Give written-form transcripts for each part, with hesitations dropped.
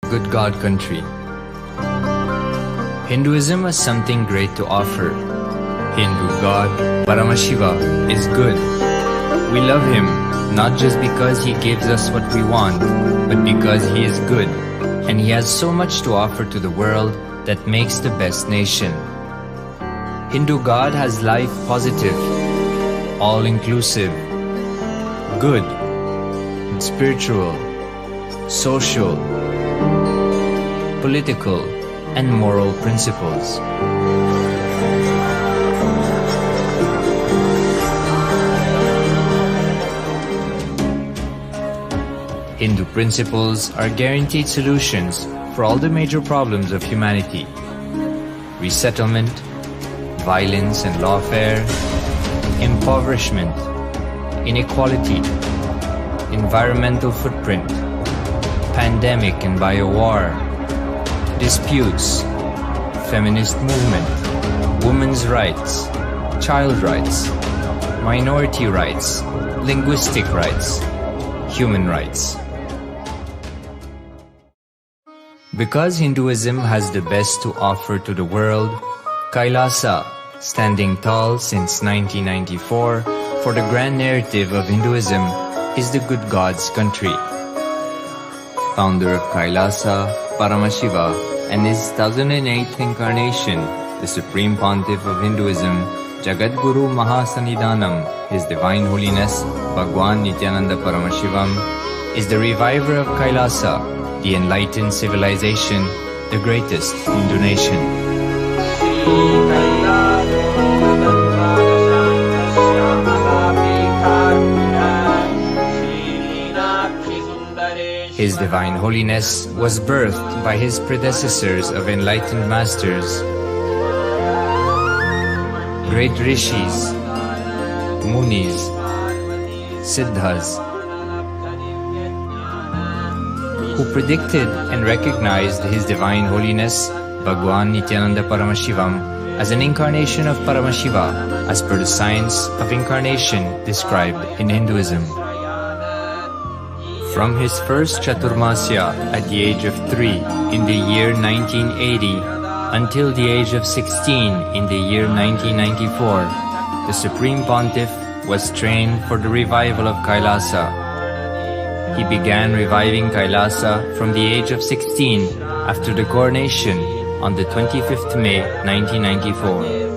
Good God country. Hinduism has something great to offer. Hindu God, Paramashiva, is good. We love him not just because he gives us what we want, but because he is good, and he has so much to offer to the world that makes the best nation. Hindu God has life positive, all-inclusive, good, spiritual, social, political, and moral principles. Hindu principles are guaranteed solutions for all the major problems of humanity: resettlement, violence and lawfare, impoverishment, inequality, environmental footprint, pandemic and biowar, disputes, feminist movement, women's rights, child rights, minority rights, linguistic rights, human rights. Because Hinduism has the best to offer to the world, KAILASA, standing tall since 1994 for the grand narrative of Hinduism, is the good God's country. Founder of KAILASA, Paramashiva, and his 1008th incarnation, the Supreme Pontiff of Hinduism, Jagadguru Mahasanidhanam, His Divine Holiness, Bhagwan Nithyananda Paramashivam, is the reviver of KAILASA, the enlightened civilization, the greatest Hindu nation. His Divine Holiness was birthed by his predecessors of enlightened masters, great rishis, munis, siddhas, who predicted and recognized His Divine Holiness, Bhagwan Nithyananda Paramashivam, as an incarnation of Paramashiva as per the science of incarnation described in Hinduism. From his first Chaturmasya at the age of 3 in the year 1980 until the age of 16 in the year 1994, the Supreme Pontiff was trained for the revival of KAILASA. He began reviving KAILASA from the age of 16 after the coronation on the 25th May 1994.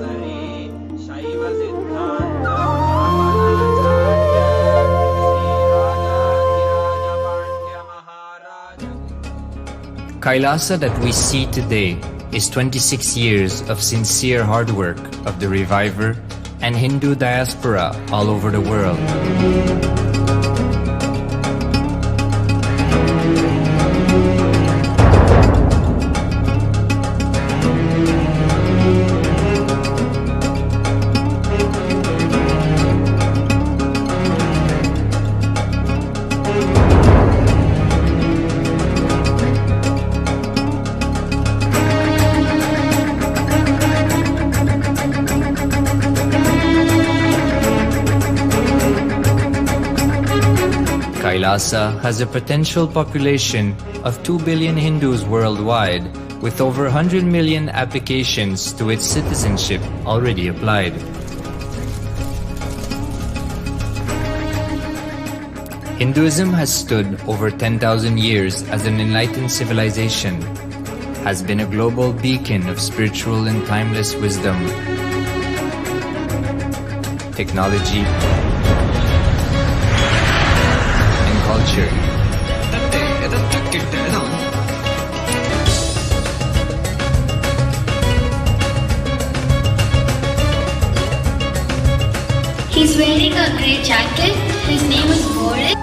KAILASA that we see today is 26 years of sincere hard work of the reviver and Hindu diaspora all over the world. KAILASA has a potential population of 2 billion Hindus worldwide, with over 100 million applications to its citizenship already applied. Hinduism has stood over 10,000 years as an enlightened civilization, has been a global beacon of spiritual and timeless wisdom, technology, culture. He's wearing a grey jacket. His name is Boris.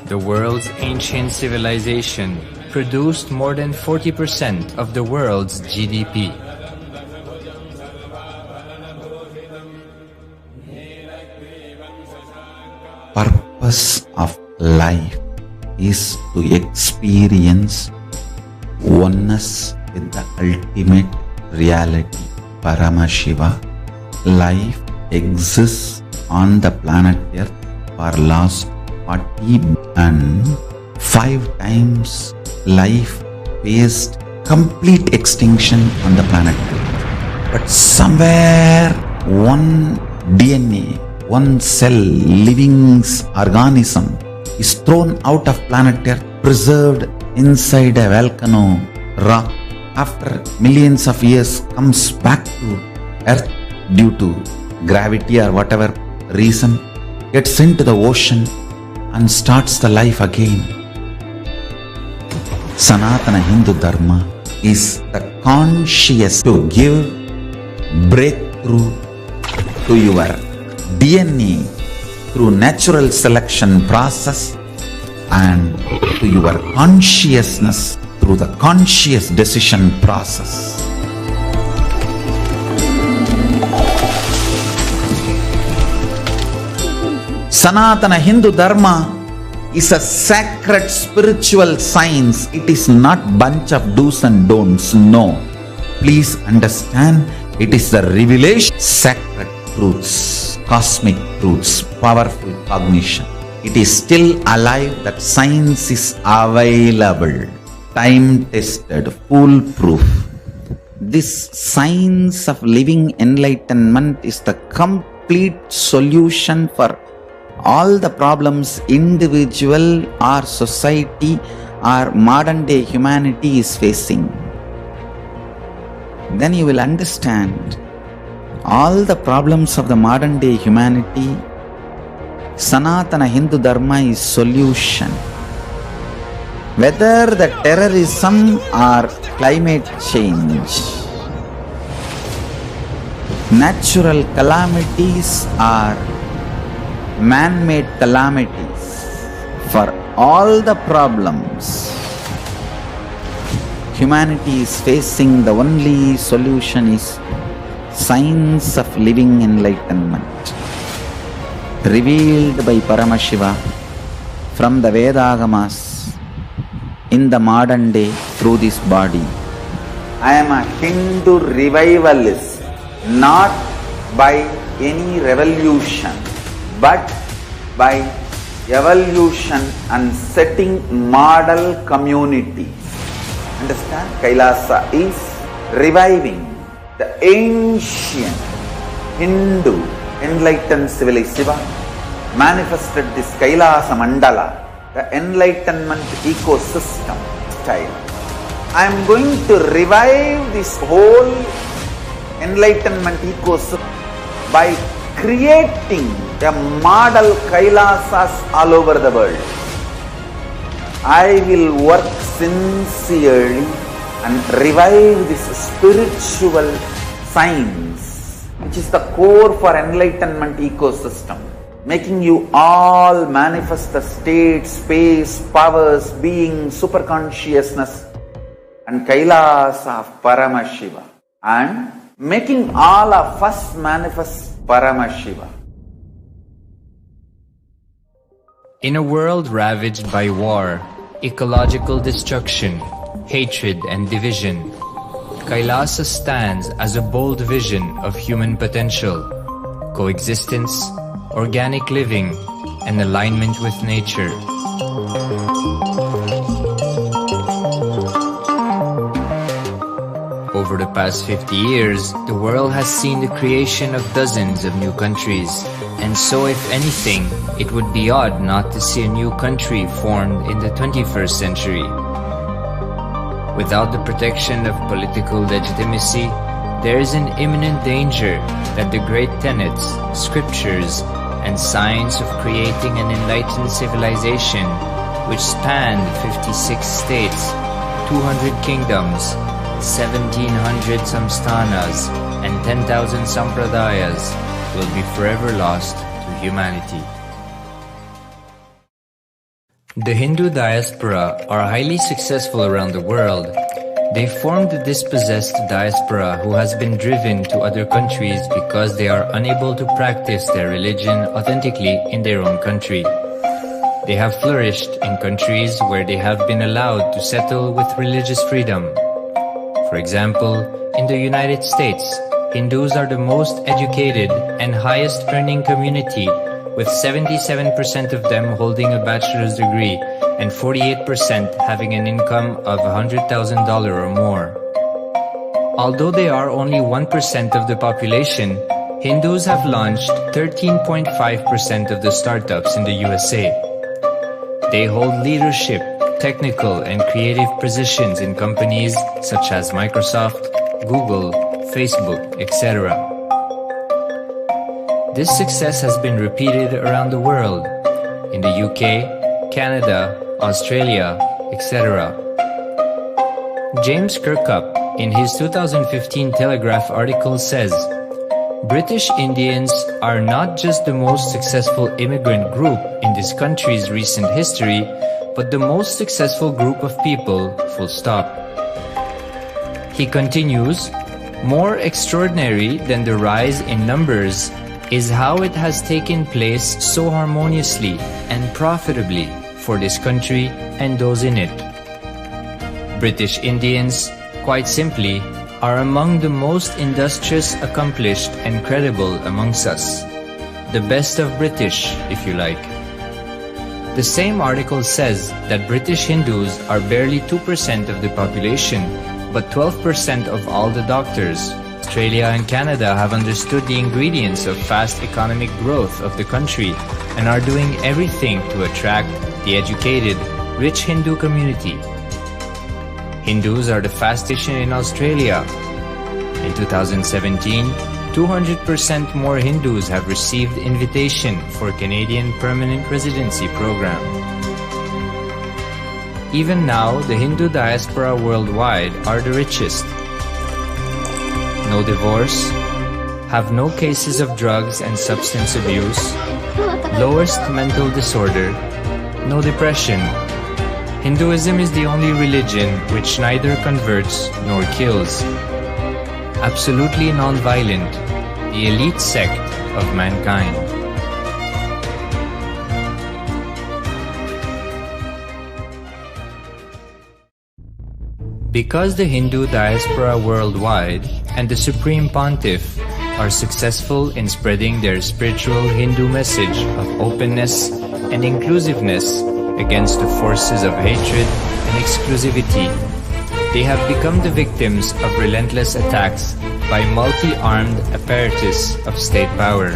The world's ancient civilization produced more than 40% of the world's GDP. purpose of life is to experience oneness with the ultimate reality, Paramashiva. Life exists on the planet Earth for last 45 times. Life faced complete extinction on the planet Earth. But somewhere one DNA, one cell, living organism is thrown out of planet Earth, preserved inside a volcano rock. After millions of years comes back to Earth due to gravity or whatever reason, gets into the ocean and starts the life again. Sanatana Hindu Dharma is the conscious to give breakthrough to your DNA through natural selection process and to your consciousness through the conscious decision process. Sanatana Hindu Dharma is a sacred spiritual science. It is not bunch of do's and don'ts. No. Please understand, it is the revelation, sacred truths, cosmic truths, powerful cognition. It is still alive, that science is available, time-tested, foolproof. This science of living enlightenment is the complete solution for all the problems individual or society or modern day humanity is facing. Then you will understand all the problems of the modern day humanity. Sanatana Hindu Dharma is solution. Whether the terrorism or climate change, natural calamities or man-made calamities, for all the problems humanity is facing, the only solution is science of living enlightenment, revealed by Paramashiva from the Vedagamas in the modern day through this body. I am a Hindu revivalist, not by any revolution, but by evolution and setting model communities. Understand? KAILASA is reviving the ancient Hindu enlightened civilization. Manifested this KAILASA mandala, the enlightenment ecosystem style. I am going to revive this whole enlightenment ecosystem by creating a model KAILASAs all over the world. I will work sincerely and revive this spiritual science, which is the core for enlightenment ecosystem, making you all manifest the state, space, powers, being, superconsciousness and KAILASA of Paramashiva, and making all of us manifest Paramashiva. In a world ravaged by war, ecological destruction, hatred and division, KAILASA stands as a bold vision of human potential, coexistence, organic living, and alignment with nature. Over the past 50 years, the world has seen the creation of dozens of new countries, and so if anything, it would be odd not to see a new country formed in the 21st century. Without the protection of political legitimacy, there is an imminent danger that the great tenets, scriptures, and science of creating an enlightened civilization, which spanned 56 states, 200 kingdoms, 1700 samsthanas, and 10,000 sampradayas, will be forever lost to humanity. The Hindu diaspora are highly successful around the world. They formed the dispossessed diaspora who has been driven to other countries because they are unable to practice their religion authentically in their own country. They have flourished in countries where they have been allowed to settle with religious freedom. For example, in the United States, Hindus are the most educated and highest earning community, with 77% of them holding a bachelor's degree and 48% having an income of $100,000 or more. Although they are only 1% of the population, Hindus have launched 13.5% of the startups in the USA. They hold leadership, technical and creative positions in companies such as Microsoft, Google, Facebook, etc. This success has been repeated around the world, in the UK, Canada, Australia, etc. James Kirkup, in his 2015 Telegraph article says, British Indians are not just the most successful immigrant group in this country's recent history, but the most successful group of people, full stop. He continues, more extraordinary than the rise in numbers is how it has taken place so harmoniously and profitably for this country and those in it. British Indians, quite simply, are among the most industrious, accomplished and credible amongst us. The best of British, if you like. The same article says that British Hindus are barely 2% of the population, but 12% of all the doctors. Australia and Canada have understood the ingredients of fast economic growth of the country and are doing everything to attract the educated, rich Hindu community. Hindus are the fastest in Australia. In 2017, 200% more Hindus have received invitation for Canadian Permanent Residency Program. Even now, the Hindu diaspora worldwide are the richest. No divorce, have no cases of drugs and substance abuse, lowest mental disorder, no depression. Hinduism is the only religion which neither converts nor kills. Absolutely non-violent, the elite sect of mankind. Because the Hindu diaspora worldwide and the Supreme Pontiff are successful in spreading their spiritual Hindu message of openness and inclusiveness against the forces of hatred and exclusivity, they have become the victims of relentless attacks by multi-armed apparatus of state power.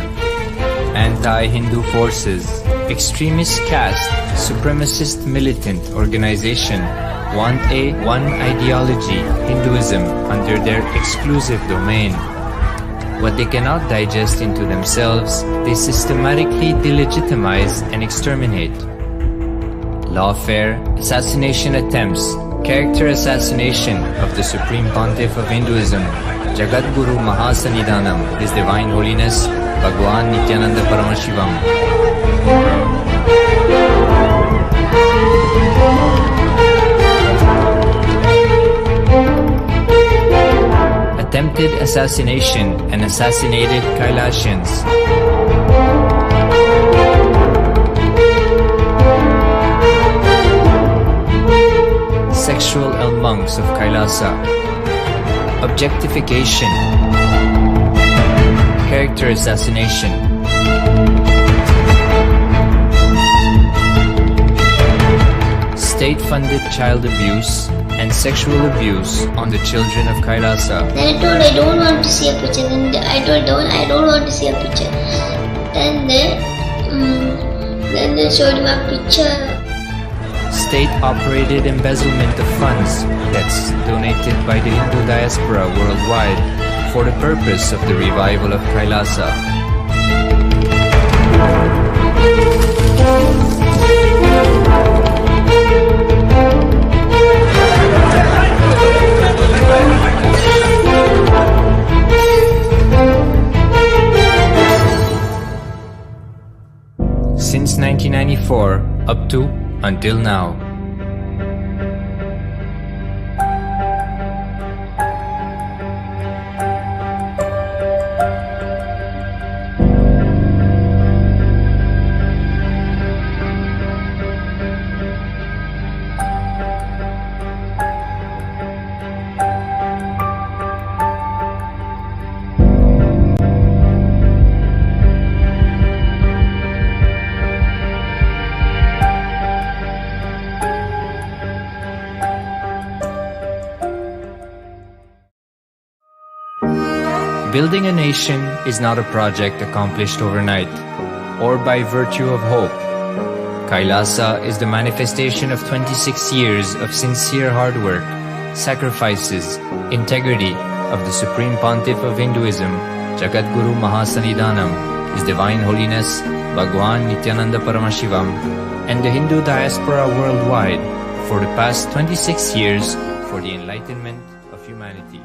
Anti-Hindu forces, extremist caste, supremacist militant organization want a one ideology, Hinduism, under their exclusive domain. What they cannot digest into themselves, they systematically delegitimize and exterminate. Lawfare, assassination attempts, character assassination of the Supreme Pontiff of Hinduism, Jagadguru Mahasannidhanam, His Divine Holiness, Bhagwan Nithyananda Paramashivam. Attempted assassination and assassinated Kailasians. Sexual monks of Kailasa. Objectification. Character assassination. State-funded child abuse and sexual abuse on the children of Kailasa. Then I told I don't want to see a picture. Then I told I don't want to see a picture. Then they showed him a picture. State-operated embezzlement of funds that's donated by the Hindu diaspora worldwide for the purpose of the revival of Kailasa. Since 1994 up to until now. Building a nation is not a project accomplished overnight or by virtue of hope. KAILASA is the manifestation of 26 years of sincere hard work, sacrifices, integrity of the Supreme Pontiff of Hinduism, Jagadguru Mahasanidhanam, His Divine Holiness Bhagwan Nithyananda Paramashivam, and the Hindu diaspora worldwide for the past 26 years for the enlightenment of humanity.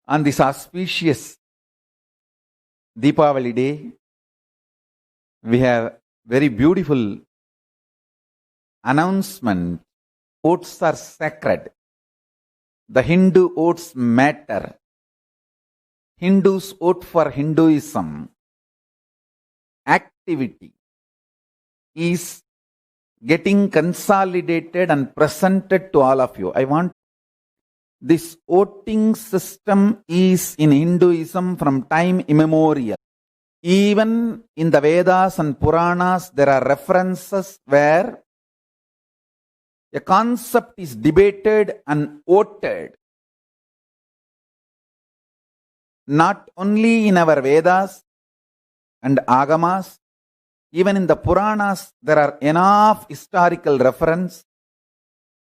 On this auspicious Deepavali day, we have very beautiful announcement. Oats are sacred. The Hindu oats matter. Hindus vote for Hinduism. Activity is getting consolidated and presented to all of you. I want this voting system is in Hinduism from time immemorial. Even in the Vedas and Puranas, there are references where a concept is debated and voted. Not only in our Vedas and Agamas, even in the Puranas, there are enough historical reference.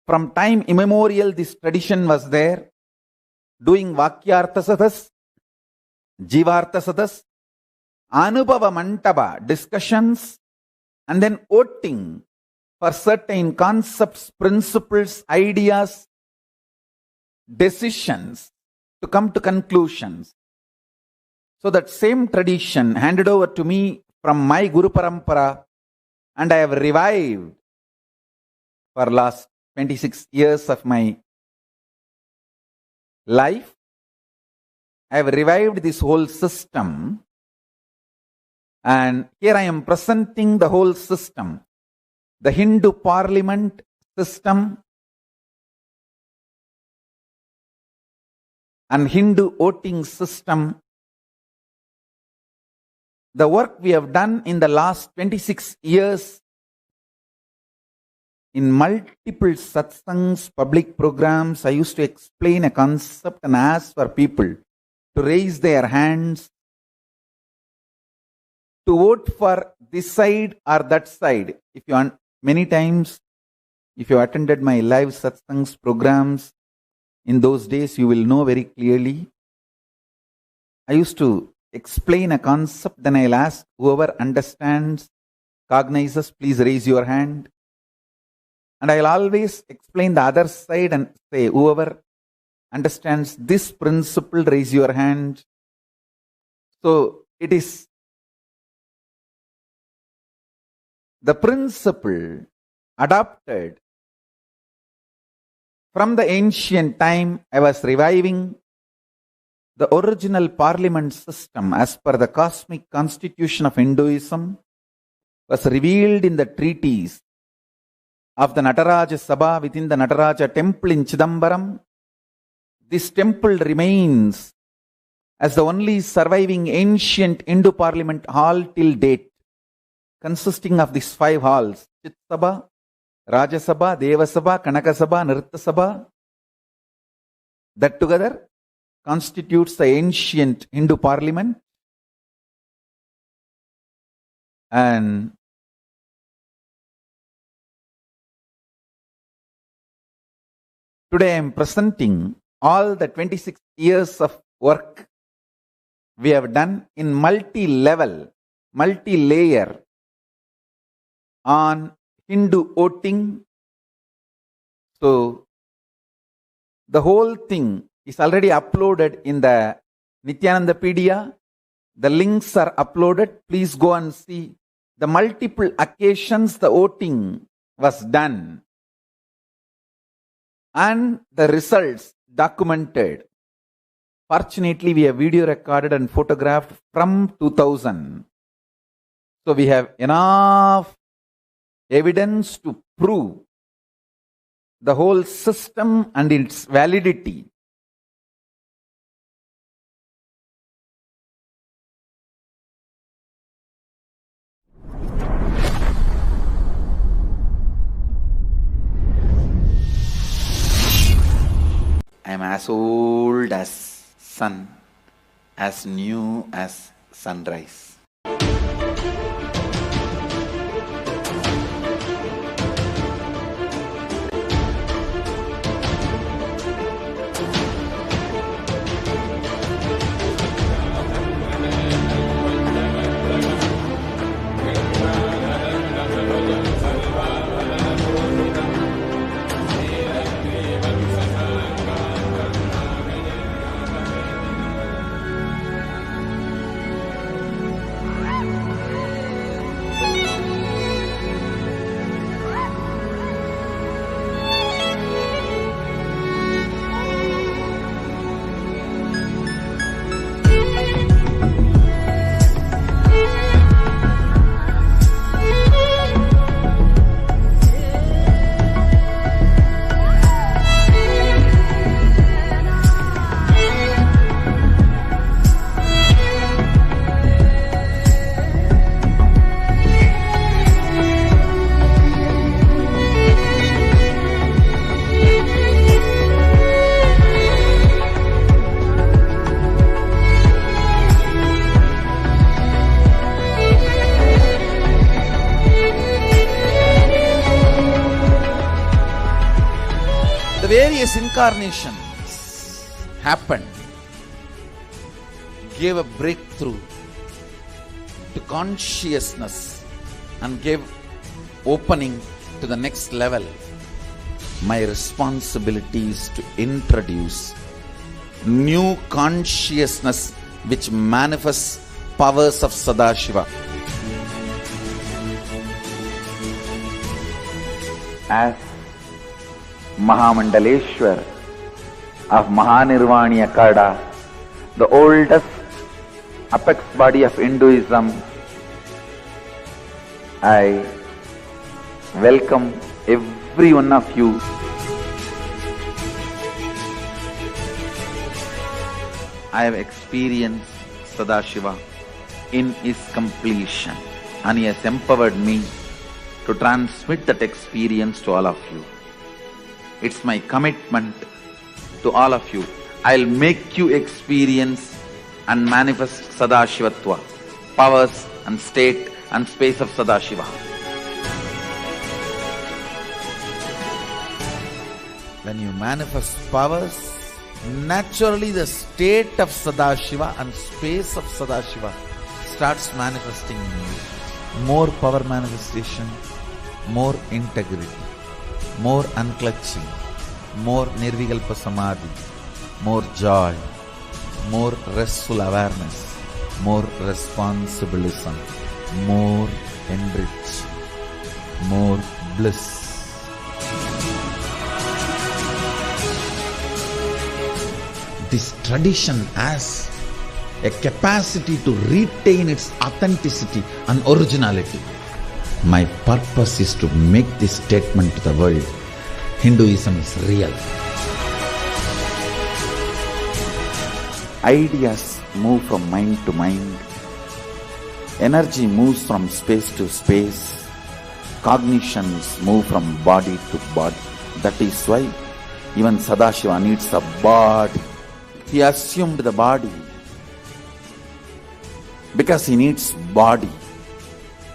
From time immemorial, this tradition was there, doing Vakyarthasadas, Jivarthasadas, Anubhava Mantaba discussions, and then voting for certain concepts, principles, ideas, decisions to come to conclusions. So that same tradition handed over to me from my Guru Parampara, and I have revived for last 26 years of my life. I have revived this whole system, and here I am presenting the whole system. The Hindu parliament system and Hindu voting system. The work we have done in the last 26 years in multiple satsangs, public programs, I used to explain a concept and ask for people to raise their hands to vote for this side or that side. If you many times, if you attended my live satsangs programs in those days, you will know very clearly. I used to explain a concept, then I'll ask whoever understands, cognizes, please raise your hand. And I'll always explain the other side and say, whoever understands this principle, raise your hand. So it is the principle adopted from the ancient time. I was reviving the original parliament system as per the cosmic constitution of Hinduism was revealed in the treatise of the Nataraja Sabha within the Nataraja temple in Chidambaram. This temple remains as the only surviving ancient Hindu parliament hall till date, consisting of these 5 halls: Chit Sabha, Raja Sabha, Deva Sabha, Kanaka Sabha, Nritta Sabha. That together constitutes the ancient Hindu parliament. And today I am presenting all the 26 years of work we have done in multi-level, multi-layer on Hindu voting. So the whole thing is already uploaded in the Nithyanandapedia. The links are uploaded. Please go and see the multiple occasions the voting was done and the results documented. Fortunately, we have video recorded and photographed from 2000. So we have enough evidence to prove the whole system and its validity. I am as old as sun, as new as sunrise. various incarnations happened, gave a breakthrough to consciousness and gave opening to the next level. My responsibility is to introduce new consciousness which manifests powers of Sadashiva. As Mahamandaleshwar of Mahanirvani Akada, the oldest apex body of Hinduism, I welcome every one of you. I have experienced Sadashiva in his completion, and he has empowered me to transmit that experience to all of you. It's my commitment to all of you. I'll make you experience and manifest Sadashivatva, powers and state and space of Sadashiva. When you manifest powers, naturally the state of Sadashiva and space of Sadashiva starts manifesting in you. More power manifestation, more integrity, more unclutching, more nirvikalpa samadhi, more joy, more restful awareness, more responsibilism, more enrich, more bliss. This tradition has a capacity to retain its authenticity and originality. My purpose is to make this statement to the world. Hinduism is real. Ideas move from mind to mind. Energy moves from space to space. Cognitions move from body to body. That is why even Sadashiva needs a body. He assumed the body because he needs body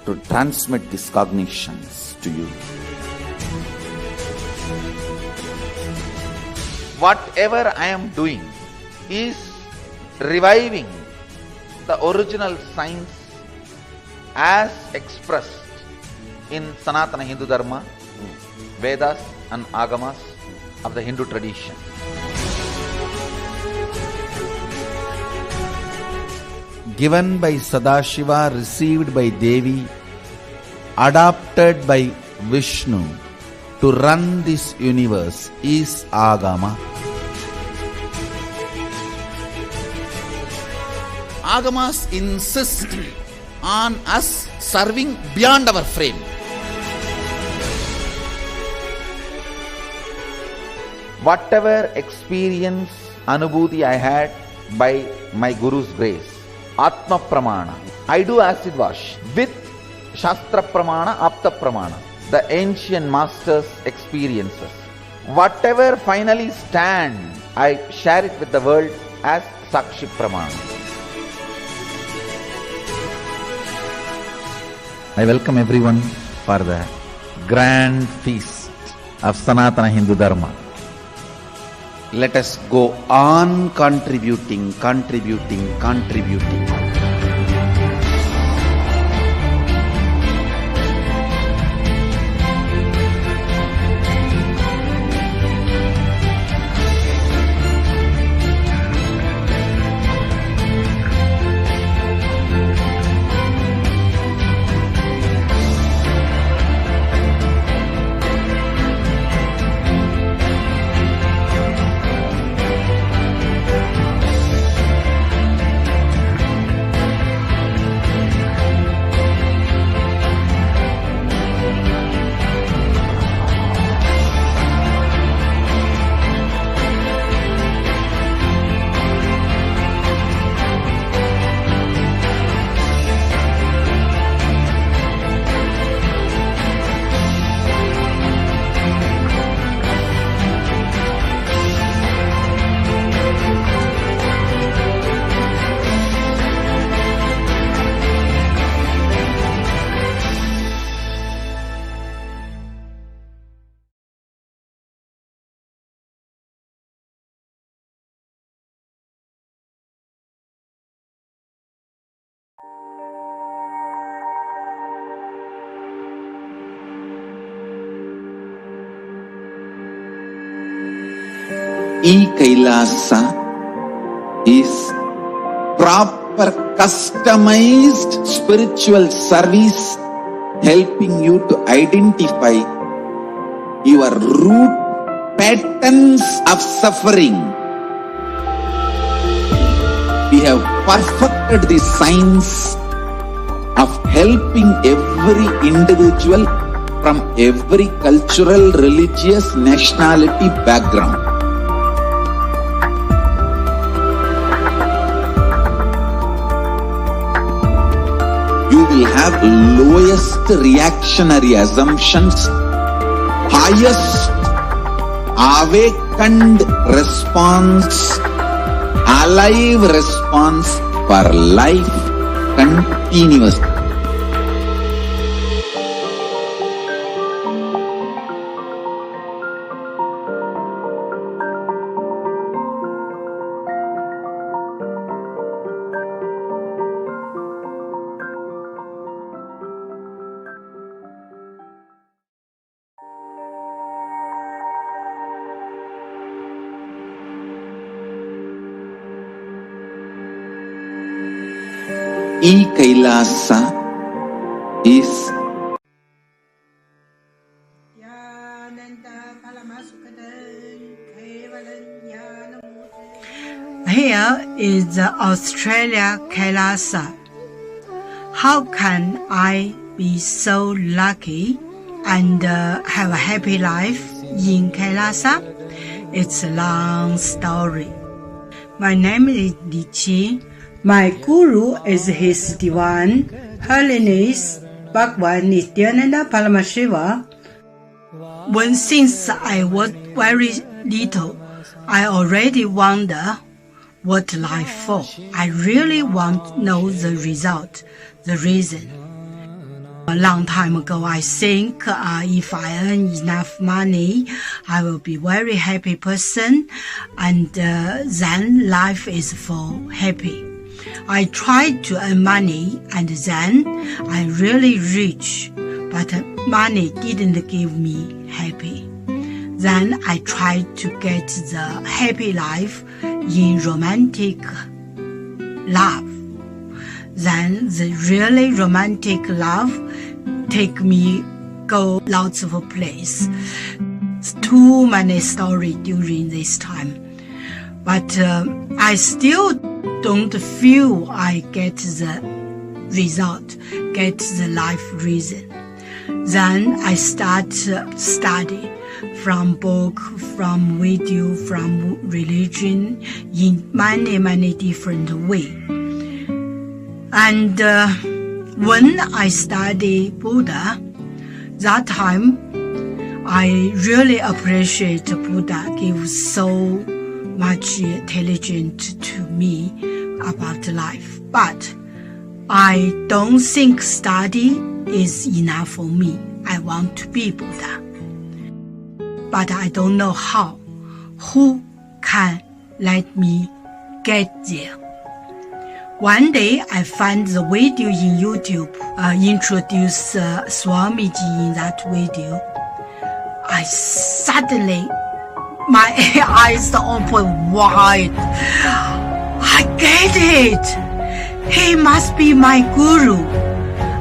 to transmit these cognitions to you. Whatever I am doing is reviving the original science as expressed in Sanatana Hindu Dharma, Vedas and Agamas of the Hindu tradition. Given by Sadashiva, received by Devi, adopted by Vishnu to run this universe is Agama. Agamas insist on us serving beyond our frame. Whatever experience, anubhuti I had by my Guru's grace, Atma Pramana, I do acid wash with Shastra Pramana, Apta Pramana, the ancient masters' experiences. Whatever finally stand, I share it with the world as Sakshi Pramana. I welcome everyone for the grand feast of Sanatana Hindu Dharma. Let us go on contributing. KAILASA is proper customized spiritual service helping you to identify your root patterns of suffering. We have perfected the science of helping every individual from every cultural, religious, nationality background. You will have lowest reactionary assumptions, highest awakened response, alive response for life continuously. KAILASA is Here is Australia KAILASA. How can I be so lucky and have a happy life in KAILASA? It's a long story. My name is Li Qi. My guru is His Divine Holiness Bhagwan Nithyananda Paramashivam. Since I was very little, I already wonder what life for. I really want to know the result, the reason. A long time ago, I think if I earn enough money, I will be very happy person, and then life is for happy. I tried to earn money, and then I really rich, but money didn't give me happy. Then I tried to get the happy life in romantic love. Then the really romantic love take me go lots of place. Too many stories during this time. But I still don't feel I get the result, get the life reason. Then I start study from book, from video, from religion in many different ways. And when I study Buddha, that time I really appreciate Buddha gives so much intelligence to me about life. But I don't think study is enough for me. I want to be Buddha. But I don't know how. Who can let me get there? One day I found the video in YouTube, introduce Swamiji in that video. I suddenly, my eyes open wide. I get it. He must be my guru.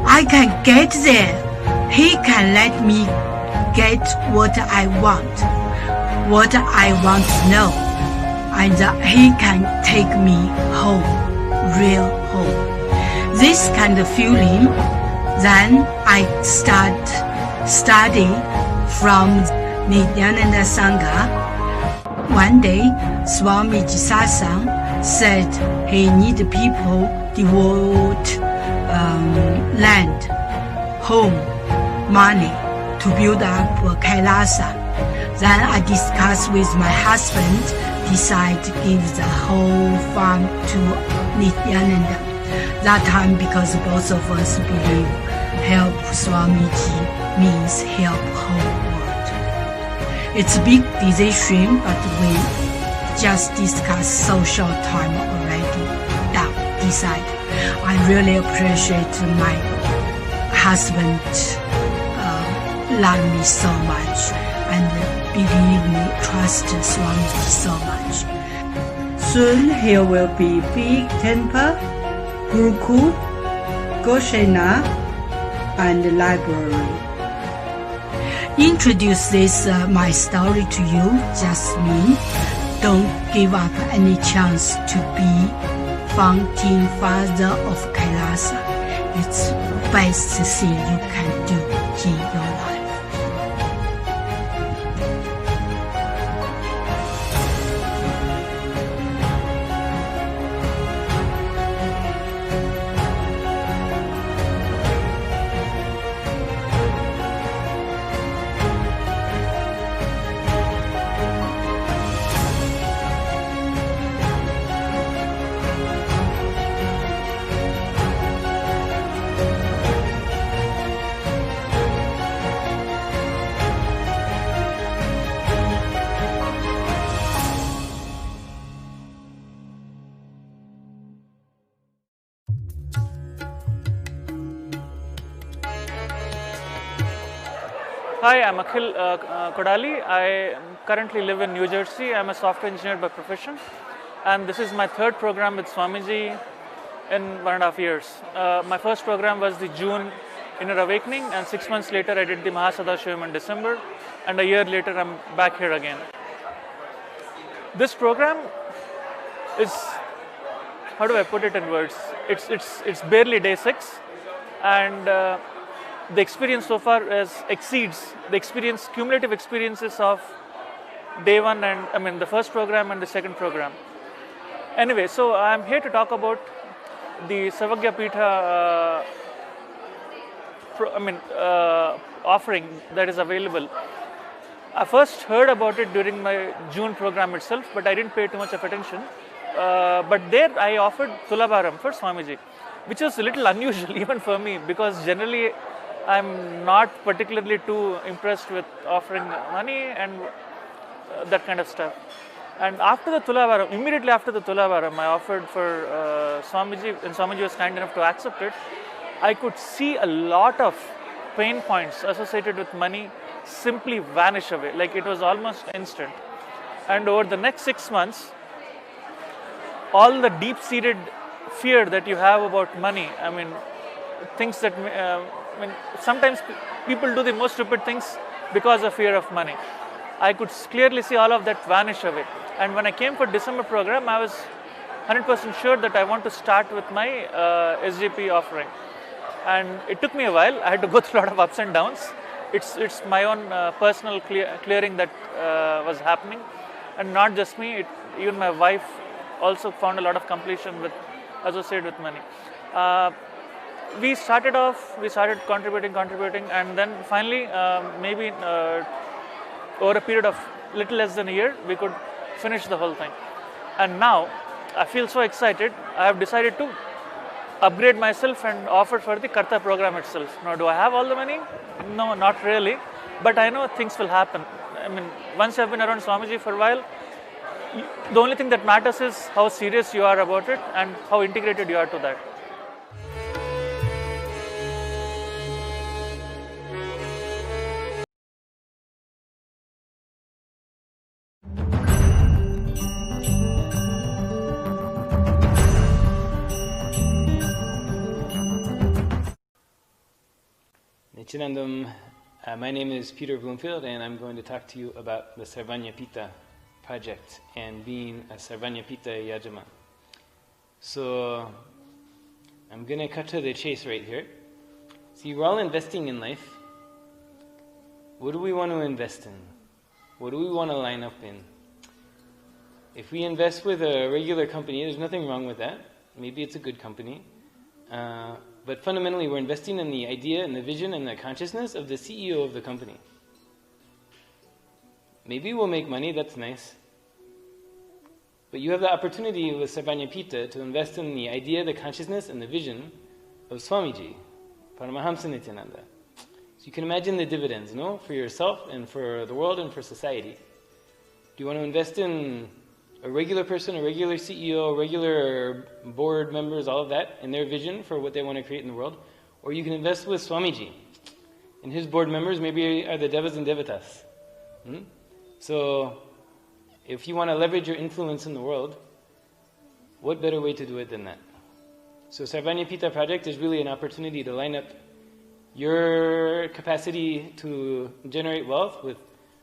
I can get there. He can let me get what I want to know. And he can take me home, real home. This kind of feeling, then I start study from Nithyananda Sangha. One day, Swamiji Satsang said he need people devote land, home, money to build up KAILASA. Then I discussed with my husband, decide to give the whole farm to Nithyananda. That time, because both of us believe help Swamiji means help whole world. It's a big decision, but we just discussed so short time already. Decide. I really appreciate my husband love me so much. and believe me, trust Swamiji so much. Soon here will be big temple, Gurukul, Goshena, and library. Introduce this my story to you just mean don't give up any chance to be founding father of Kailasa. It's the best thing you can do in your life. Hi, I'm Akhil Kodali. I currently live in New Jersey. I'm a software engineer by profession, and this is my third program with Swamiji in 1.5 years. My first program was the June Inner Awakening, and 6 months later I did the Mahasadashivam in December, and a year later I'm back here again. This program is, how do I put it in words? It's barely day 6, and the experience so far exceeds the cumulative experiences of day 1 and the first program and the second program. Anyway, so I'm here to talk about the Savagya Pitha offering that is available. I first heard about it during my June program itself, but I didn't pay too much of attention. But there I offered Tulabharam for Swamiji, which was a little unusual even for me, because generally I'm not particularly too impressed with offering money and that kind of stuff. And after the Tulabharam, immediately after the Tulabharam, I offered for Swamiji, and Swamiji was kind enough to accept it. I could see a lot of pain points associated with money simply vanish away, like it was almost instant. And over the next 6 months, all the deep-seated fear that you have about money, things that, sometimes people do the most stupid things because of fear of money. I could clearly see all of that vanish away. And when I came for December program, I was 100% sure that I want to start with my SGP offering. And it took me a while. I had to go through a lot of ups and downs. It's my own personal clearing that was happening, and not just me. Even my wife also found a lot of completion associated with money. We started contributing, and then finally, maybe over a period of little less than a year, we could finish the whole thing. And now, I feel so excited. I have decided to upgrade myself and offer for the Karta program itself. Now, do I have all the money? No, not really. But I know things will happen. Once you have been around Swamiji for a while, the only thing that matters is how serious you are about it and how integrated you are to that. Nithyanandam, my name is Peter Bloomfield, and I'm going to talk to you about the Sarvanyapita project and being a Sarvanyapita Yajaman. So, I'm going to cut to the chase right here. See, we're all investing in life. What do we want to invest in? What do we want to line up in? If we invest with a regular company, there's nothing wrong with that. Maybe it's a good company. But fundamentally, we're investing in the idea and the vision and the consciousness of the CEO of the company. Maybe we'll make money, that's nice. But you have the opportunity with Sarvanyapita to invest in the idea, the consciousness, and the vision of Swamiji, Paramahamsa Nithyananda. So you can imagine the dividends, no? For yourself and for the world and for society. Do you want to invest in a regular person, a regular CEO, regular board members, all of that, and their vision for what they want to create in the world? Or you can invest with Swamiji. And his board members maybe are the Devas and Devatas. So if you want to leverage your influence in the world, what better way to do it than that? So Sarvanyapita project is really an opportunity to line up your capacity to generate wealth with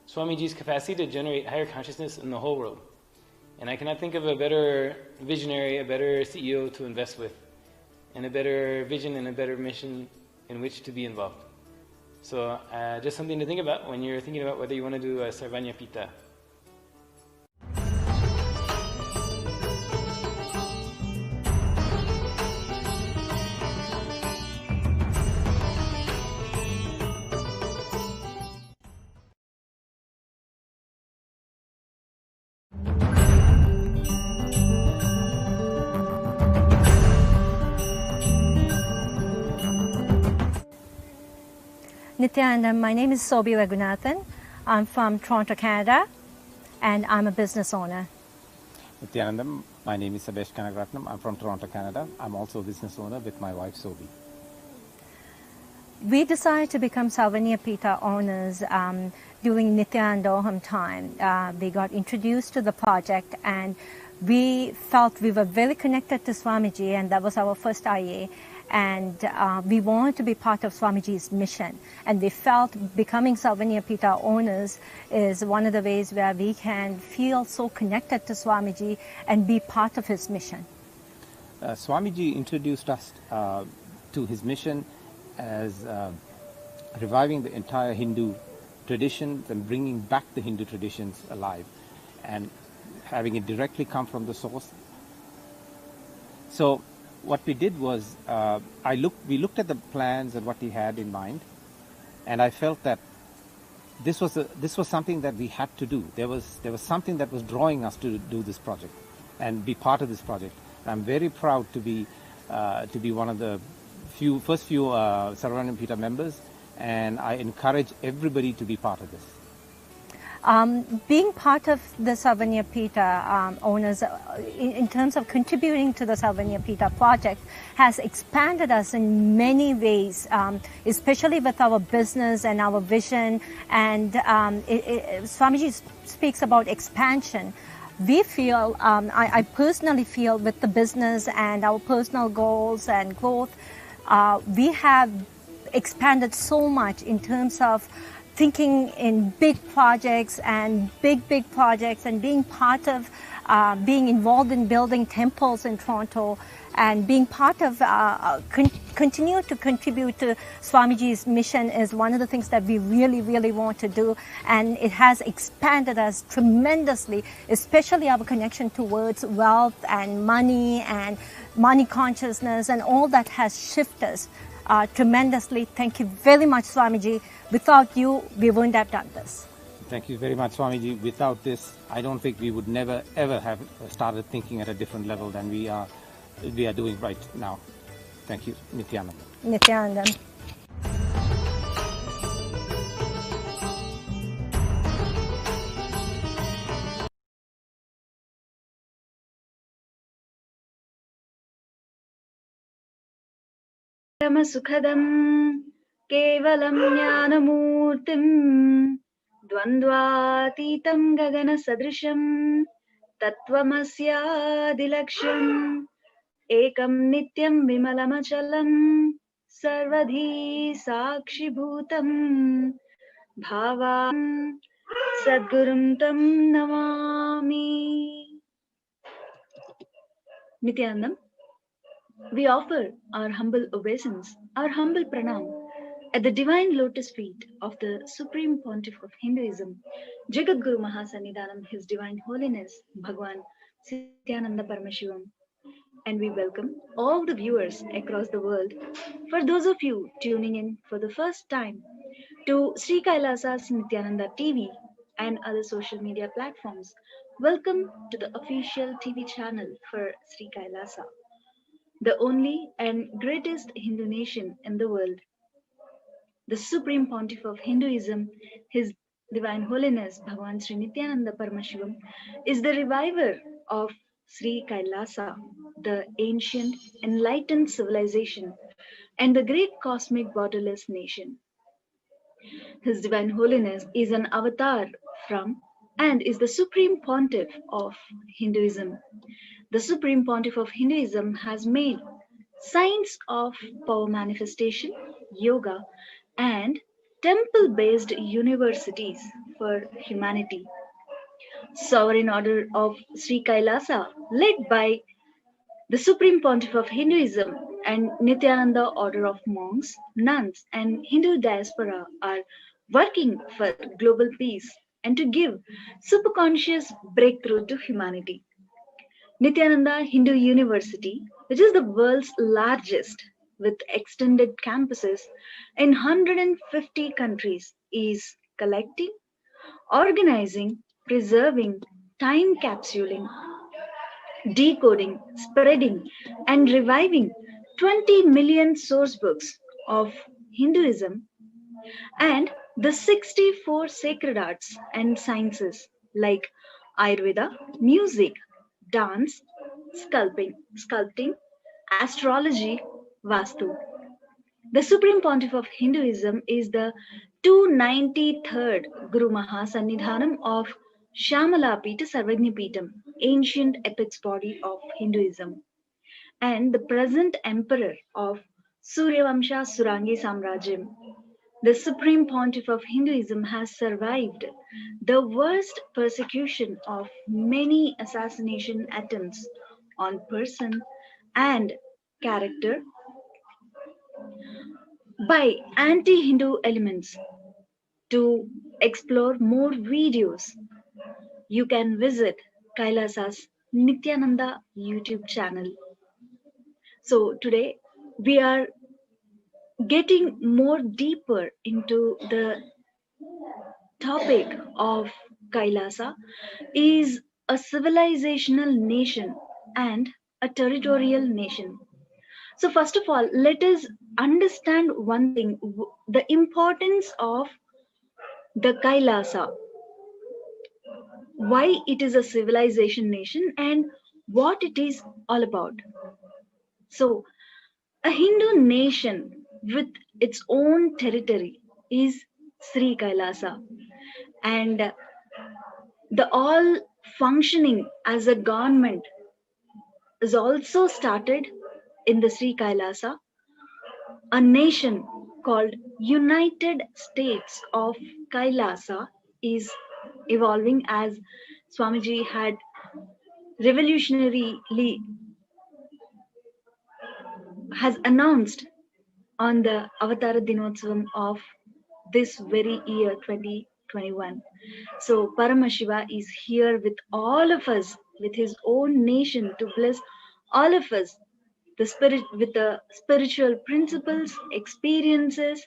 Swamiji's capacity to generate higher consciousness in the whole world. And I cannot think of a better visionary, a better CEO to invest with, and a better vision and a better mission in which to be involved. So just something to think about when you're thinking about whether you want to do a Sarvanyapita. Nithyananda, my name is Sobi Raghunathan. I'm from Toronto, Canada, and I'm a business owner. Nithyanandam, my name is Sabesh Kanagratnam. I'm from Toronto, Canada. I'm also a business owner with my wife Sobi. We decided to become Sarvanyapita owners during Nithyanandoham time. We got introduced to the project and we felt we were very connected to Swamiji, and that was our first IA. And we wanted to be part of Swamiji's mission. And we felt becoming Sarvanyapita owners is one of the ways where we can feel so connected to Swamiji and be part of his mission. Swamiji introduced us to his mission as reviving the entire Hindu traditions and bringing back the Hindu traditions alive and having it directly come from the source. So what we did was we looked at the plans and what he had in mind, and I felt that this was something that we had to do. There was something that was drawing us to do this project and be part of this project. And I'm very proud to be one of the first few Sarvanyapita members, and I encourage everybody to be part of this. Being part of the Sarvanyapita owners, in terms of contributing to the Sarvanyapita project, has expanded us in many ways, especially with our business and our vision. And Swamiji speaks about expansion. We feel, I personally feel, with the business and our personal goals and growth, we have expanded so much in terms of thinking in big projects and big projects, and being part of, being involved in building temples in Toronto, and being part of, continue to contribute to Swamiji's mission is one of the things that we really want to do. And it has expanded us tremendously, especially our connection towards wealth and money consciousness, and all that has shifted us tremendously. Thank you very much, Swamiji. Without you, we wouldn't have done this. Thank you very much, Swamiji. Without this, I don't think we would never ever have started thinking at a different level than we are doing right now. Thank you, Nithyananda. Nithyananda. परमसुखदं केवलं ज्ञानमूर्तिं द्वन्द्वातीतं गगनसदृशं तत्त्वमस्यादिलक्ष्यम् एकं नित्यं विमलमचलं सर्वधी साक्षिभूतं भावां सद्गुरुं तं Namami. Nithyanandam, we offer our humble obeisance, our humble pranam at the divine lotus feet of the Supreme Pontiff of Hinduism, Jagadguru Mahasannidhanam, His Divine Holiness, Bhagwan Nithyananda Paramashivam. And we welcome all the viewers across the world. For those of you tuning in for the first time to Sri Kailasa's Nithyananda TV and other social media platforms, welcome to the official TV channel for Sri Kailasa, the only and greatest Hindu nation in the world. The Supreme Pontiff of Hinduism, His Divine Holiness Bhagwan Sri Nithyananda Paramashivam, is the reviver of Sri Kailasa, the ancient enlightened civilization and the great cosmic borderless nation. His Divine Holiness is an avatar from and is the Supreme Pontiff of Hinduism. The Supreme Pontiff of Hinduism has made science of power manifestation, yoga, and temple-based universities for humanity. Sovereign Order of Sri Kailasa, led by the Supreme Pontiff of Hinduism and Nithyananda Order of Monks, Nuns, and Hindu diaspora are working for global peace and to give superconscious breakthrough to humanity. Nithyananda Hindu University, which is the world's largest with extended campuses in 150 countries, is collecting, organizing, preserving, time capsuling, decoding, spreading, and reviving 20 million source books of Hinduism and the 64 sacred arts and sciences like Ayurveda, music, dance, sculpting, astrology, Vastu. The Supreme Pontiff of Hinduism is the 293rd Guru Mahasannidhanam of Shamalapita Sarvagnapitam, ancient apex body of Hinduism, and the present emperor of Suryavamsha Surangi Samrajyam. The Supreme Pontiff of Hinduism has survived the worst persecution of many assassination attempts on person and character by anti-Hindu elements. To explore more videos, you can visit Kailasa's Nithyananda YouTube channel. So today we are getting more deeper into the topic of Kailasa is a civilizational nation and a territorial nation. So first of all, let us understand one thing, the importance of the Kailasa, why it is a civilization nation and what it is all about. So a Hindu nation with its own territory is Sri Kailasa, and the all functioning as a government is also started in the Sri Kailasa. A nation called United States of Kailasa is evolving, as Swamiji had revolutionarily has announced on the Avatara Dinotsavam of this very year 2021. So Paramashiva is here with all of us, with his own nation, to bless all of us the spirit with the spiritual principles, experiences,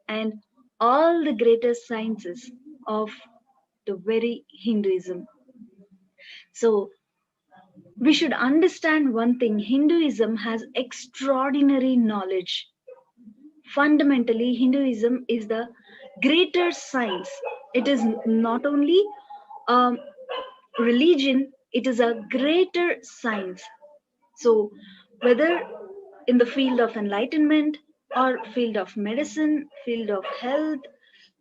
and all the greatest sciences of the very Hinduism. So we should understand one thing: Hinduism has extraordinary knowledge. Fundamentally, Hinduism is the greater science. It is not only a religion, it is a greater science. So whether in the field of enlightenment or field of medicine, field of health,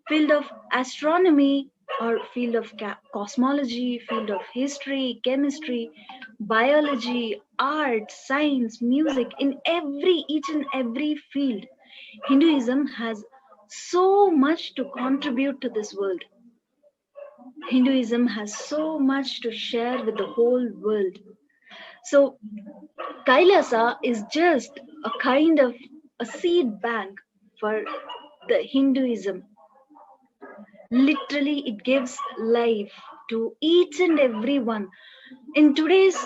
field of astronomy, or field of cosmology, field of history, chemistry, biology, art, science, music, in each and every field, Hinduism has so much to contribute to this world. Hinduism has so much to share with the whole world. So Kailasa is just a kind of a seed bank for the Hinduism. Literally, it gives life to each and every one. In today's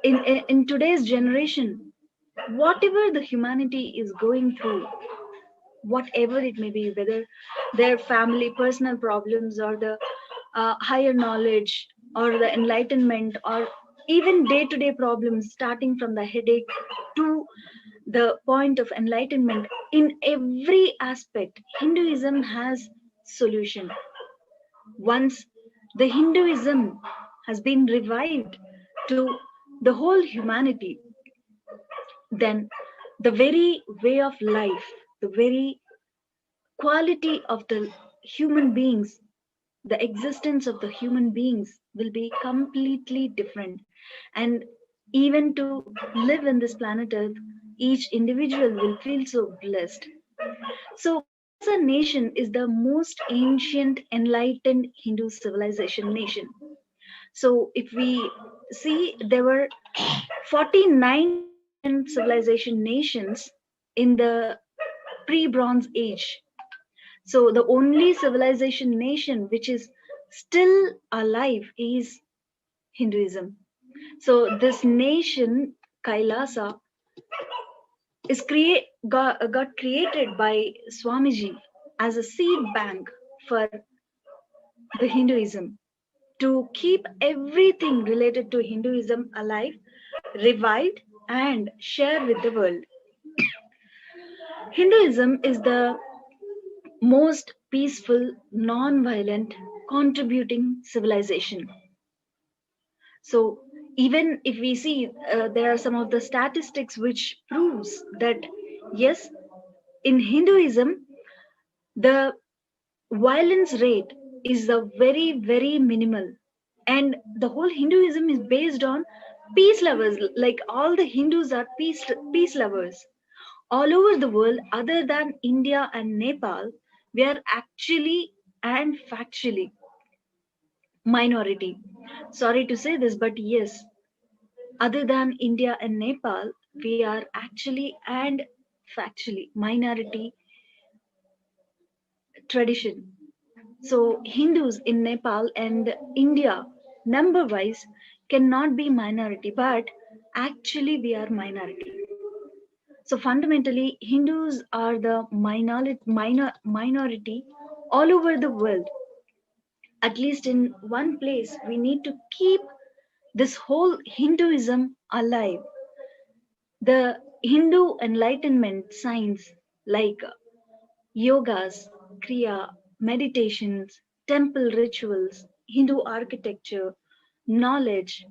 in today's generation, whatever the humanity is going through, whatever it may be, whether their family, personal problems, or the higher knowledge, or the enlightenment, or even day-to-day problems, starting from the headache to the point of enlightenment, in every aspect, Hinduism has solution. Once the Hinduism has been revived to the whole humanity, then the very way of life, the very quality of the human beings, the existence of the human beings will be completely different. And even to live in this planet Earth, each individual will feel so blessed. So, Kailasa nation is the most ancient, enlightened Hindu civilization nation. So, if we see, there were 49 ancient civilization nations in the pre-Bronze Age. So, the only civilization nation which is still alive is Hinduism. So, this nation, Kailasa, got created by Swamiji as a seed bank for the Hinduism to keep everything related to Hinduism alive, revived, and shared with the world. Hinduism is the most peaceful, non-violent, contributing civilization. So even if we see, there are some of the statistics which proves that yes, in Hinduism, the violence rate is a very minimal, and the whole Hinduism is based on peace lovers. Like all the Hindus are peace lovers all over the world. Other than India and Nepal, we are actually and factually minority. Sorry to say this, but yes, other than India and Nepal, we are actually and factually minority tradition. So Hindus in Nepal and India, number wise, cannot be minority, but actually we are minority. So fundamentally, Hindus are the minority all over the world. At least in one place, we need to keep this whole Hinduism alive. The Hindu enlightenment science like yogas, kriya, meditations, temple rituals, Hindu architecture, knowledge,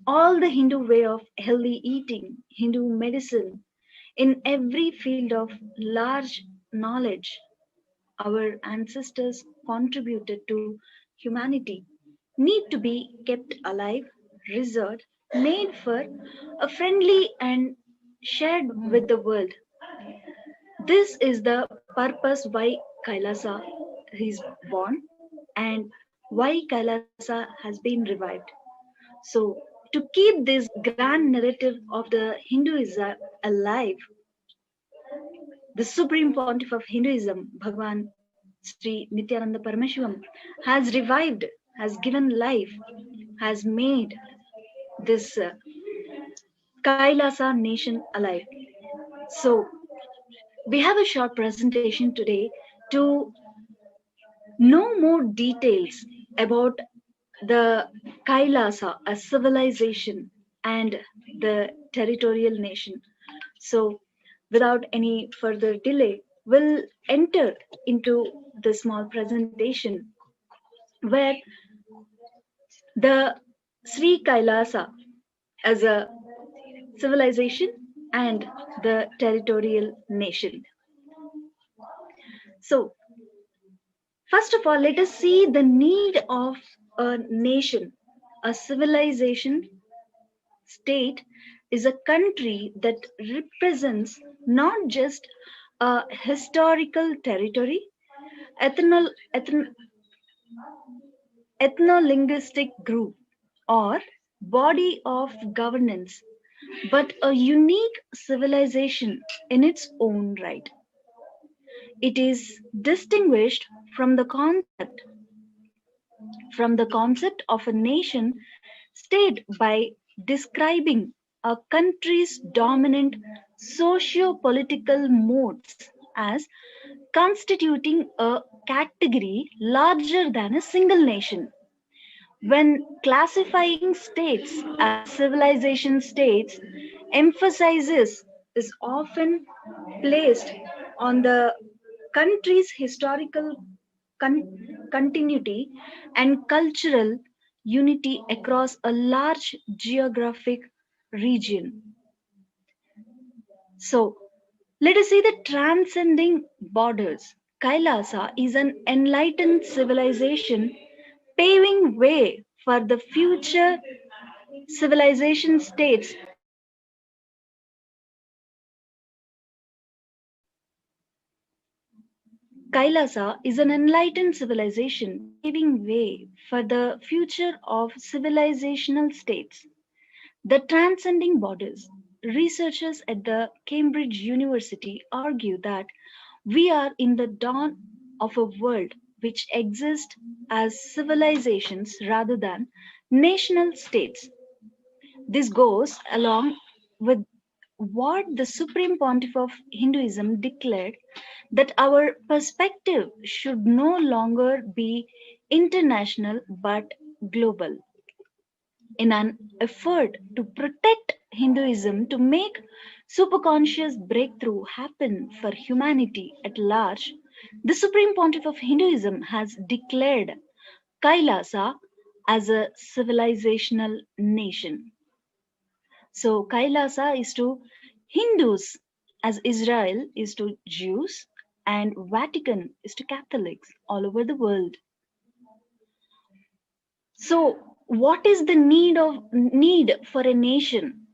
all the Hindu way of healthy eating, Hindu medicine, in every field of large knowledge, our ancestors contributed to humanity, need to be kept alive, reserved, made for a friendly and shared with the world. This is the purpose why Kailasa is born and why Kailasa has been revived. So, to keep this grand narrative of the Hinduism alive, the Supreme Pontiff of Hinduism, Bhagwan Sri Nithyananda Paramashivam, has revived, has given life, has made this Kailasa nation alive. So, we have a short presentation today to know more details about the Kailasa, a civilization, and the territorial nation. So, without any further delay, we'll enter into the small presentation where the Sri Kailasa as a civilization and the territorial nation. So, first of all, let us see the need of a nation. A civilization state is a country that represents not just a historical territory, ethno, ethno, ethno-linguistic group, or body of governance, but a unique civilization in its own right. It is distinguished from the concept of a nation state by describing a country's dominant socio-political modes as constituting a category larger than a single nation. When classifying states as civilization states, emphasis is often placed on the country's historical continuity and cultural unity across a large geographic region. So, let us see the transcending borders. Kailasa is an enlightened civilization paving way for the future civilization states. Kailasa is an enlightened civilization paving way for the future of civilizational states. The transcending borders. Researchers at the Cambridge University argue that we are in the dawn of a world which exists as civilizations rather than national states. This goes along with what the Supreme Pontiff of Hinduism declared, that our perspective should no longer be international but global. In an effort to protect Hinduism, to make superconscious breakthrough happen for humanity at large, the Supreme Pontiff of Hinduism has declared Kailasa as a civilizational nation. So Kailasa is to Hindus as Israel is to Jews and Vatican is to Catholics all over the world. So what is the need for a nation?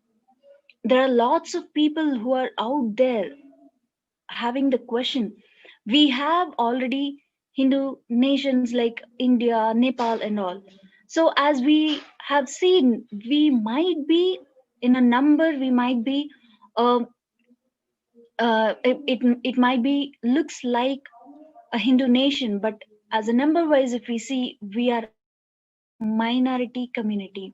There are lots of people who are out there having the question. We have already Hindu nations like India, Nepal, and all. So, as we have seen, we might be in a number, we might be, it might be looks like a Hindu nation, but as a number wise, if we see, we are minority community.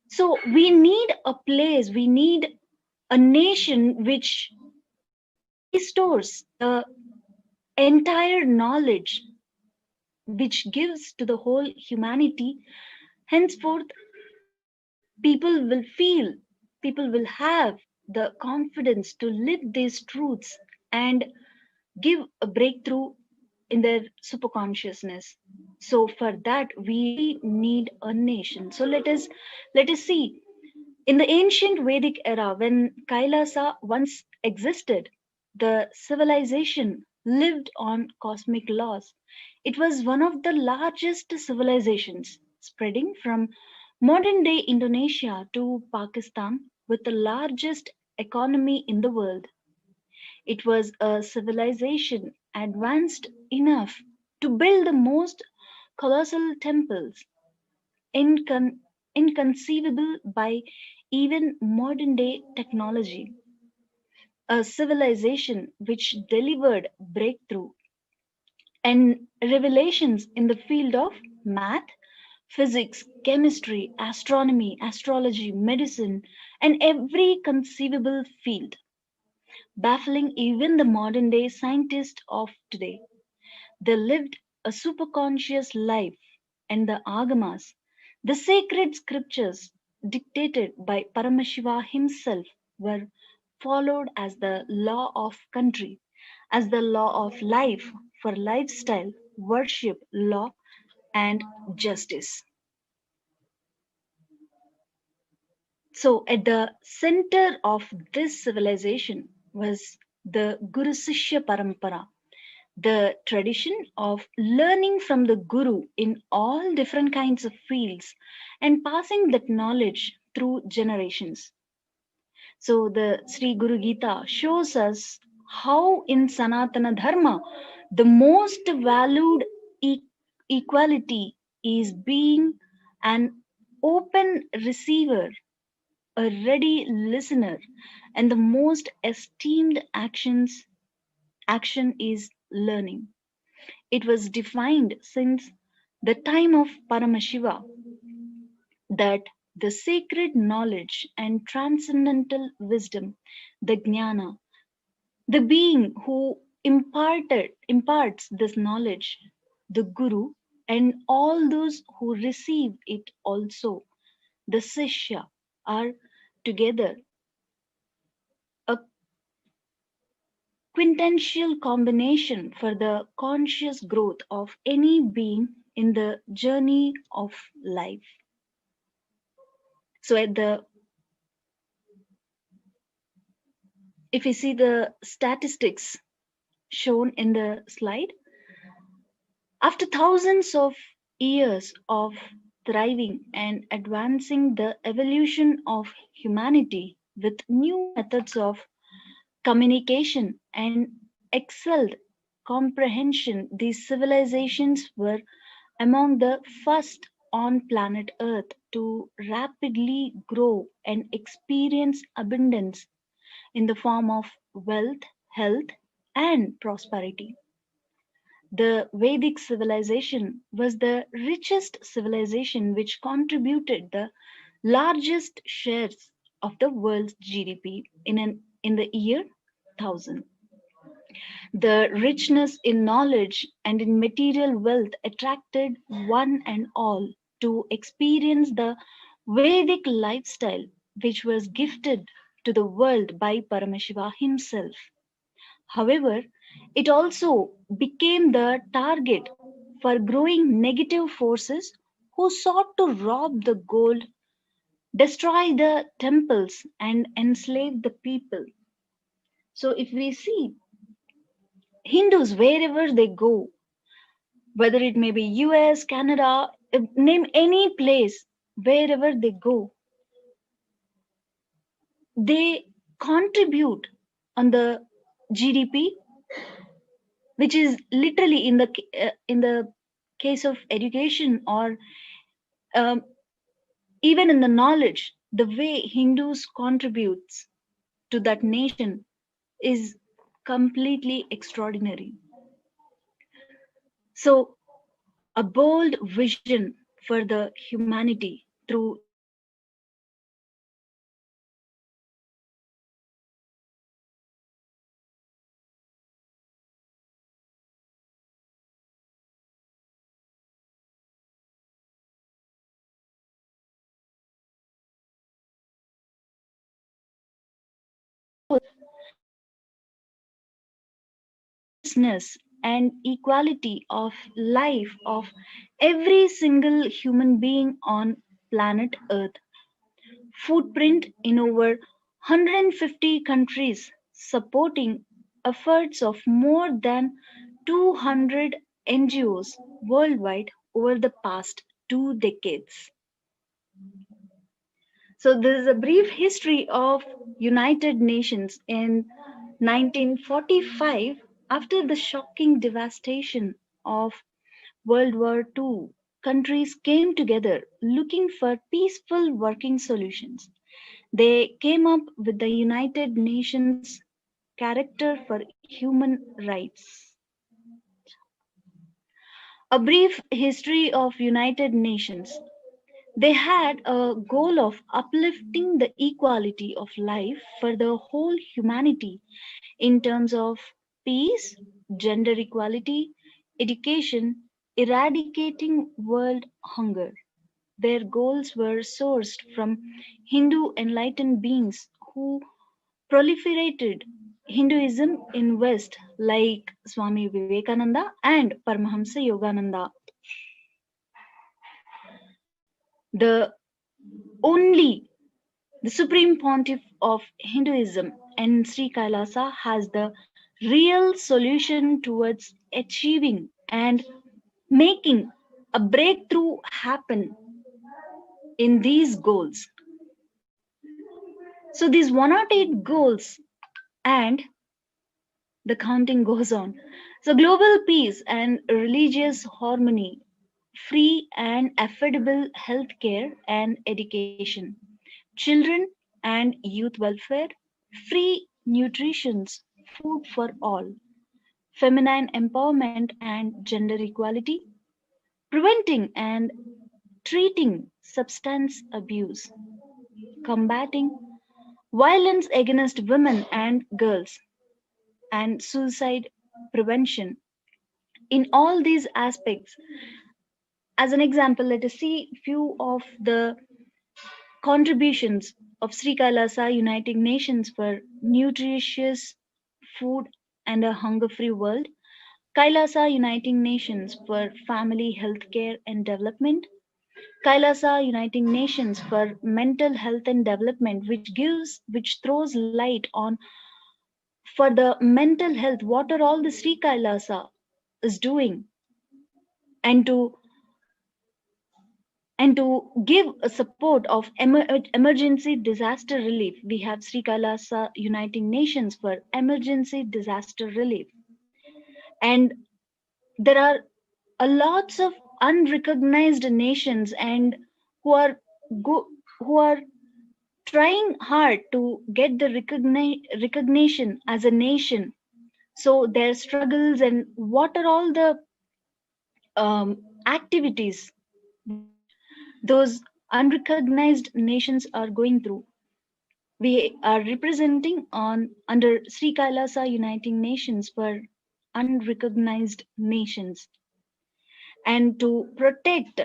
So, we need a place, we need a nation which restores the entire knowledge which gives to the whole humanity. Henceforth, people will feel, people will have the confidence to live these truths and give a breakthrough in their superconsciousness. So for that we need a nation. So let us see. In the ancient Vedic era, when Kailasa once existed, the civilization lived on cosmic laws. It was one of the largest civilizations, spreading from modern day Indonesia to Pakistan, with the largest economy in the world. It was a civilization advanced enough to build the most colossal temples, incon- inconceivable by even modern day technology. A civilization which delivered breakthrough and revelations in the field of math, physics, chemistry, astronomy, astrology, medicine, and every conceivable field, baffling even the modern day scientists of today. They lived a superconscious life, and the agamas, the sacred scriptures dictated by Paramashiva himself, were followed as the law of country, as the law of life for lifestyle, worship, law, and justice. So, at the center of this civilization was the Guru Sishya Parampara, the tradition of learning from the Guru in all different kinds of fields and passing that knowledge through generations. So, the Sri Guru Gita shows us how in Sanatana Dharma the most valued equality is being an open receiver, a ready listener, and the most esteemed action is learning. It was defined since the time of Paramashiva that the sacred knowledge and transcendental wisdom, the jnana, the being who imparts this knowledge, the guru, and all those who receive it also, the sishya, are together a quintessential combination for the conscious growth of any being in the journey of life. So if we see the statistics, shown in the slide. After thousands of years of thriving and advancing the evolution of humanity with new methods of communication and excelled comprehension, these civilizations were among the first on planet Earth to rapidly grow and experience abundance in the form of wealth, health, and prosperity. The Vedic civilization was the richest civilization which contributed the largest shares of the world's GDP in the year 1000. The richness in knowledge and in material wealth attracted one and all to experience the Vedic lifestyle which was gifted to the world by Paramashiva himself. However, it also became the target for growing negative forces who sought to rob the gold, destroy the temples, and enslave the people. So, if we see Hindus wherever they go, whether it may be US, Canada, name any place, wherever they go, they contribute on the GDP, which is literally in the case of education or um, even in the knowledge, the way Hindus contributes to that nation is completely extraordinary. So a bold vision for the humanity through consciousness and equality of life of every single human being on planet Earth. Footprint in over 150 countries, supporting efforts of more than 200 NGOs worldwide over the past 2 decades. So this is a brief history of United Nations. In 1945, after the shocking devastation of World War II, countries came together looking for peaceful working solutions. They came up with the United Nations Charter for Human Rights. A brief history of United Nations. They had a goal of uplifting the equality of life for the whole humanity in terms of peace, gender equality, education, eradicating world hunger. Their goals were sourced from Hindu enlightened beings who proliferated Hinduism in West like Swami Vivekananda and Paramahamsa Yogananda. The only the Supreme Pontiff of Hinduism and Sri Kailasa has the real solution towards achieving and making a breakthrough happen in these goals. So these 108 goals and the counting goes on. So global peace and religious harmony, free and affordable healthcare and education, children and youth welfare, free nutrition, food for all, feminine empowerment and gender equality, preventing and treating substance abuse, combating violence against women and girls, and suicide prevention. In all these aspects, as an example, let us see few of the contributions of Sri Kailasa Uniting Nations for nutritious food and a hunger-free world, Kailasa Uniting Nations for family health care and development, Kailasa Uniting Nations for mental health and development, which throws light on for the mental health, what are all the Sri Kailasa is doing, and to give a support of emergency disaster relief. We have Sri Kailasa Uniting Nations for emergency disaster relief, and there are a lots of unrecognized nations and who are who are trying hard to get the recognition as a nation. So their struggles and what are all the activities which those unrecognized nations are going through. We are representing on under Sri Kailasa Uniting Nations for unrecognized nations, and to protect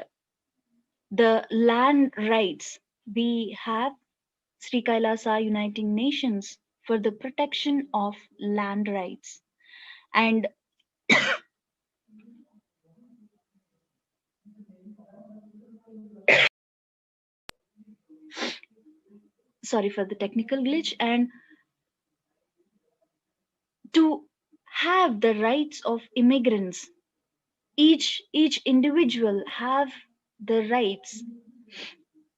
the land rights. We have Sri Kailasa Uniting Nations for the protection of land rights. And sorry for the technical glitch, and to have the rights of immigrants. Each individual have the rights,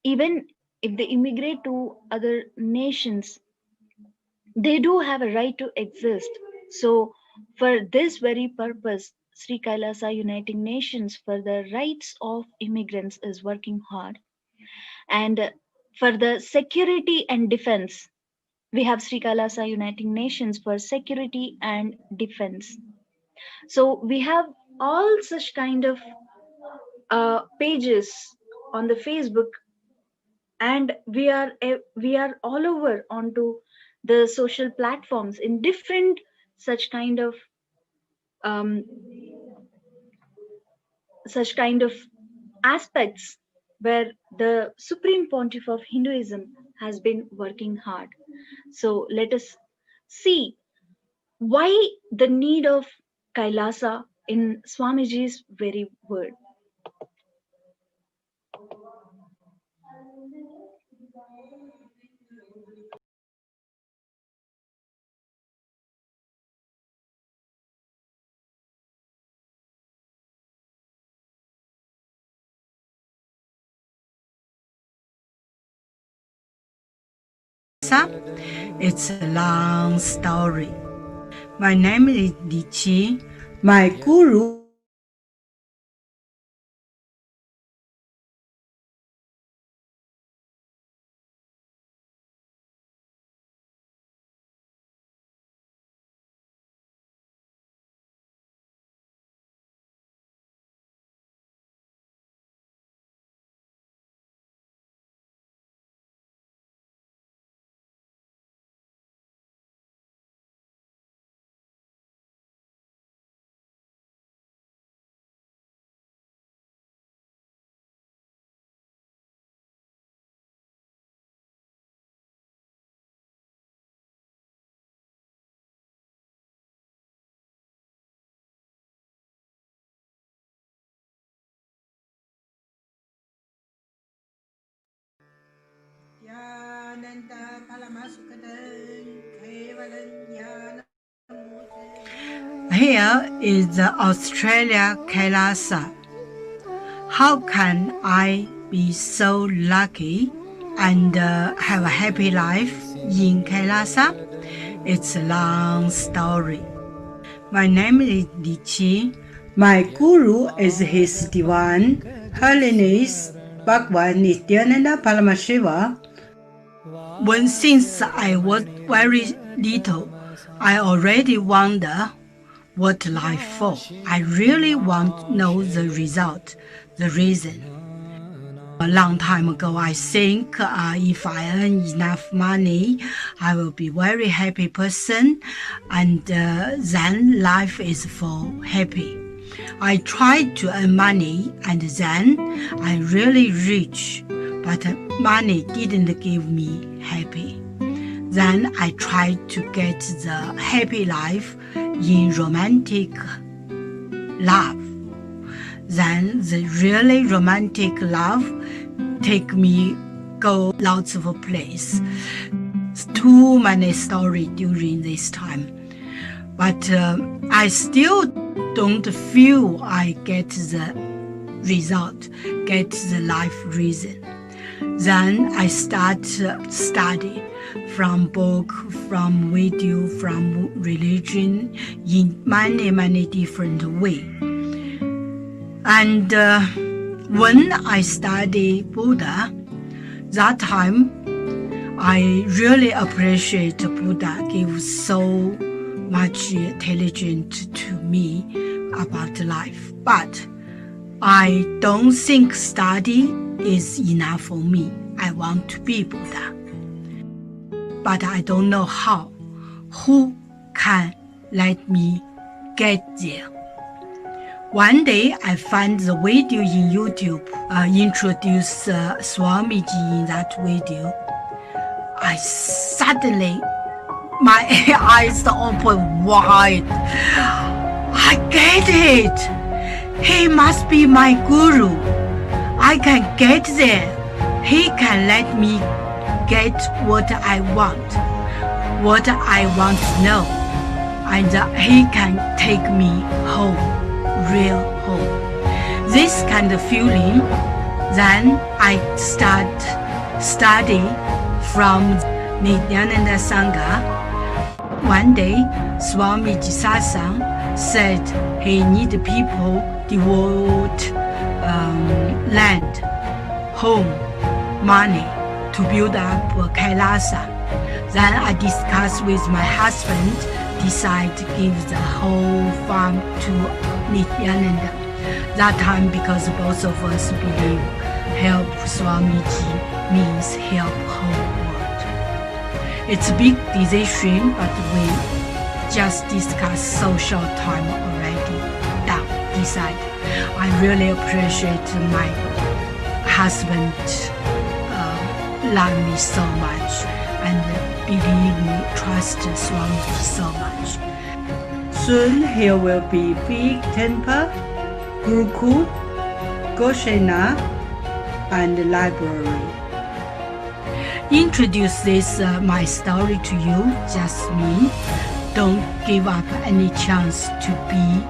even if they immigrate to other nations, they do have a right to exist. So for this very purpose, Sri Kailasa Uniting Nations for the rights of immigrants is working hard. And for the security and defense, we have Sri Kailasa Uniting Nations for security and defense. So we have all such kind of pages on the Facebook, and we are all over onto the social platforms in different such kind of um, aspects where the Supreme Pontiff of Hinduism has been working hard. So let us see why the need of Kailasa in Swamiji's very word. It's a long story. My name is Li Qi. My guru Here is the Australia Kailasa. How can I be so lucky and have a happy life in Kailasa? It's a long story. My name is Li Qi. My guru is His Divine Holiness Bhagwan Nithyananda Paramashivam. Since I was very little, I already wonder what life for. I really want to know the result, the reason. A long time ago, I think if I earn enough money, I will be very happy person, and then life is for happy. I tried to earn money, and then I really rich, but money didn't give me happy. Then I tried to get the happy life in romantic love. Then the really romantic love take me go lots of place. Too many stories during this time. but I still don't feel I get the result, get the life reason. Then I start study from book, from video, from religion in many different ways. And when I study Buddha, that time I really appreciate Buddha gives so much intelligence to me about life. But I don't think study is enough for me. I want to be Buddha. But I don't know how. Who can let me get there? One day I find the video in YouTube, introduce Swamiji in that video. I suddenly, my eyes open wide. I get it. He must be my guru. I can get there. He can let me get what I want to know. And he can take me home, real home. This kind of feeling, then I start study from Nithyananda Sangha. One day, Swamiji Satsang said he need people devote land, home, money to build up KAILASA. Then I discussed with my husband, decide to give the whole farm to Nithyananda. That time, because both of us believe help Swamiji means help whole world. It's a big decision, but we just discussed so short time already. Decide. I really appreciate my husband love me so much and believe me, trust Swamiji so much. Soon here will be big temple, Gurukul, Goshena, and library. Introduce this my story to you, just me. Don't give up any chance to be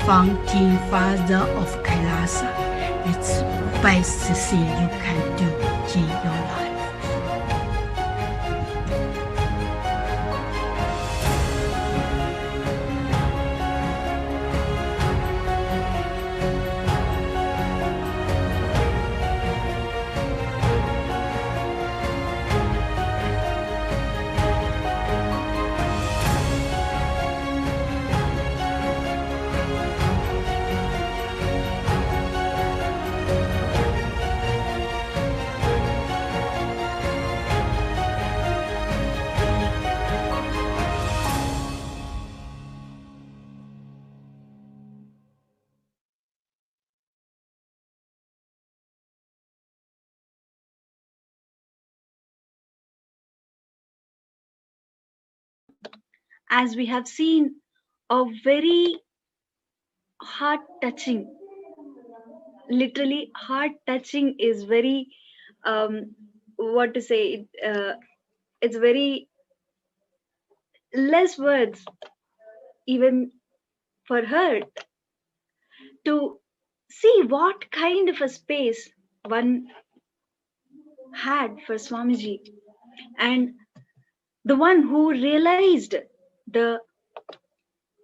founding father of KAILASA. It's best thing you can do in your life. As we have seen, a very heart touching, literally heart touching is very what to say, it's very less words even for her to see what kind of a space one had for Swamiji, and the one who realized the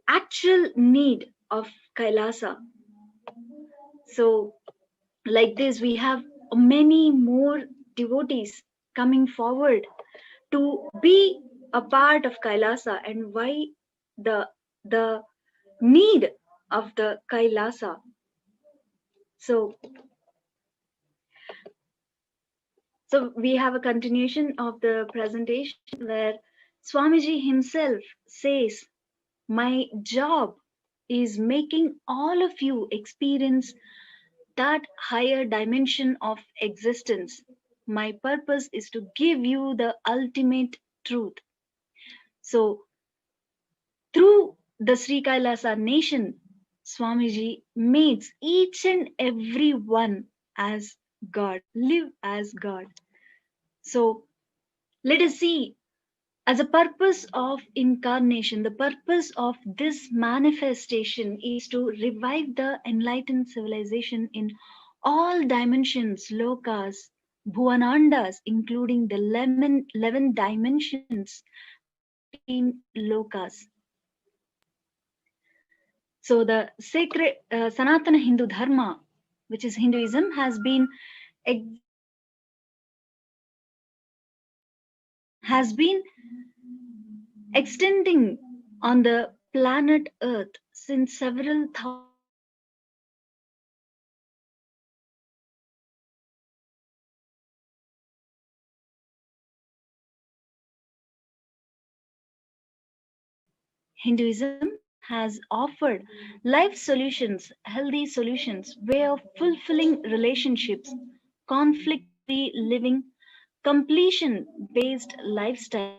actual need of KAILASA. So like this, we have many more devotees coming forward to be a part of KAILASA, and why the need of the KAILASA. So we have a continuation of the presentation where Swamiji himself says, my job is making all of you experience that higher dimension of existence. My purpose is to give you the ultimate truth. So through the Sri Kailasa nation, Swamiji makes each and every one as God, live as God. So let us see As a purpose of incarnation, the purpose of this manifestation is to revive the enlightened civilization in all dimensions, lokas, bhuvanandas, including the 11 dimensions, 14 lokas. So the sacred Sanatana Hindu Dharma, which is Hinduism, has been extending on the planet Earth since several thousand. Hinduism has offered life solutions, healthy solutions, way of fulfilling relationships, conflict-free living, completion-based lifestyle.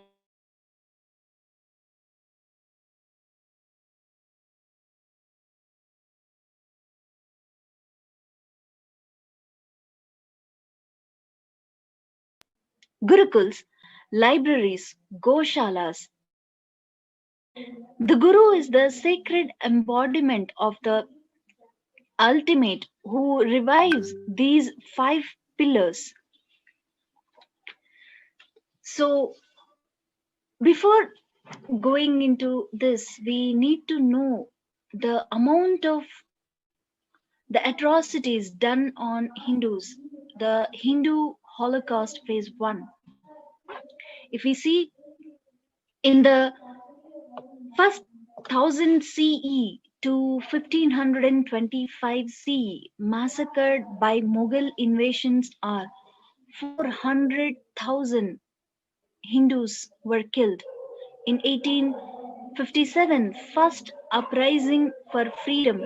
Gurukuls, libraries, goshalas. The Guru is the sacred embodiment of the ultimate who revives these 5 pillars. So, before going into this, we need to know the amount of the atrocities done on Hindus, the Hindu Holocaust phase 1. If we see in the first 1000 CE to 1525 CE, massacred by Mughal invasions are 400,000 Hindus were killed. In 1857, first uprising for freedom,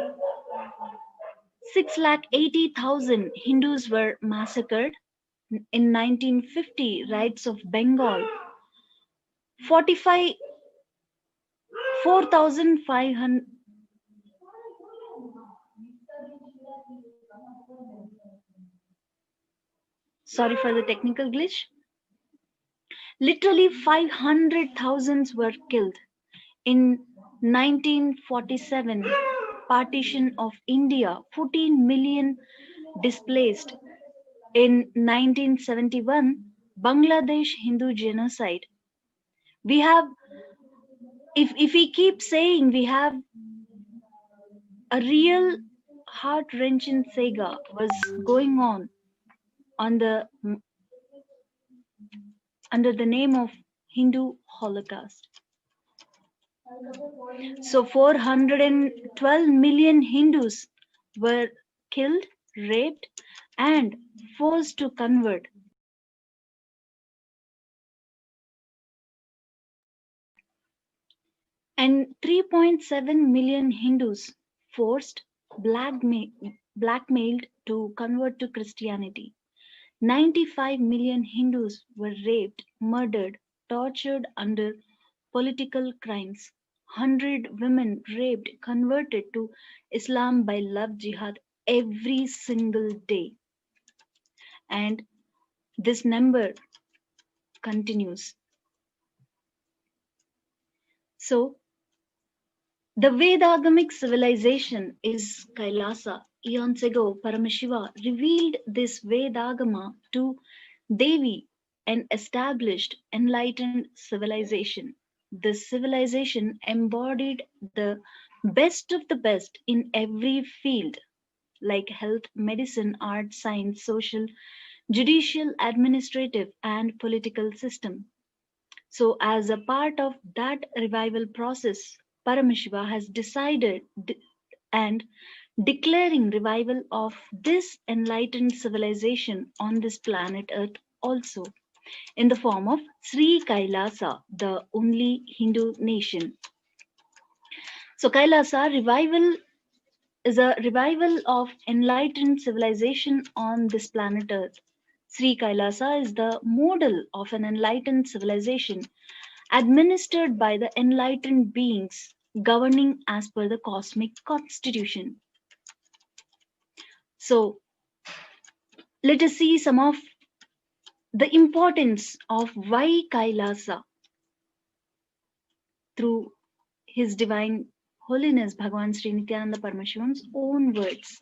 680,000 Hindus were massacred. In 1950, riots of Bengal, 4,500. Sorry for the technical glitch. Literally 500,000 were killed. In 1947, partition of India, 14 million displaced. In 1971, Bangladesh Hindu genocide. We have, if we keep saying, we have a real heart-wrenching saga was going on the under the name of Hindu Holocaust. So 412 million Hindus were killed, raped, and forced to convert. And 3.7 million Hindus forced, blackmailed to convert to Christianity. 95 million Hindus were raped, murdered, tortured under political crimes. 100 women raped, converted to Islam by love jihad every single day. And this number continues. So, the Vedagamic civilization is Kailasa. Eons ago, Paramashiva revealed this Vedagama to Devi and established enlightened civilization. This civilization embodied the best of the best in every field, like health, medicine, art, science, social, judicial, administrative, and political system. So, as a part of that revival process, Paramashiva has decided and declaring revival of this enlightened civilization on this planet Earth also, in the form of Sri Kailasa, the only Hindu nation. So, Kailasa revival is a revival of enlightened civilization on this planet Earth. Sri Kailasa is the model of an enlightened civilization administered by the enlightened beings governing as per the cosmic constitution. So, let us see some of the importance of why Kailasa. through His Divine Holiness Bhagavan Sri Nithyananda Paramashivan's own words.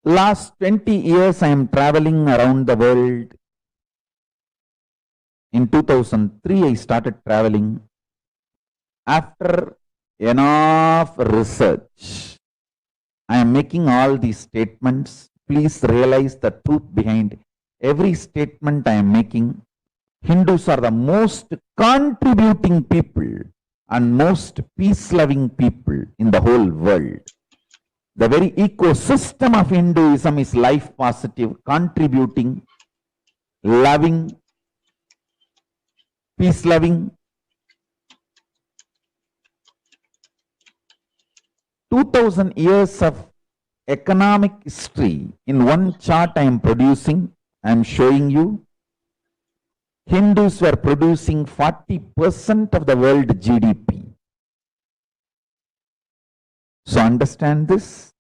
Last 20 years I am traveling around the world. In 2003 I started traveling. After enough research, I am making all these statements. Please realize the truth behind every statement I am making. Hindus are the most contributing people and most peace-loving people in the whole world. The very ecosystem of Hinduism is life positive, contributing, loving, peace-loving. 2000 years of economic history in one chart I am producing, I am showing you. Hindus were producing 40% of the world GDP. So understand this.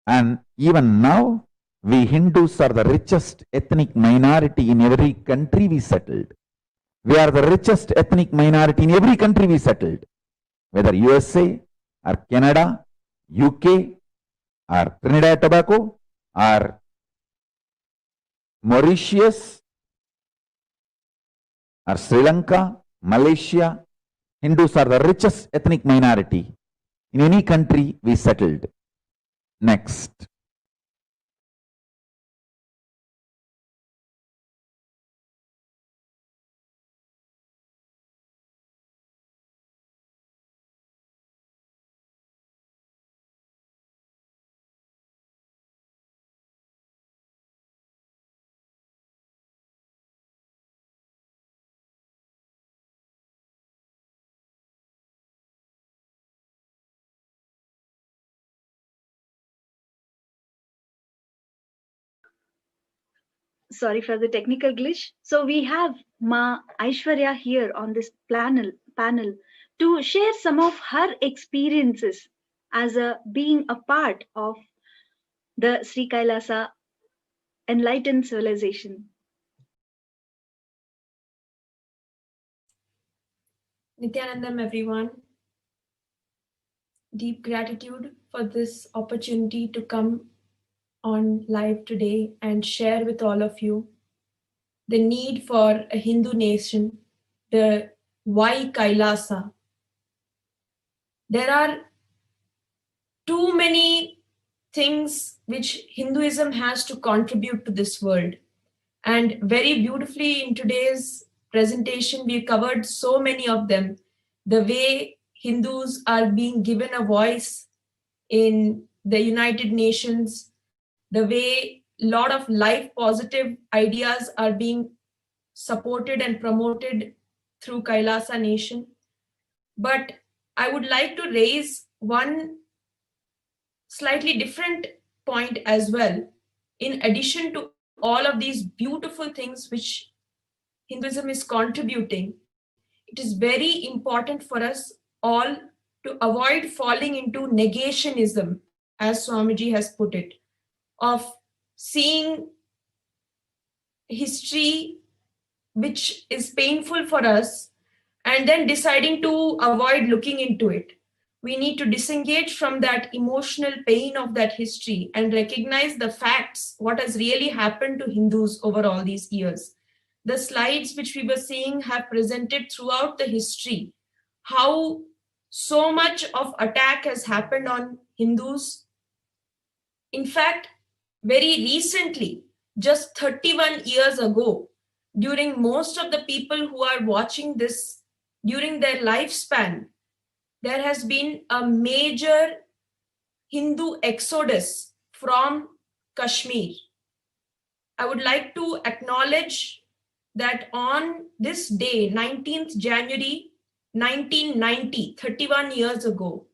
And even now, we Hindus are the richest ethnic minority in every country we settled. We are the richest ethnic minority in every country we settled. Whether USA or Canada, UK or Trinidad Tobago or Mauritius or Sri Lanka, Malaysia, Hindus are the richest ethnic minority in any country we settled. Next. Sorry for the technical glitch. So we have Ma Aishwarya here on this panel to share some of her experiences as being a part of the Sri Kailasa enlightened civilization. Nithyanandam, everyone. Deep gratitude for this opportunity to come on live today and share with all of you the need for a Hindu nation, the why Kailasa. There are too many things which Hinduism has to contribute to this world. And very beautifully in today's presentation, we covered so many of them. The way Hindus are being given a voice in the United Nations, the way a lot of life positive ideas are being supported and promoted through Kailasa Nation. But I would like to raise one slightly different point as well. In addition to all of these beautiful things which Hinduism is contributing, it is very important for us all to avoid falling into negationism, as Swamiji has put it, of seeing history which is painful for us and then deciding to avoid looking into it. We need to disengage from that emotional pain of that history and recognize the facts, what has really happened to Hindus over all these years. The slides which we were seeing have presented throughout the history how so much of attack has happened on Hindus. In fact, very recently, just 31 years ago, during most of the people who are watching this, during their lifespan, there has been a major Hindu exodus from Kashmir. I would like to acknowledge that on this day, 19th January 1990, 31 years ago,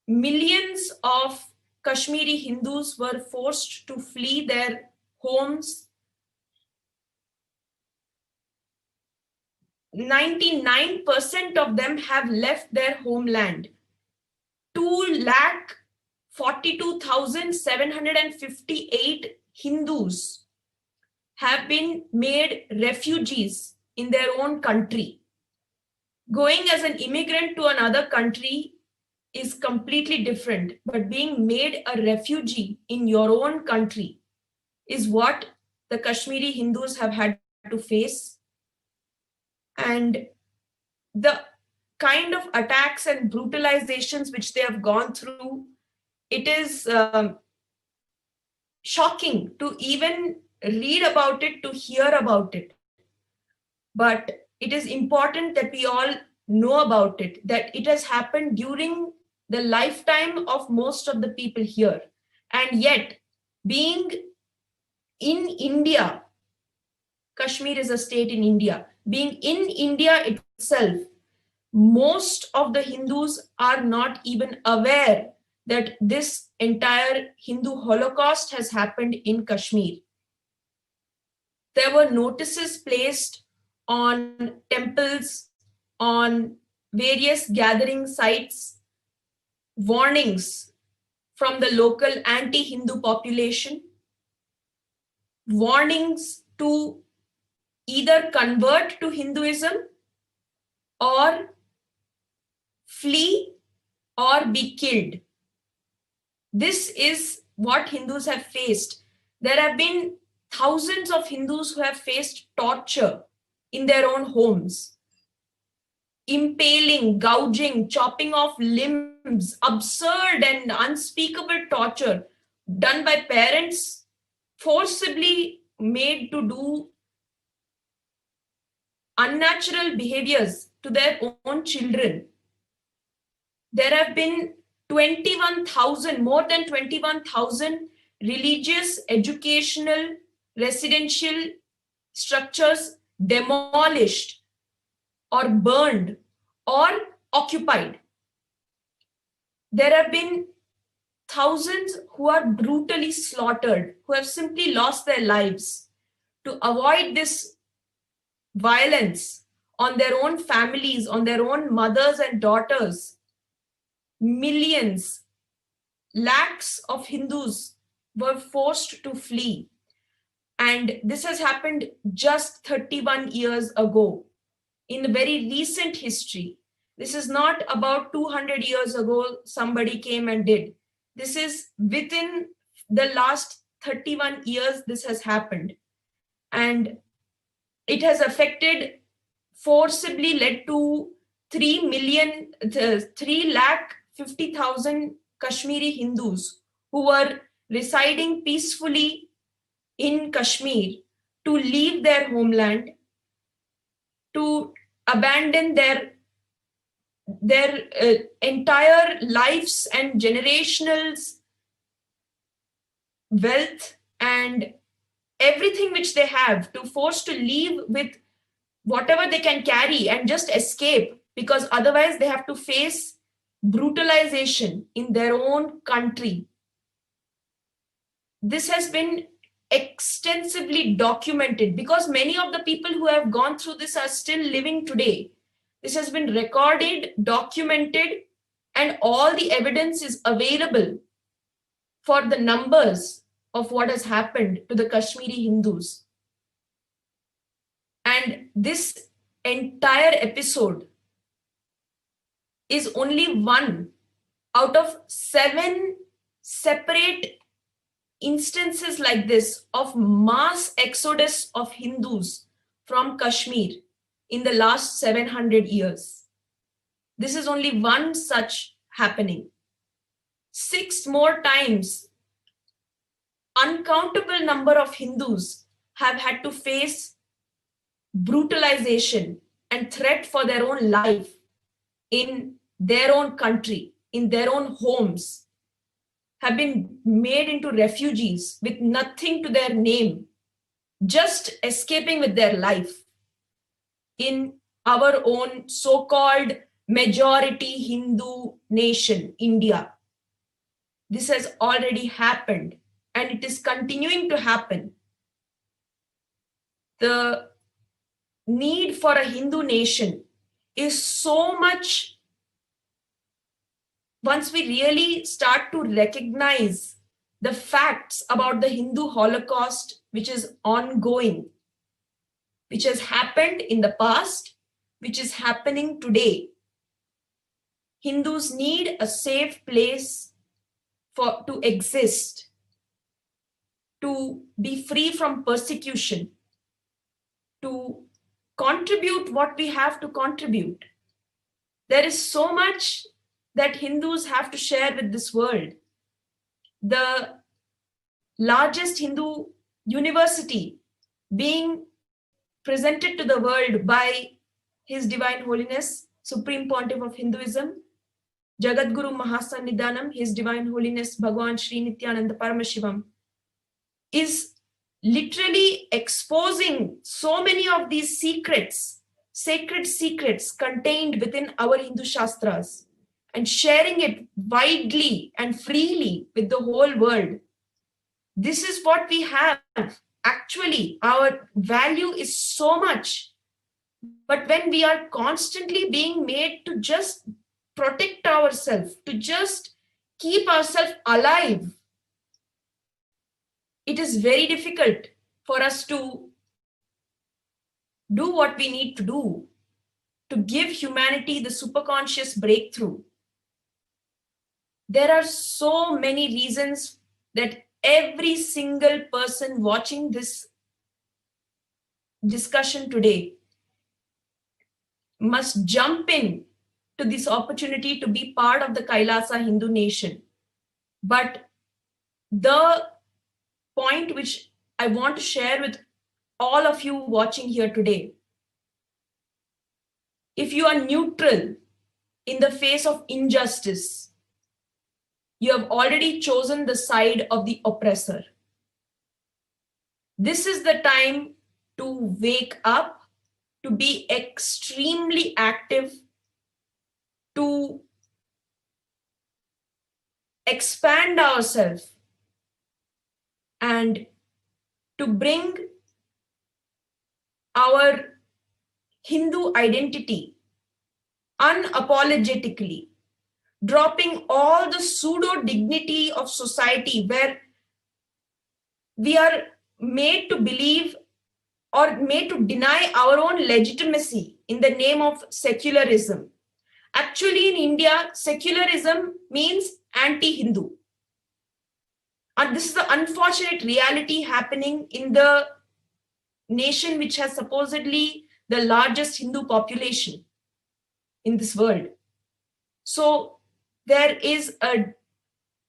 millions of Kashmiri Hindus were forced to flee their homes. 99% of them have left their homeland. 2,42,758 Hindus have been made refugees in their own country. Going as an immigrant to another country is completely different, but being made a refugee in your own country is what the Kashmiri Hindus have had to face. And the kind of attacks and brutalizations which they have gone through, it is shocking to even read about it, to hear about it. But it is important that we all know about it, that it has happened during the lifetime of most of the people here. And yet, being in India, Kashmir is a state in India, being in India itself, most of the Hindus are not even aware that this entire Hindu Holocaust has happened in Kashmir. There were notices placed on temples, on various gathering sites, warnings from the local anti-Hindu population, warnings to either convert to Hinduism or flee or be killed. This is what Hindus have faced. There have been thousands of Hindus who have faced torture in their own homes. Impaling, gouging, chopping off limbs, absurd and unspeakable torture done by parents, forcibly made to do unnatural behaviors to their own children. There have been 21,000, more than 21,000 religious, educational, residential structures demolished or burned or occupied. There have been thousands who are brutally slaughtered, who have simply lost their lives. To avoid this violence on their own families, on their own mothers and daughters, millions, lakhs of Hindus were forced to flee. And this has happened just 31 years ago, in the very recent history. This is not about 200 years ago somebody came and did. This is within the last 31 years this has happened. And it has affected, forcibly led to 3,50,000 Kashmiri Hindus who were residing peacefully in Kashmir to leave their homeland, to abandon their entire lives and generational wealth and everything which they have, to force to leave with whatever they can carry and just escape, because otherwise they have to face brutalization in their own country. This has been extensively documented because many of the people who have gone through this are still living today. This has been recorded, documented, and all the evidence is available for the numbers of what has happened to the Kashmiri Hindus. And this entire episode is only one out of 7 separate instances like this of mass exodus of Hindus from Kashmir in the last 700 years. This is only one such happening. 6 more times, uncountable number of Hindus have had to face brutalization and threat for their own life in their own country, in their own homes, have been made into refugees with nothing to their name, just escaping with their life in our own so-called majority Hindu nation, India. This has already happened and it is continuing to happen. The need for a Hindu nation is so much. Once we really start to recognize the facts about the Hindu Holocaust, which is ongoing, which has happened in the past, which is happening today, Hindus need a safe place to exist, to be free from persecution, to contribute what we have to contribute. There is so much that Hindus have to share with this world. The largest Hindu university being presented to the world by His Divine Holiness, Supreme Pontiff of Hinduism, Jagadguru Mahasannidhanam, His Divine Holiness Bhagwan Sri Nithyananda Paramashivam, is literally exposing so many of these secrets, sacred secrets contained within our Hindu Shastras, and sharing it widely and freely with the whole world. This is what we have. Actually, our value is so much. But when we are constantly being made to just protect ourselves, to just keep ourselves alive, it is very difficult for us to do what we need to do to give humanity the superconscious breakthrough. There are so many reasons that every single person watching this discussion today must jump in to this opportunity to be part of the Kailasa Hindu nation. But the point which I want to share with all of you watching here today, if you are neutral in the face of injustice, you have already chosen the side of the oppressor. This is the time to wake up, to be extremely active, to expand ourselves, and to bring our Hindu identity unapologetically, dropping all the pseudo dignity of society where we are made to believe or made to deny our own legitimacy in the name of secularism. Actually, in India, secularism means anti-Hindu. And this is the unfortunate reality happening in the nation which has supposedly the largest Hindu population in this world. So there is a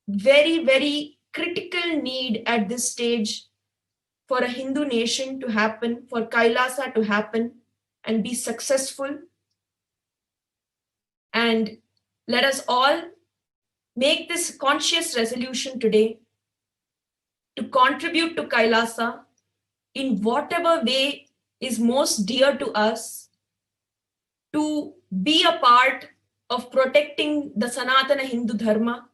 very, very critical need at this stage for a Hindu nation to happen, for Kailasa to happen and be successful. And let us all make this conscious resolution today to contribute to Kailasa in whatever way is most dear to us, to be a part of protecting the Sanatana Hindu Dharma.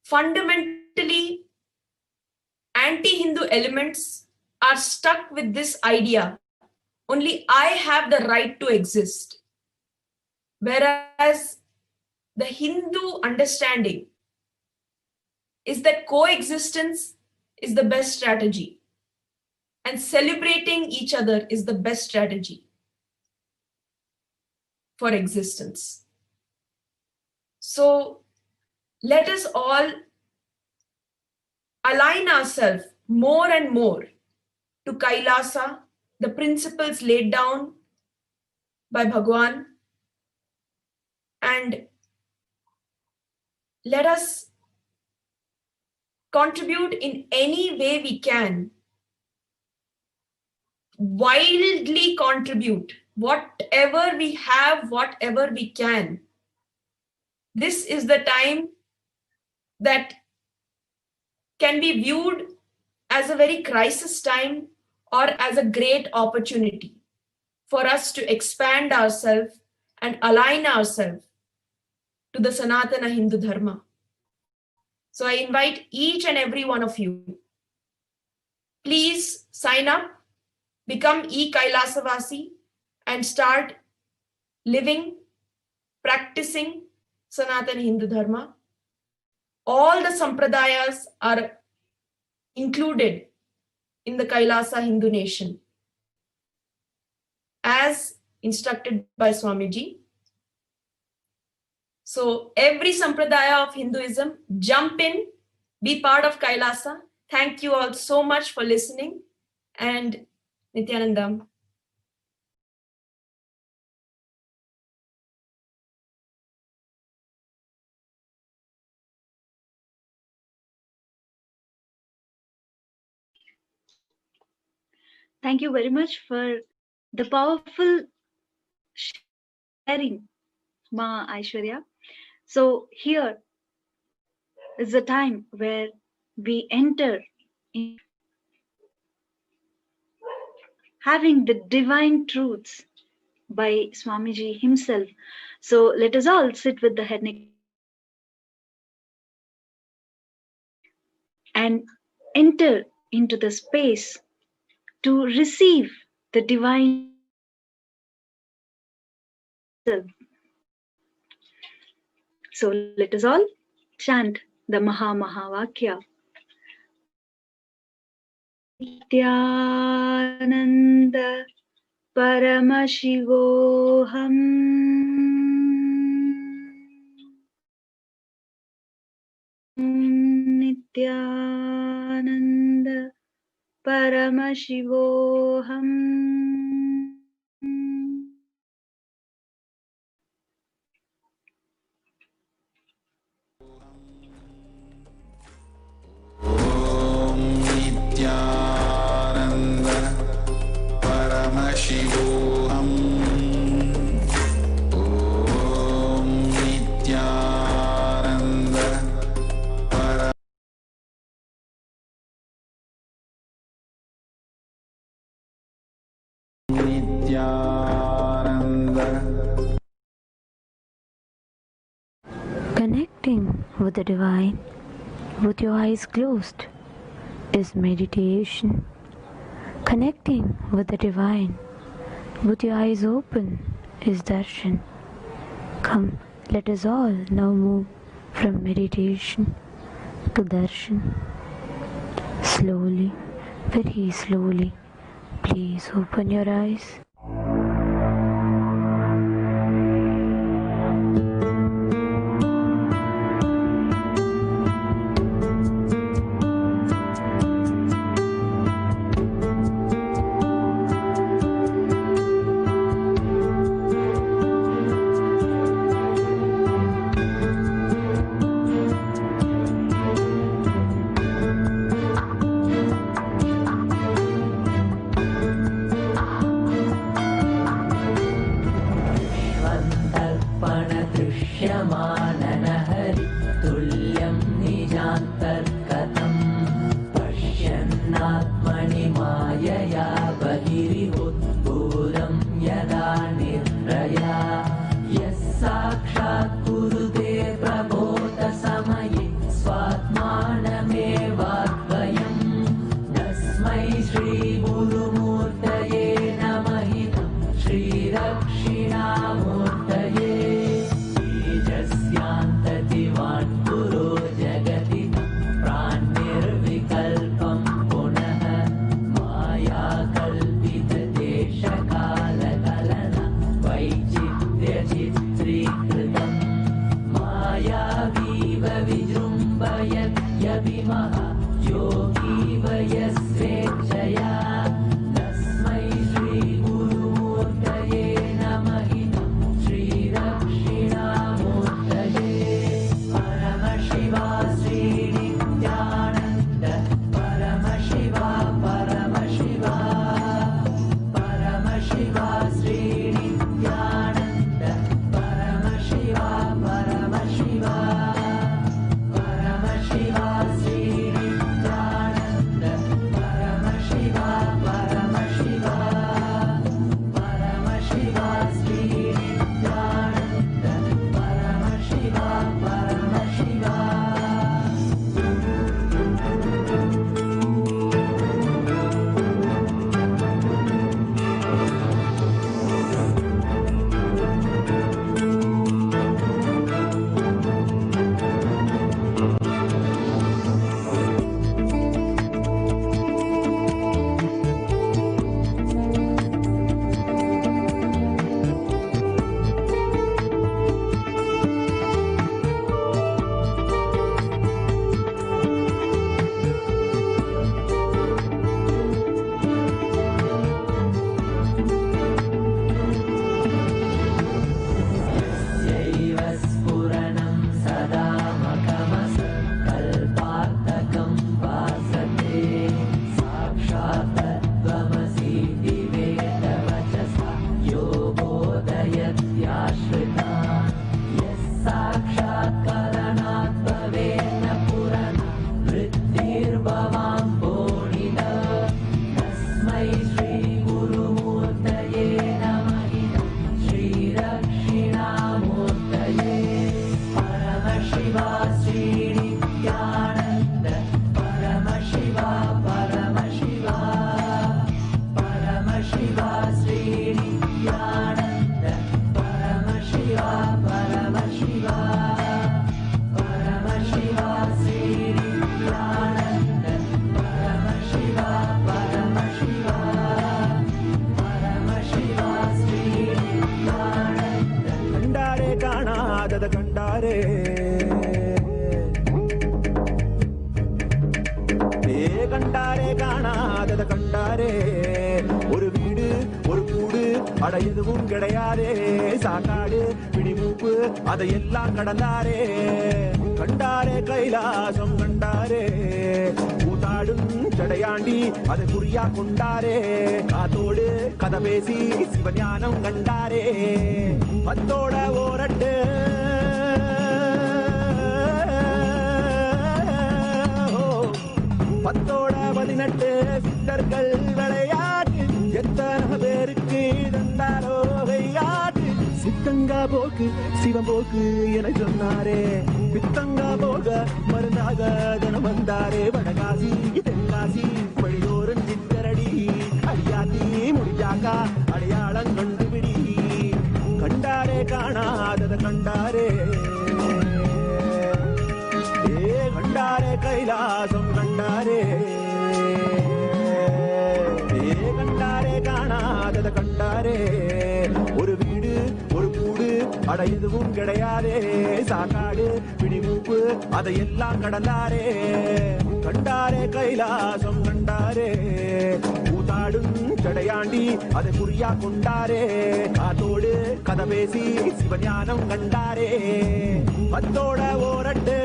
Fundamentally, anti-Hindu elements are stuck with this idea, only I have the right to exist. Whereas the Hindu understanding is that coexistence is the best strategy and celebrating each other is the best strategy for existence. So let us all align ourselves more and more to Kailasa, the principles laid down by Bhagwan, and let us contribute in any way we can, wildly contribute, whatever we have, whatever we can. This is the time that can be viewed as a very crisis time or as a great opportunity. for us to expand ourselves and align ourselves to the Sanatana Hindu Dharma. So I invite each and every one of you, please sign up, become KAILASA and start living, practicing Sanatana Hindu Dharma. All the sampradayas are included in the Kailasa Hindu nation, as instructed by Swamiji. So every sampradaya of Hinduism, jump in, be part of Kailasa. Thank you all so much for listening, and Nithyanandam. Thank you very much for the powerful sharing, Ma Aishwarya. So here is the time where we enter in having the divine truths by Swamiji himself. So let us all sit with the head neck and enter into the space to receive the divine self. So let us all chant the Mahavakya. Nithyananda Paramashivoham. Nithyananda Paramashivoham. Nithyananda Paramashivoham. Om Nithyananda Nithyananda. Connecting with the divine with your eyes closed is meditation. Connecting with the divine with your eyes open is darshan. Come, let us all now move from meditation to darshan. Slowly, very slowly, please open your eyes. Paramashiva Sri Nithyananda கண்டாரே காணாதத கண்டாரே ஒரு வீடு ஒரு கூடு அட எதுவும் கிடையாதே சாக்காடு பிடிமூப்பு அதையெல்லாம் கடந்தாரே கண்டாரே கைலாசம் கண்டாரே கூத்தாடும் ஜடையாண்டி அதை குறியா கொண்டாரே காத்தோடு கதை பேசி சிவஞானம் கண்டாரே பத்தோட ஓரட்டு பத்தோட 18 சித்தர்கள் விளையாட்டு எத்தனை பேருக்கு தந்தாரோ வெய்யாட்டு சித்தங்கா போக்கு சிவம் போக்கு என சொன்னாரே பித்தங்கா போக மருந்தாக தினம் வந்தாரே வடகாசி தென்காசி வழியோரன் சித்தரடி அடியாத்தி முடிஞ்சாக்கா அடையாளம் கண்டுபிடி கண்டாரே காணாதத கண்டாரே கண்டாரே கைலாசம் கண்டாரே கண்டாரே காணாதத கண்டாரே ஒரு வீடு ஒரு கூடு அட எதுவும் கிடையாதே சாக்காடு பிடிமூப்பு அதையெல்லாம் கடந்தாரே கண்டாரே கைலாசம் கண்டாரே கூத்தாடும் ஜடையாண்டி அதை குறியா கொண்டாரே காத்தோடு கதை பேசி சிவஞானம் கண்டாரே பத்தோட ஓரட்டு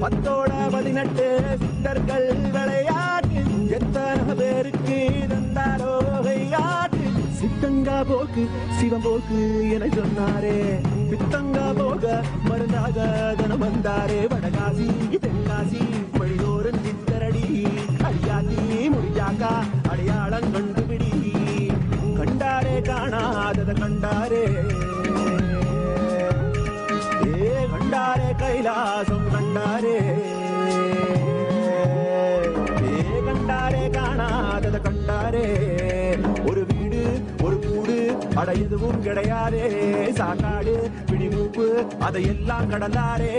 பத்தோட 18 சித்தர்கள் விளையாட்டு எத்தனை பேருக்கு தந்தாரோ வெய்யாட்டு சித்தங்கா போக்கு சிவம் போக்கு என சொன்னாரே பித்தங்கா போக மருந்தாக தினம் வந்தாரே வடகாசி தென்காசி வழியோரன் சித்தரடி அடியாத்தி முடிஞ்சாக்கா அடையாளம் கண்டுபிடி கண்டாரே காணாதத கண்டாரே கண்டாரே கைலாசம் கண்டாரே கண்டாரே காணாதத கண்டாரே ஒரு வீடு ஒரு கூடு அட எதுவும் கிடையாதே சாக்காடு பிடிமூப்பு அதையெல்லாம் கடந்தாரே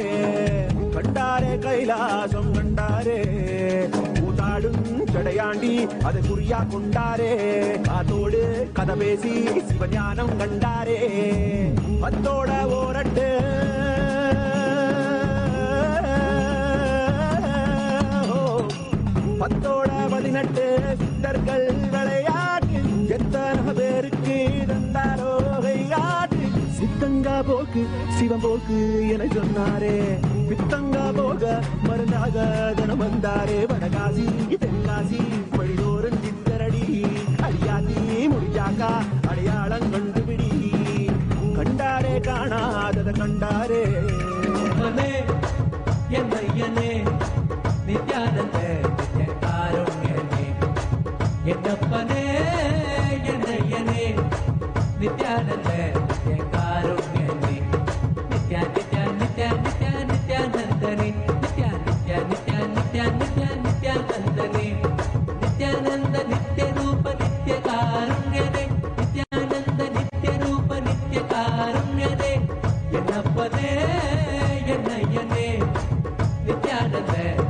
கண்டாரே கைலாசம் கண்டாரே கூத்தாடும் ஜடையாண்டி அதை குறியா கொண்டாரே காத்தோடு கதை பேசி சிவஞானம் கண்டாரே பத்தோட ஓரட்டு பத்தோட 18 சித்தர்கள் விளையாட்டு எத்தனை பேருக்கு தந்தாரோ வெய்யாட்டு சித்தங்கா போக்கு சிவம் போக்கு என சொன்னாரே பித்தங்கா போக மருந்தாக தினம் வந்தாரே வடகாசி தென்காசி வழியோரன் சித்தரடி அடியாத்தி முடிஞ்சாக்கா அடையாளம் கண்டுபிடி கண்டாரே காணாதத கண்டாரே என்னையனே நித்யானந்த காருண்யனே என்னப்பனே என்னையனே நித்யானந்த காருண்யனே நித்யா நித்யா நித்யா நித்யா நித்யானந்தனே நித்யா நித்யா நித்யா நித்யா நித்யா நித்யானந்தனே நித்யானந்த நித்ய ரூப நித்ய காருண்யனே நித்யானந்த நித்ய ரூப நித்ய காருண்யனே என்னப்பனே என்னையனே நித்யானந்த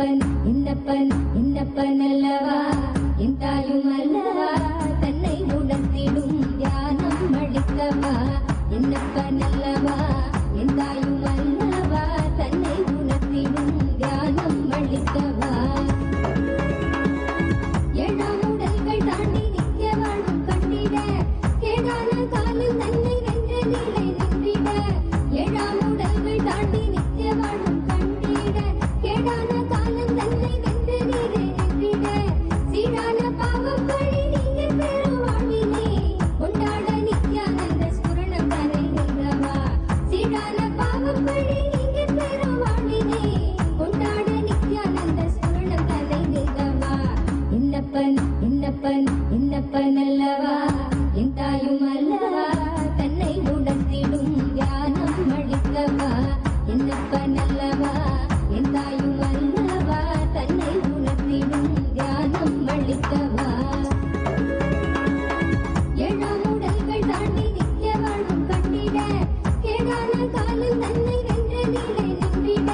என்னப்பன் என்னப்பன் என்னப்பன் அல்லவா என் தாயும் அல்லவா தன்னை உணர்த்திடும் ஞானம் அளிக்கவா என்னப்பன் அல்லவா என் தாயும் அல்லவா தன்னை உணர்த்திடும் ஞானம் அளிக்கவா ஏழாம் உடல்கள் தாண்டி நித்திய வாழும் கண்டிட கேடான காலில் தன்னை வென்ற நிலை நின்றிட ஏழாம் உடல்கள் தாண்டி நித்திய வாழும் கண்டிட கேடான காலம் தன்னை வென்ற நிலை நின்றிட சீரான பாவம் வழி நீங்க பெறும் வாழ்வினை கொண்டாட நித்யானந்த ஸ்புரணம் தரை நின்றவா சீரான பாவம் வழி நீங்க பெறும் வாழ்வினை கொண்டாட நித்யானந்த ஸ்புரணம் தரை நின்றவா என்னப்பன் என்னப்பன் என்னப்பன் அல்லவா என் தாயும் அல்லவா தன்னை உணர்த்திடும் ஞானம் அளிக்கவா என்னப்பன் அல்லவா என் தாயும் அல்லவா தன்னை உணர்த்திடும் ஞானம் அளிக்கவா ஏழாம் உடல்கள் தாண்டி நித்திய வாழும் கண்டிட கேடான காலில் தன்னை வென்ற நிலை நின்றிட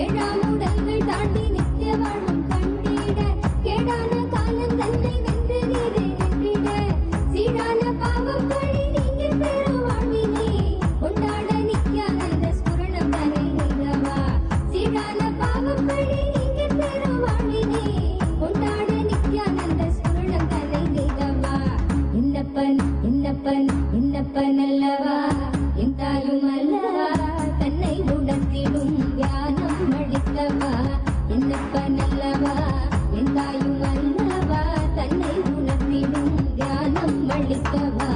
ஏழாம் உடல்கள் தாண்டி நித்திய வாழும் கண்டிட கேடான காலம் தன்னை வென்ற நிலை நின்றிட சீரான பாவம் வழி நீங்க பெறும் வாழ்வினை கொண்டாட நித்யானந்த ஸ்புரணம் தரை நின்றவா சீரான பாவம் வழி நீங்க பெறும் வாழ்வினை கொண்டாட நித்யானந்த ஸ்புரணம் தரை நின்றவா என்னப்பன் என்னப்பன் என்னப்பன் அல்லவா என் தாயும் அல்லவா தன்னை உணர்த்திடும் ஞானம் அளிக்கவா என்னப்பன் அல்லவா என் தாயும் அல்லவா தன்னை உணர்த்திடும் ஞானம் அளிக்கவா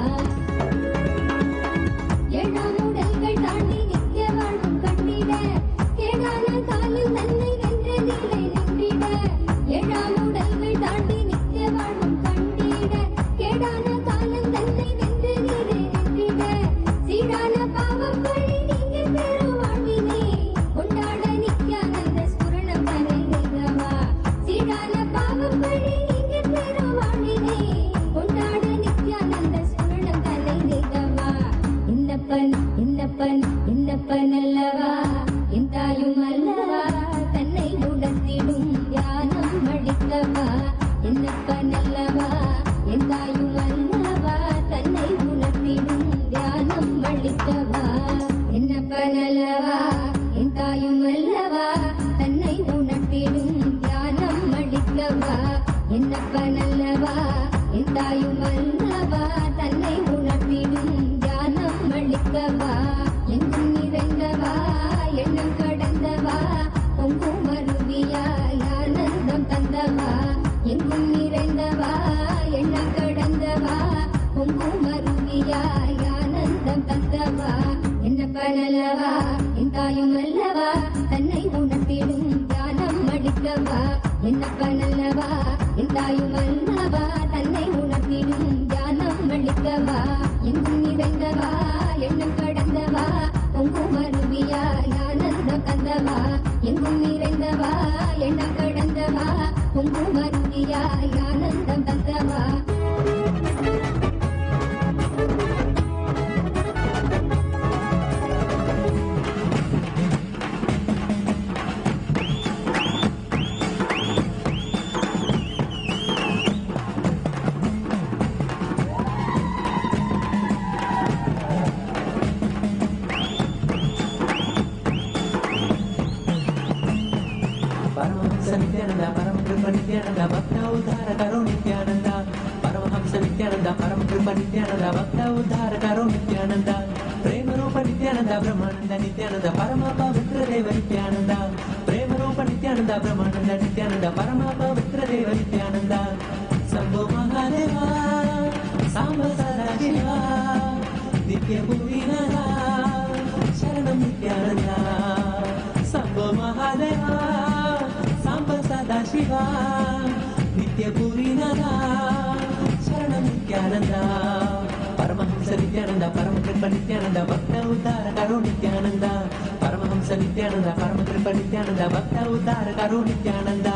ஏழாம் உடல்கள் தாண்டி நித்திய வாழும் கண்டிட கேடான காலில் தன்னை வென்ற நிலை நின்றிட ஏழாம் உடல்கள் தாண்டி நித்திய வாழும் கண்டிட கேடான காலம் தன்னை வென்ற நிலை நின்றிட சீரான பாவம் வழி நீங்க பெறும் வாழ்வினை கொண்டாட நித்யானந்த ஸ்புரணம் தரை நின்றவா சீரான பாவம் வழி நீங்க பெறும் வாழ்வினை கொண்டாட நித்யானந்த ஸ்புரணம் தரை நின்றவா என்னப்பன் என்னப்பன் என்னப்பன் அல்லவா என் தாயும் அல்லவா தன்னை உணர்த்திடும் ஞானம் அளிக்கவா என்னப்பன் அல்லவா என் தாயும் அல்லவா தன்னை உணர்த்திடும் ஞானம் அளிக்கவா என்னப்பன் அல்லவா என் தாயும் அல்லவா தன்னை உணர்த்திடும் ஞானம் அளிக்கவா என்னப்பன் அல்லவா என் தாயும் அல்லவா தன்னை உணர்த்திடும் ஞானம் அளிக்கவா எங்கும் நிறைந்தவா எண்ணம் கடந்தவா பொங்கும் அருவியாய் ஆனந்தம் தந்தவா எங்கும் நிறைந்தவா எண்ணம் கடந்தவா பொங்கும் அருவியாய் ஆனந்தம் தந்தவா என்னப்பன் அல்லவா என் தாயும் அல்லவா தன்னை உணர்த்திடும் ஞானம் அளிக்கவா என்னப்பன் அல்லவா என் தாயும் அல்லவா தன்னை உணர்த்திடும் ஞானம் அளிக்கவா எங்கும் நிறைந்தவா எண்ணம் கடந்தவா பொங்கும் அருவியாய் ஆனந்தம் தந்தவா எங்கும் நிறைந்தவா எண்ணம் கடந்தவா பொங்கும் அருவியாய் ஆனந்தம் தந்தவா परमहंस नित्यानंद परम कृपा नित्यानंद भक्त उद्धार करो नित्यानंद परमहंस नित्यानंद परम कृपा नित्यानंद भक्त उद्धार करो नित्यानंद प्रेम रूप नित्यानंद ब्रह्मानंद नित्यानंद परम पवित्र देव नित्यानंद प्रेम रूप नित्यानंद ब्रह्मानंद नित्यानंद परम पवित्र देव नित्यानंद शंभो महादेवा सांब सदा शिवा नित्य पूर्णा शरणं नित्यानंद शंभो महादेवा सांब सदा शिवा नित्य पूर्णा शरणं नित्यानंद परमहंस नित्यानंद परम कृपा नित्यानंद भक्त उद्धार करो नित्यानंद परमहंस नित्यानंद परम कृपा नित्यानंद भक्त उद्धार करो Nityanand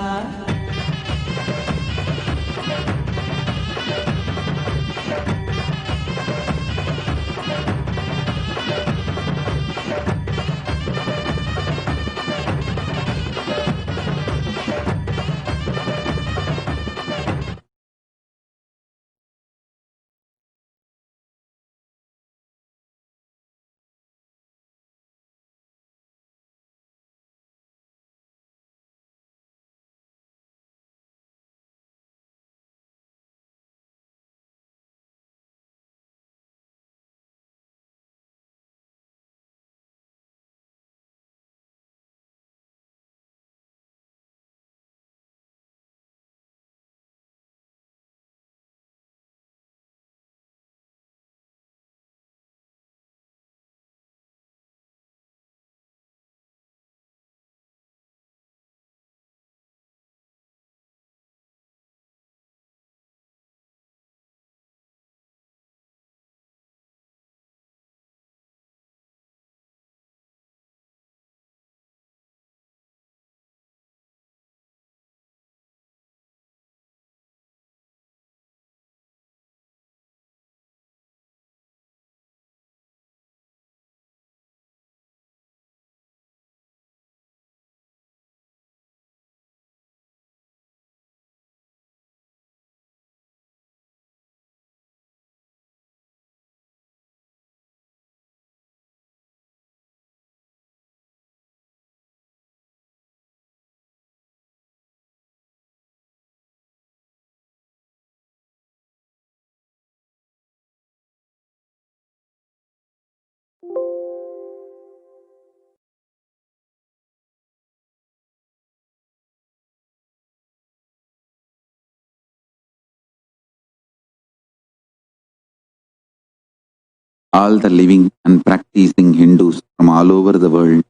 all the living and practicing Hindus from all over the world.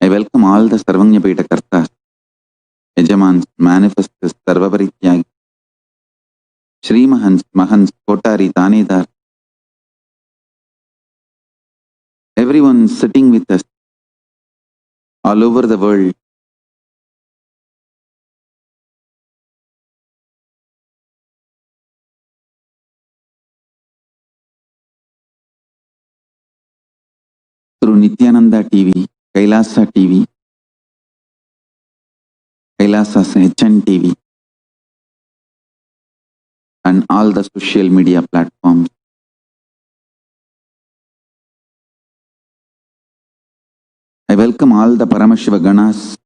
I welcome all the Sarvanyapeta Kartas, Yajamans, Manifestors, Sarvaparityagi, Shri Mahans, Mahans, Kotari, Tanedar, everyone sitting with us all over the world. Through Nithyananda TV, KAILASA TV, KAILASA's HN TV, and all the social media platforms. I welcome all the Paramashiva Ganas,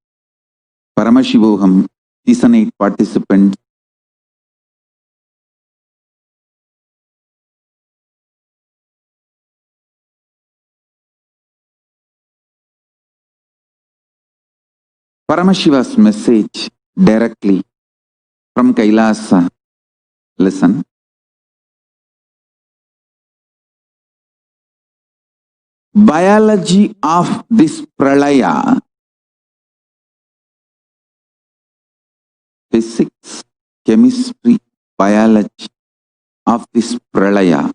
Paramashivoham, Season 8 participants, Paramashiva's message directly from Kailasa. Listen. Biology of this pralaya, physics, chemistry, biology of this pralaya.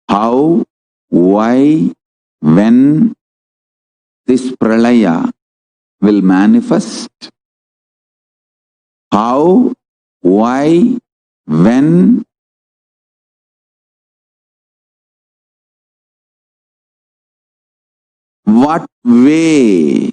How, why, when this pralaya will manifest, how, why, when, what way.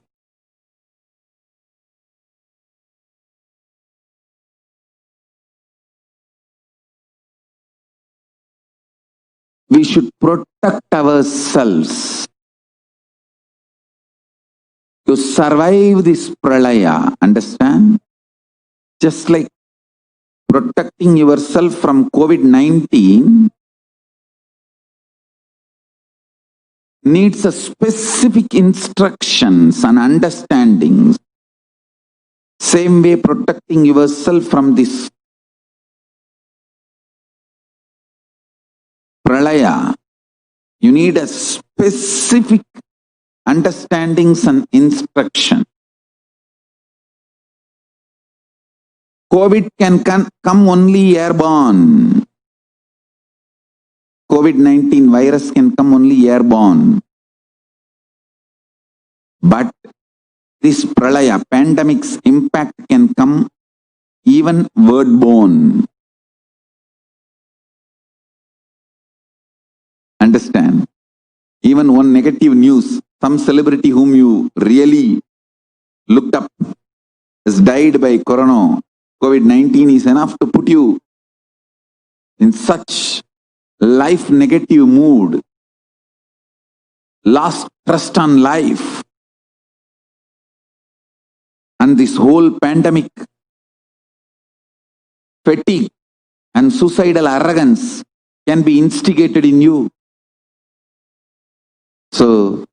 We should protect ourselves to survive this pralaya, understand? Just like protecting yourself from COVID-19 needs a specific instructions and understandings. Same way protecting yourself from this pralaya, you need a specific understandings and instruction. COVID can come only airborne. COVID-19 virus can come only airborne. But this pralaya, pandemic's impact can come even wordborne. Understand? Even one negative news, some celebrity whom you really looked up has died by corona. COVID-19 is enough to put you in such life negative mood, lost trust on life. And this whole pandemic fatigue and suicidal arrogance can be instigated in you. So,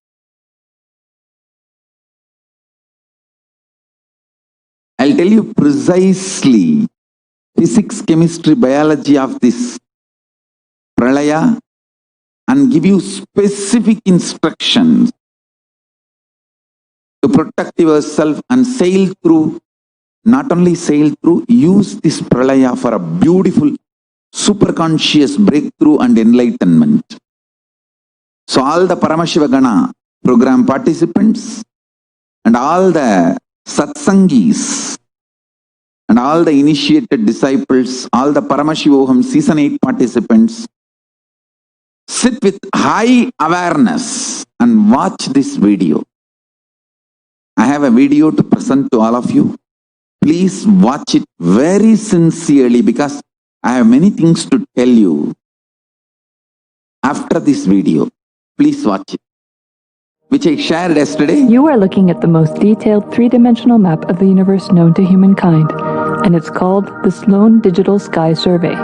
I'll tell you precisely physics, chemistry, biology of this pralaya and give you specific instructions to protect yourself and sail through, not only sail through, use this pralaya for a beautiful superconscious breakthrough and enlightenment. So all the Paramashiva Gana program participants and all the Satsangis and all the initiated disciples, all the Paramashivoham Season 8 participants, sit with high awareness and watch this video. I have a video to present to all of you. Please watch it very sincerely because I have many things to tell you after this video. Please watch it, which I shared yesterday. You are looking at the most detailed three-dimensional map of the universe known to humankind, and it's called the Sloan Digital Sky Survey.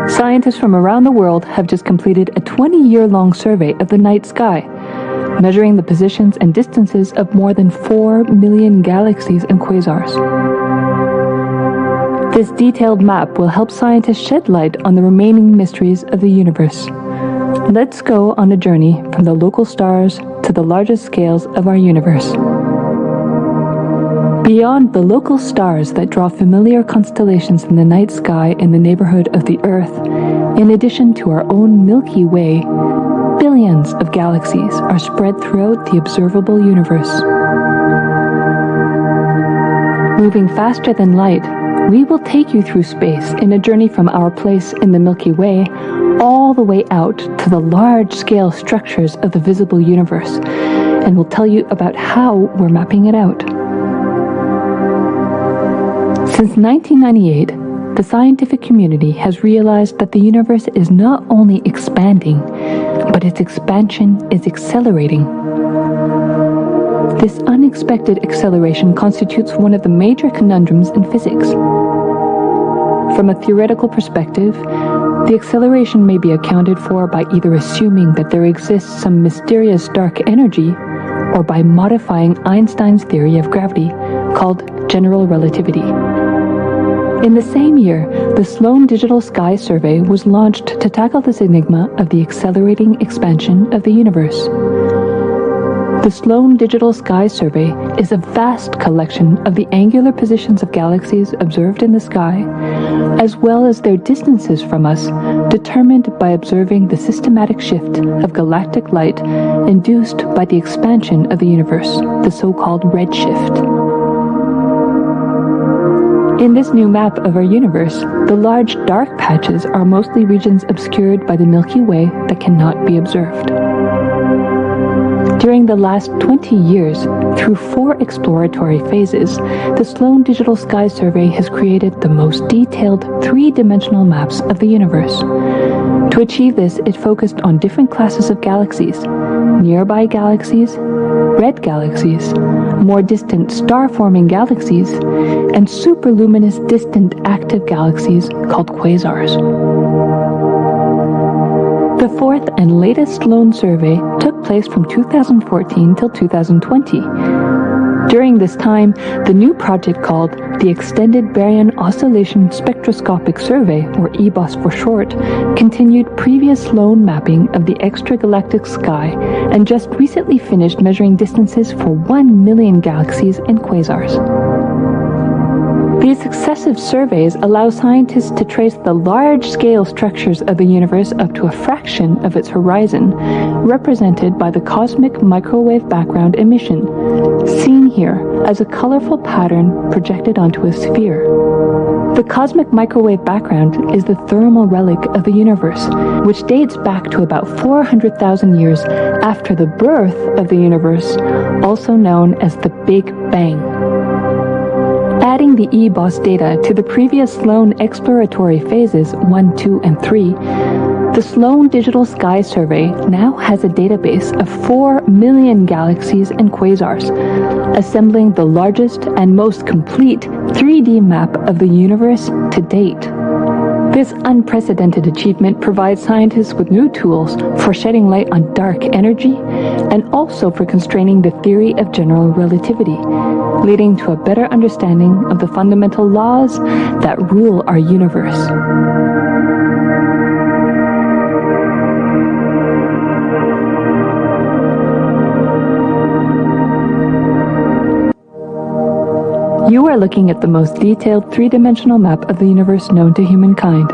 Scientists from around the world have just completed a 20-year-long survey of the night sky, measuring the positions and distances of more than 4 million galaxies and quasars. This detailed map will help scientists shed light on the remaining mysteries of the universe. Let's go on a journey from the local stars to the largest scales of our universe. Beyond the local stars that draw familiar constellations in the night sky in the neighborhood of the Earth, in addition to our own Milky Way, billions of galaxies are spread throughout the observable universe. Moving faster than light, we will take you through space in a journey from our place in the Milky Way all the way out to the large-scale structures of the visible universe, and we'll tell you about how we're mapping it out. Since 1998, the scientific community has realized that the universe is not only expanding, but its expansion is accelerating. This unexpected acceleration constitutes one of the major conundrums in physics. From a theoretical perspective, the acceleration may be accounted for by either assuming that there exists some mysterious dark energy, or by modifying Einstein's theory of gravity, called general relativity. In the same year, the Sloan Digital Sky Survey was launched to tackle this enigma of the accelerating expansion of the universe. The Sloan Digital Sky Survey is a vast collection of the angular positions of galaxies observed in the sky, as well as their distances from us, determined by observing the systematic shift of galactic light induced by the expansion of the universe, the so-called redshift. In this new map of our universe, the large dark patches are mostly regions obscured by the Milky Way that cannot be observed. During the last 20 years, through 4 exploratory phases, the Sloan Digital Sky Survey has created the most detailed 3-dimensional maps of the universe. To achieve this, it focused on different classes of galaxies: nearby galaxies, red galaxies, more distant star-forming galaxies, and superluminous distant active galaxies called quasars. The 4th and latest Sloan survey took place from 2014 till 2020. During this time, the new project called the Extended Baryon Oscillation Spectroscopic Survey, or EBOS for short, continued previous Sloan mapping of the extragalactic sky and just recently finished measuring distances for 1 million galaxies and quasars. These successive surveys allow scientists to trace the large-scale structures of the universe up to a fraction of its horizon, represented by the cosmic microwave background emission, seen here as a colorful pattern projected onto a sphere. The cosmic microwave background is the thermal relic of the universe, which dates back to about 400,000 years after the birth of the universe, also known as the Big Bang. Adding the EBOS data to the previous Sloan exploratory phases 1, 2, and 3, the Sloan Digital Sky Survey now has a database of 4 million galaxies and quasars, assembling the largest and most complete 3D map of the universe to date. This unprecedented achievement provides scientists with new tools for shedding light on dark energy and also for constraining the theory of general relativity, leading to a better understanding of the fundamental laws that rule our universe. You are looking at the most detailed 3-dimensional map of the universe known to humankind,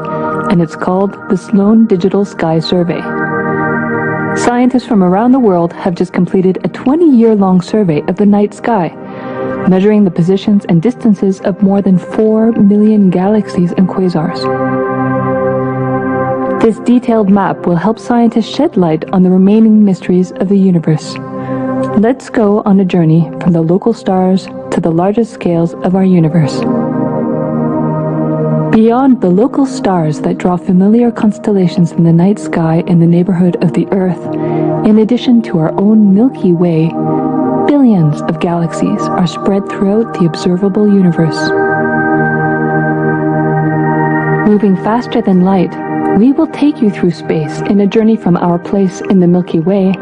and it's called the Sloan Digital Sky Survey. Scientists from around the world have just completed a 20-year-long survey of the night sky, measuring the positions and distances of more than 4 million galaxies and quasars. This detailed map will help scientists shed light on the remaining mysteries of the universe. Let's go on a journey from the local stars to the largest scales of our universe. Beyond the local stars that draw familiar constellations in the night sky in the neighborhood of the Earth, in addition to our own Milky Way, billions of galaxies are spread throughout the observable universe. Moving faster than light, we will take you through space in a journey from our place in the Milky Way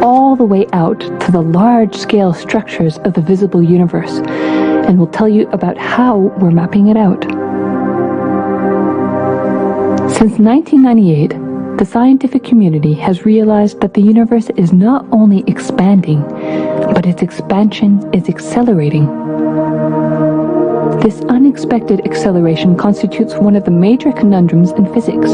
all the way out to the large-scale structures of the visible universe, and we'll tell you about how we're mapping it out. Since 1998, the scientific community has realized that the universe is not only expanding, but its expansion is accelerating. This unexpected acceleration constitutes one of the major conundrums in physics.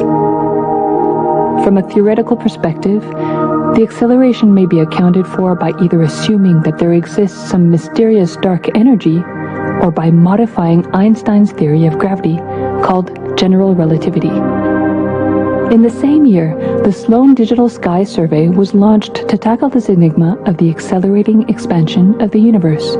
From a theoretical perspective, the acceleration may be accounted for by either assuming that there exists some mysterious dark energy, or by modifying Einstein's theory of gravity, called general relativity. In the same year, the Sloan Digital Sky Survey was launched to tackle this enigma of the accelerating expansion of the universe.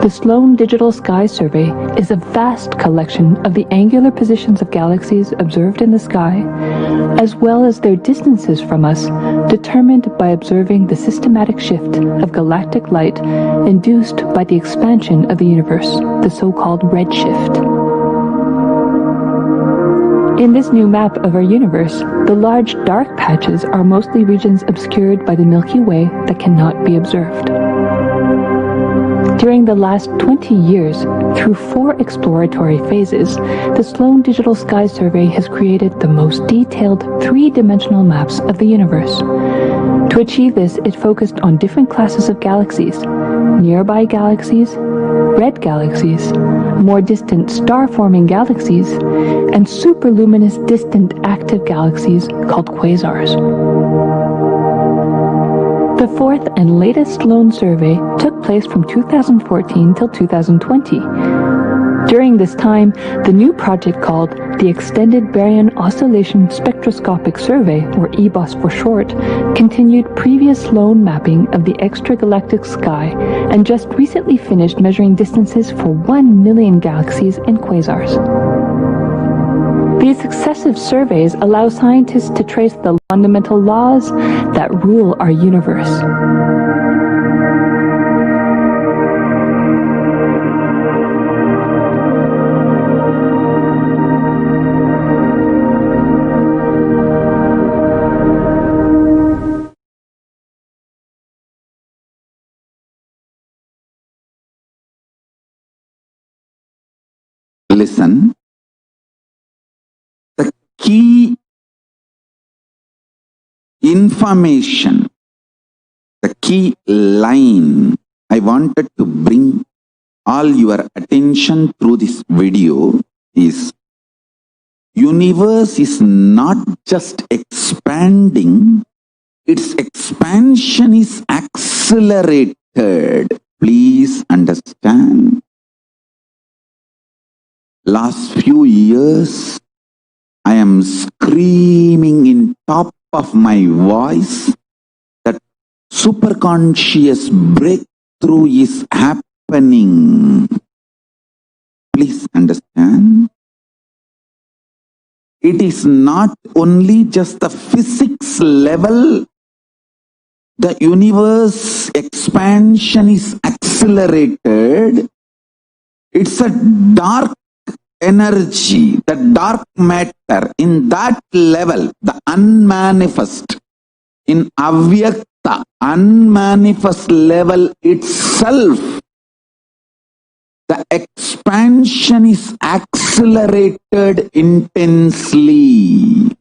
The Sloan Digital Sky Survey is a vast collection of the angular positions of galaxies observed in the sky, as well as their distances from us, determined by observing the systematic shift of galactic light induced by the expansion of the universe, the so-called redshift. In this new map of our universe, the large dark patches are mostly regions obscured by the Milky Way that cannot be observed. During the last 20 years, through 4 exploratory phases, the Sloan Digital Sky Survey has created the most detailed 3-dimensional maps of the universe. To achieve this, it focused on different classes of galaxies: nearby galaxies, red galaxies, more distant star-forming galaxies, and superluminous distant active galaxies called quasars. The 4th and latest Sloan survey took place from 2014 till 2020. During this time, the new project called the Extended Baryon Oscillation Spectroscopic Survey, or EBOS for short, continued previous Sloan mapping of the extragalactic sky and just recently finished measuring distances for 1 million galaxies and quasars. These successive surveys allow scientists to trace the fundamental laws that rule our universe. Listen. The key information, the key line I wanted to bring all your attention through this video is: universe is not just expanding, its expansion is accelerated. Please understand. Last few years, I am screaming in top of my voice that superconscious breakthrough is happening. Please understand. It is not only just the physics level. The universe expansion is accelerated. It's a dark energy, the dark matter, in that level, the unmanifest, in avyakta, unmanifest level itself, the expansion is accelerated intensely.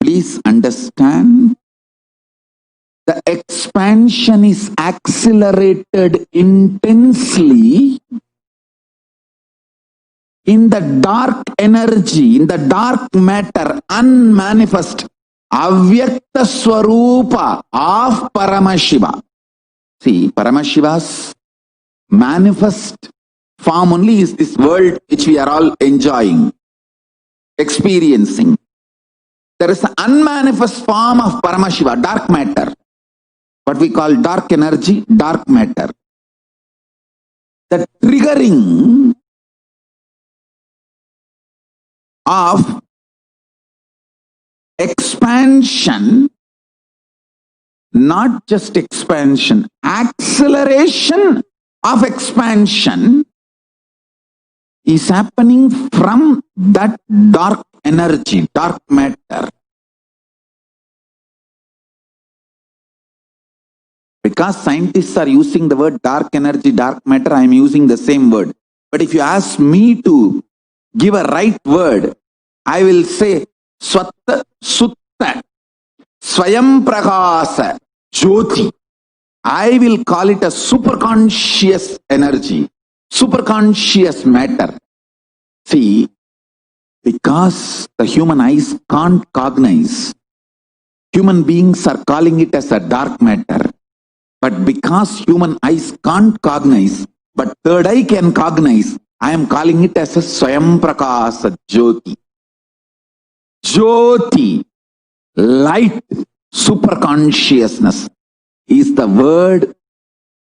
Please understand. The expansion is accelerated intensely in the dark energy, in the dark matter, unmanifest, avyakta swarupa of Paramashiva. See, Paramashiva's manifest form only is this world which we are all enjoying, experiencing. There is an unmanifest form of Paramashiva, dark matter, what we call dark energy, dark matter. The triggering of expansion, not just expansion, acceleration of expansion is happening from that dark energy, dark matter. Because scientists are using the word dark energy, dark matter, I am using the same word. But if you ask me to give a right word, I will say Swatta Sutta Swayam Prakasa Jyoti. I will call it a superconscious energy, superconscious matter. See, because the human eyes can't cognize, human beings are calling it as a dark matter. But because human eyes can't cognize, but third eye can cognize, I am calling it as a Swayam Prakasa Jyoti. Jyoti, light, superconsciousness is the word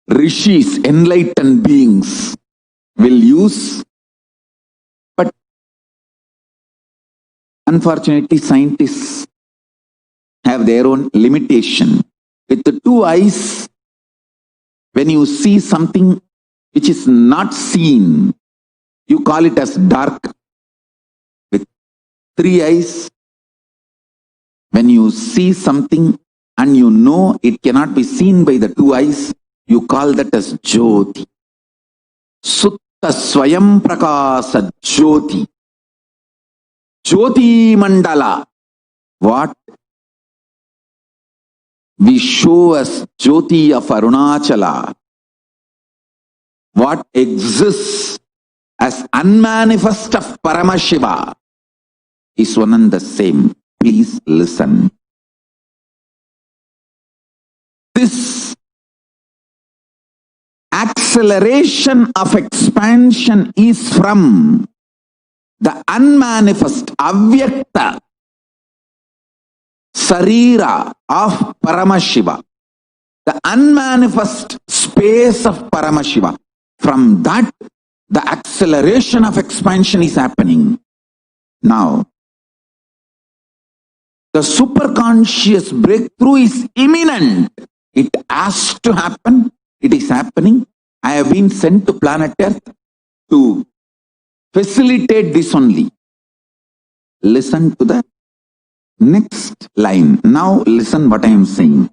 rishis, enlightened beings, will use. But unfortunately, scientists have their own limitation. With the two eyes, when you see something which is not seen, you call it as dark. With three eyes, when you see something and you know it cannot be seen by the two eyes, you call that as Jyoti. Sutta Swayam Prakasa Jyoti. Jyoti Mandala. What we show as Jyoti of Arunachala, what exists as unmanifest of Paramashiva, is one and the same. Please listen. This acceleration of expansion is from the unmanifest, avyakta Sarira of Paramashiva, the unmanifest space of Paramashiva. From that, the acceleration of expansion is happening. Now, the superconscious breakthrough is imminent. It has to happen. It is happening. I have been sent to planet Earth to facilitate this only. Listen to the next line. Now listen what I am saying.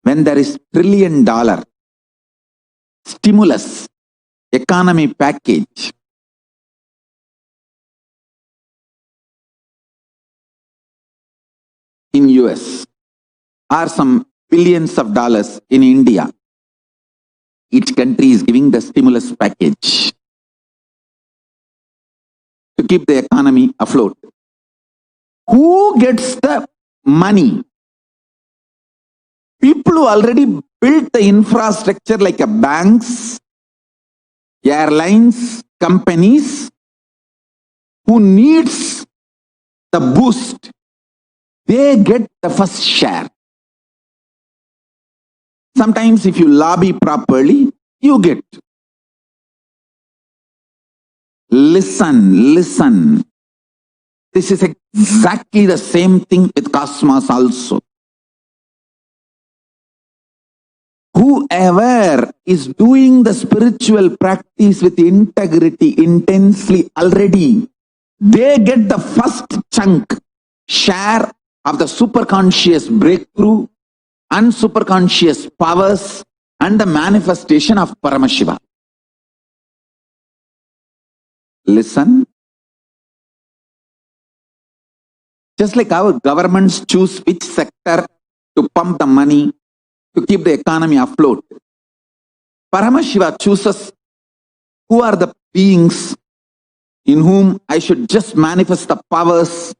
When there is $1 trillion stimulus economy package, in US, or some billions of dollars in India, each country is giving the stimulus package to keep the economy afloat. Who gets the money? People who already built the infrastructure like banks, airlines, companies, who needs the boost, they get the first share. Sometimes if you lobby properly, you get. Listen, listen. This is exactly the same thing with cosmos also. Whoever is doing the spiritual practice with integrity intensely already, they get the first chunk, share of the superconscious breakthrough and superconscious powers and the manifestation of Paramashiva. Listen. Just like our governments choose which sector to pump the money to keep the economy afloat, Paramashiva chooses who are the beings in whom I should just manifest the powers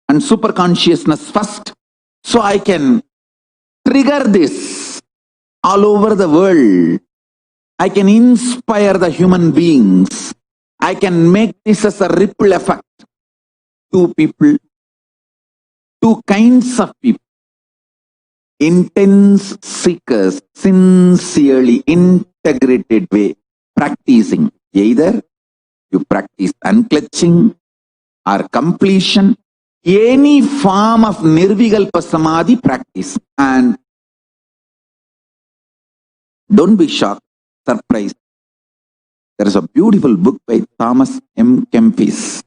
and superconsciousness first, so I can trigger this all over the world. I can inspire the human beings. I can make this as a ripple effect. Two people, two kinds of people. Intense seekers, sincerely, integrated way, practicing. Either you practice unclutching or completion, any form of nirvikalpa samadhi practice. And don't be shocked, surprised. There is a beautiful book by Thomas M. Kempis,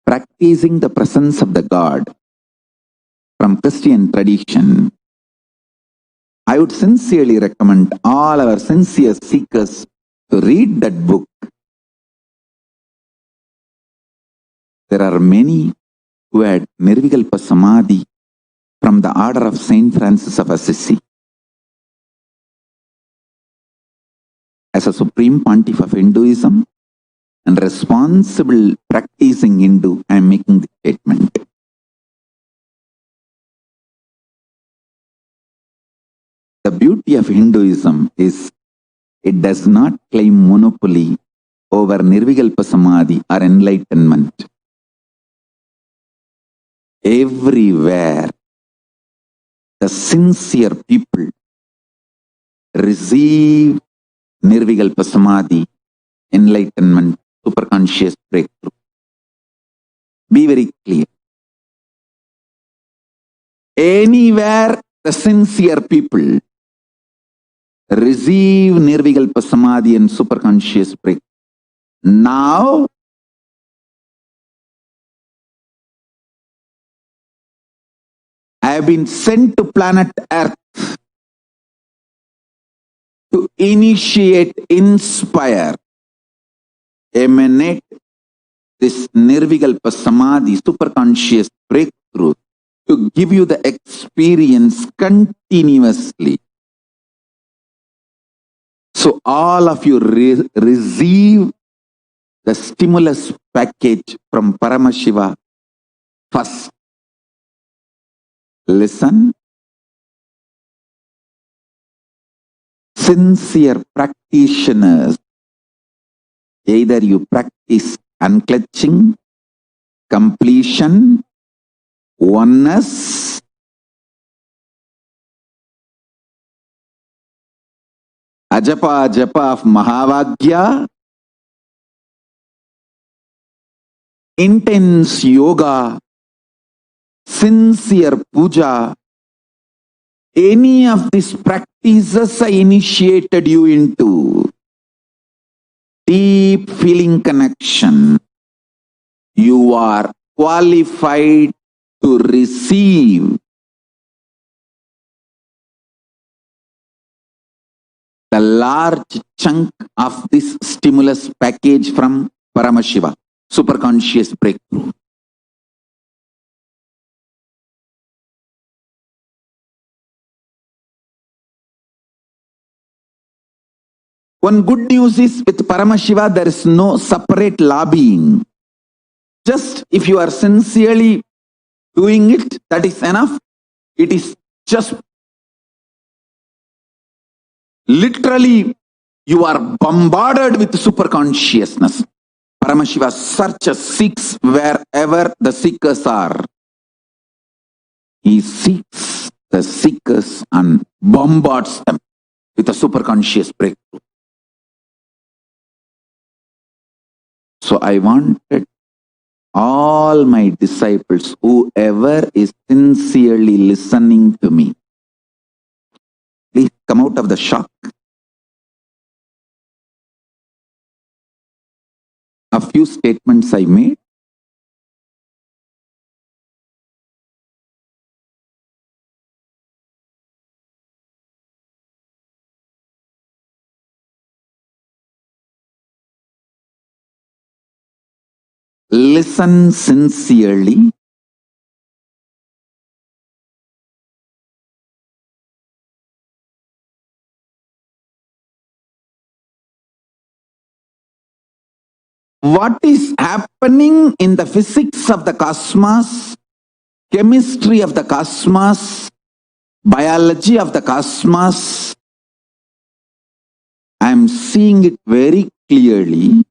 Practicing the Presence of the God, from Christian tradition. I would sincerely recommend all our sincere seekers to read that book There are many who had Nirvikalpa Samadhi from the order of Saint Francis of Assisi. As a Supreme Pontiff of Hinduism and responsible practicing Hindu, I am making the statement. The beauty of Hinduism is it does not claim monopoly over Nirvikalpa Samadhi or enlightenment. Everywhere, the sincere people receive Nirvikalpa Samadhi, enlightenment, superconscious breakthrough. Be very clear. Anywhere the sincere people receive Nirvikalpa Samadhi and superconscious breakthrough. Now, I have been sent to planet Earth to initiate, inspire, emanate this Nirvikalpa Samadhi, superconscious breakthrough, to give you the experience continuously. So all of you receive the stimulus package from Paramashiva first. Listen. Sincere practitioners, either you practice unclutching, completion, oneness, ajapa japa of Mahavagya, intense yoga, sincere puja, any of these practices I initiated you into. Deep feeling connection. You are qualified to receive the large chunk of this stimulus package from Paramashiva, superconscious breakthrough. One good news is with Paramashiva, there is no separate lobbying. Just if you are sincerely doing it, that is enough. It is just literally you are bombarded with superconsciousness. Paramashiva searches, seeks wherever the seekers are. He seeks the seekers and bombards them with a superconscious breakthrough. So I wanted all my disciples, whoever is sincerely listening to me, please come out of the shock. A few statements I made. Listen sincerely. What is happening in the physics of the cosmos, chemistry of the cosmos, biology of the cosmos, I am seeing it very clearly.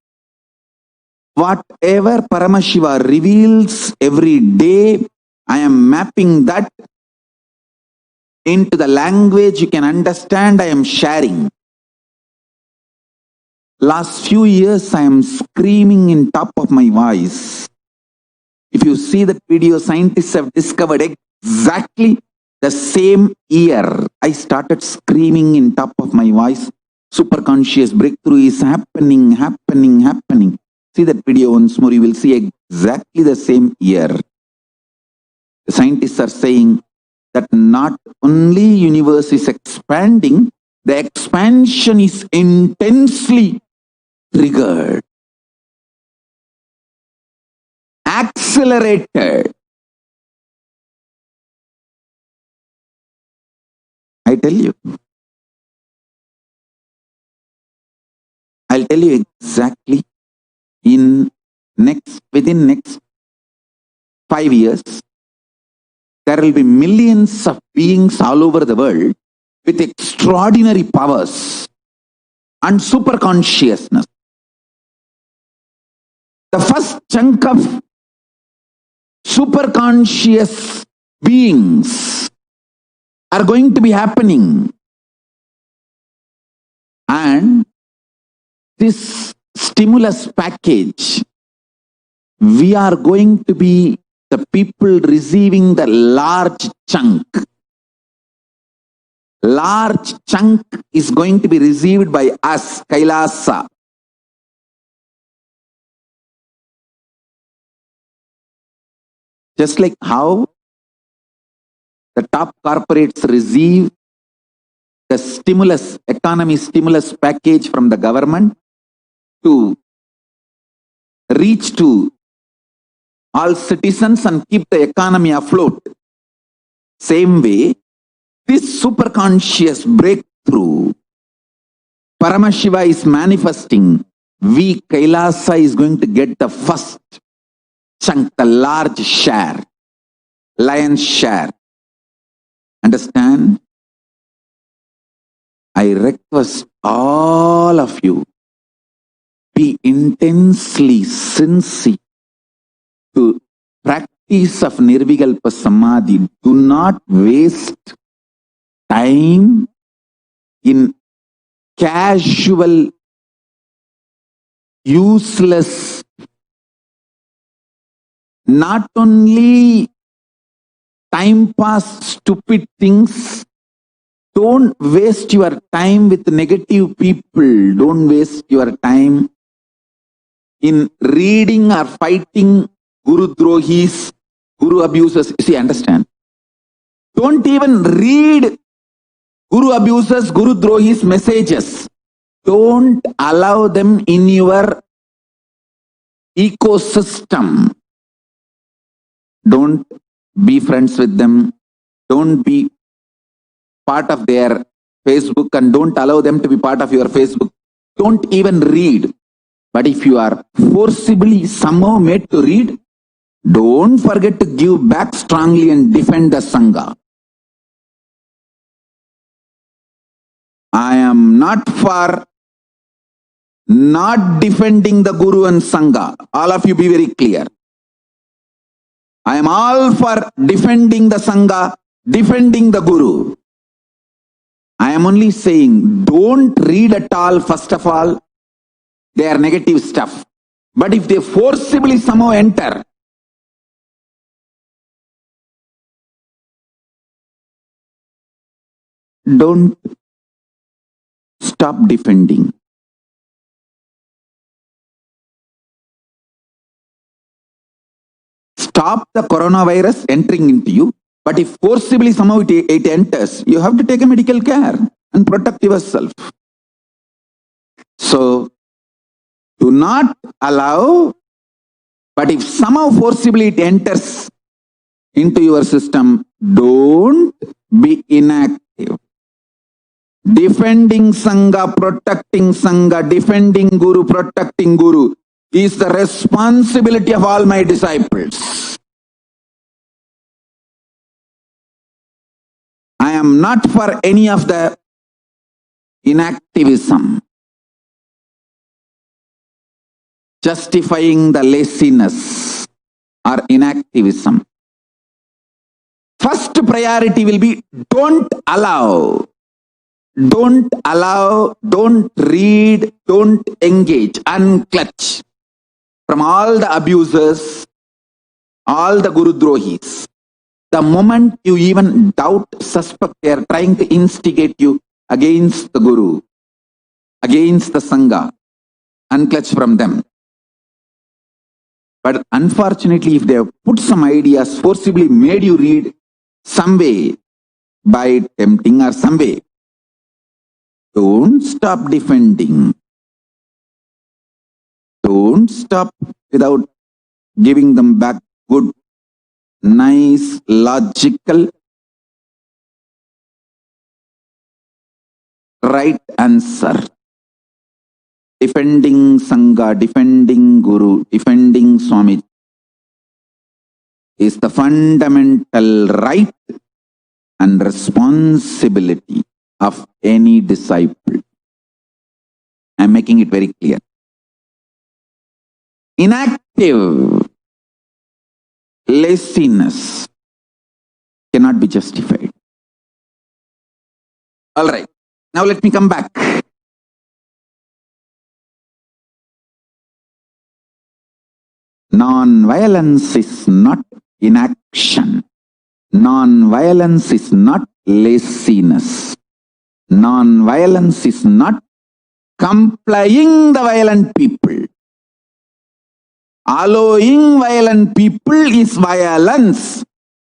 Whatever Paramashiva reveals every day, I am mapping that into the language you can understand. I am sharing. Last few years, I am screaming in top of my voice. If you see that video, scientists have discovered exactly the same year. I started screaming in top of my voice. Superconscious breakthrough is happening, happening, happening. See that video once more, you will see exactly the same year. The scientists are saying that not only universe is expanding, the expansion is intensely triggered. accelerated. I tell you. I'll tell you exactly within next 5 years, there will be millions of beings all over the world with extraordinary powers and super consciousness. The first chunk of super conscious beings are going to be happening. And this stimulus package, we are going to be the people receiving the large chunk. Large chunk is going to be received by us, KAILASA. Just like how the top corporates receive the stimulus, economy stimulus package from the government to reach to all citizens and keep the economy afloat. Same way, this superconscious breakthrough, Paramashiva is manifesting. We, KAILASA, is going to get the first chunk, the large share, lion's share. Understand? I request all of you, be intensely sincere to practice of Nirvikalpa Samadhi. Do not waste time in casual, useless, not only time pass stupid things. Don't waste your time with negative people. Don't waste your time in reading or fighting Guru Drohis, Guru abusers. See, understand? Don't even read Guru abusers, Guru Drohis messages. Don't allow them in your ecosystem. Don't be friends with them. Don't be part of their Facebook, and don't allow them to be part of your Facebook. Don't even read. But if you are forcibly somehow made to read, don't forget to give back strongly and defend the Sangha. I am not for not defending the Guru and Sangha. All of you be very clear. I am all for defending the Sangha, defending the Guru. I am only saying, don't read at all, first of all. They are negative stuff. But if they forcibly somehow enter, don't stop defending. Stop the coronavirus entering into you. But if forcibly somehow it enters, you have to take a medical care and protect yourself. So, do not allow, but if somehow forcibly it enters into your system, don't be inactive. Defending Sangha, protecting Sangha, defending Guru, protecting Guru is the responsibility of all my disciples. I am not for any of the inactivism, justifying the laziness or inactivism. First priority will be don't allow, don't read, don't engage, unclutch from all the abusers, all the Guru Drohis. The moment you even doubt, suspect, they are trying to instigate you against the Guru, against the Sangha, unclutch from them. But unfortunately, if they have put some ideas, forcibly made you read some way, by tempting or some way, don't stop defending. Don't stop without giving them back good, nice, logical, right answer. Defending Sangha, defending Guru, defending Swami is the fundamental right and responsibility of any disciple. I am making it very clear. Inactive laziness cannot be justified. All right. Now let me come back. Non-violence is not inaction. Non-violence is not laziness. Non-violence is not complying the violent people. Allowing violent people is violence.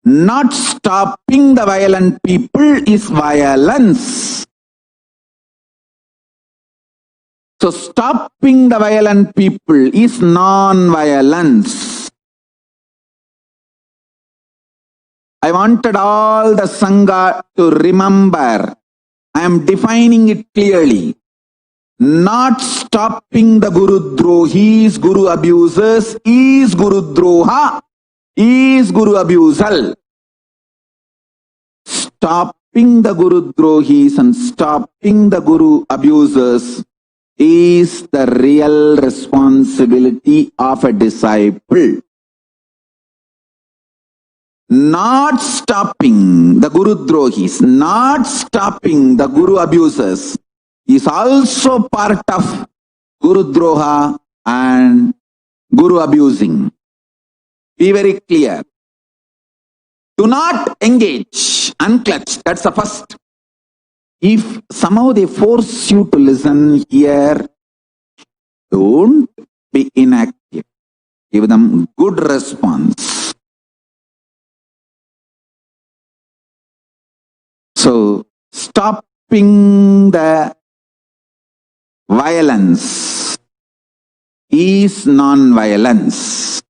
Not stopping the violent people is violence. So stopping the violent people is non-violence. I wanted all the Sangha to remember. I am defining it clearly. Not stopping the Guru Drohis, Guru abusers, is Guru Droha, is Guru abusal. Stopping the Guru Drohis and stopping the Guru abusers is the real responsibility of a disciple. Not stopping the Guru Drohis, not stopping the Guru abusers is also part of Guru Droha and Guru abusing. Be very clear. Do not engage, unclutch. That's the first. If somehow they force you to listen here, don't be inactive. Give them good response. So, stopping the violence is non-violence.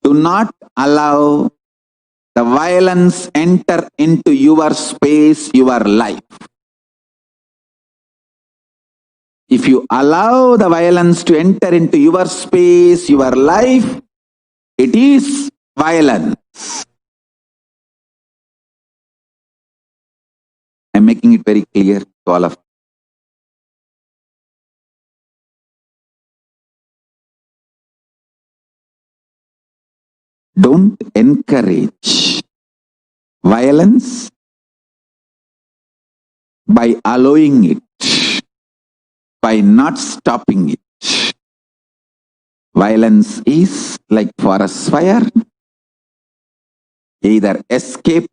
Do not allow the violence enter into your space, your life. If you allow the violence to enter into your space, your life, it is violence. I'm making it very clear to all of you. Don't encourage violence by allowing it, by not stopping it. Violence is like forest fire. Either escape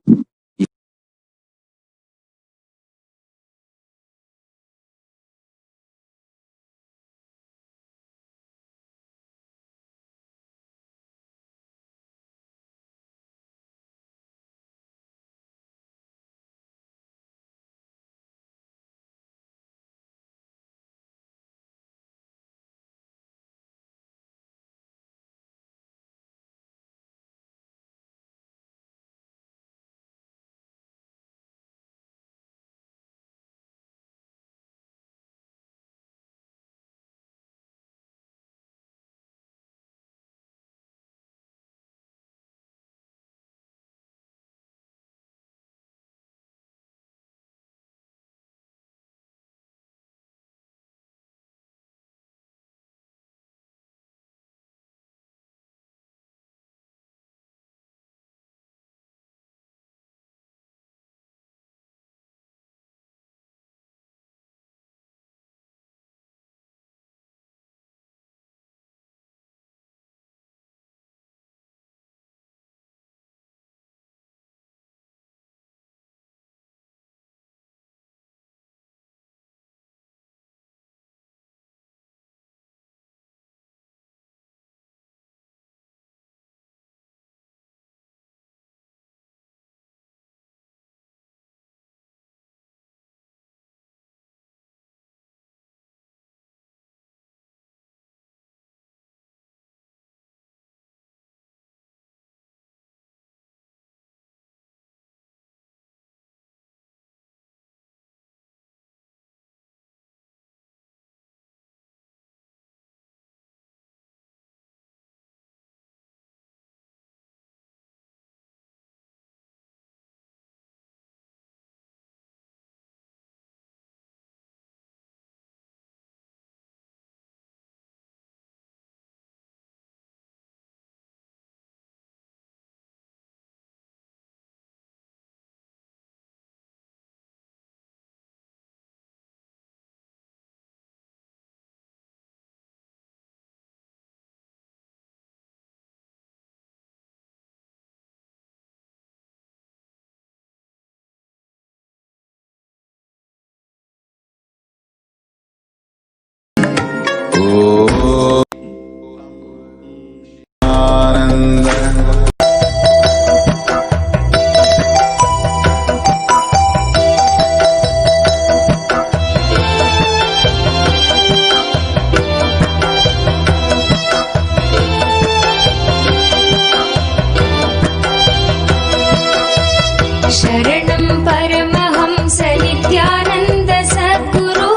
शरणं परमहंस नित्यानन्द सद्गुरु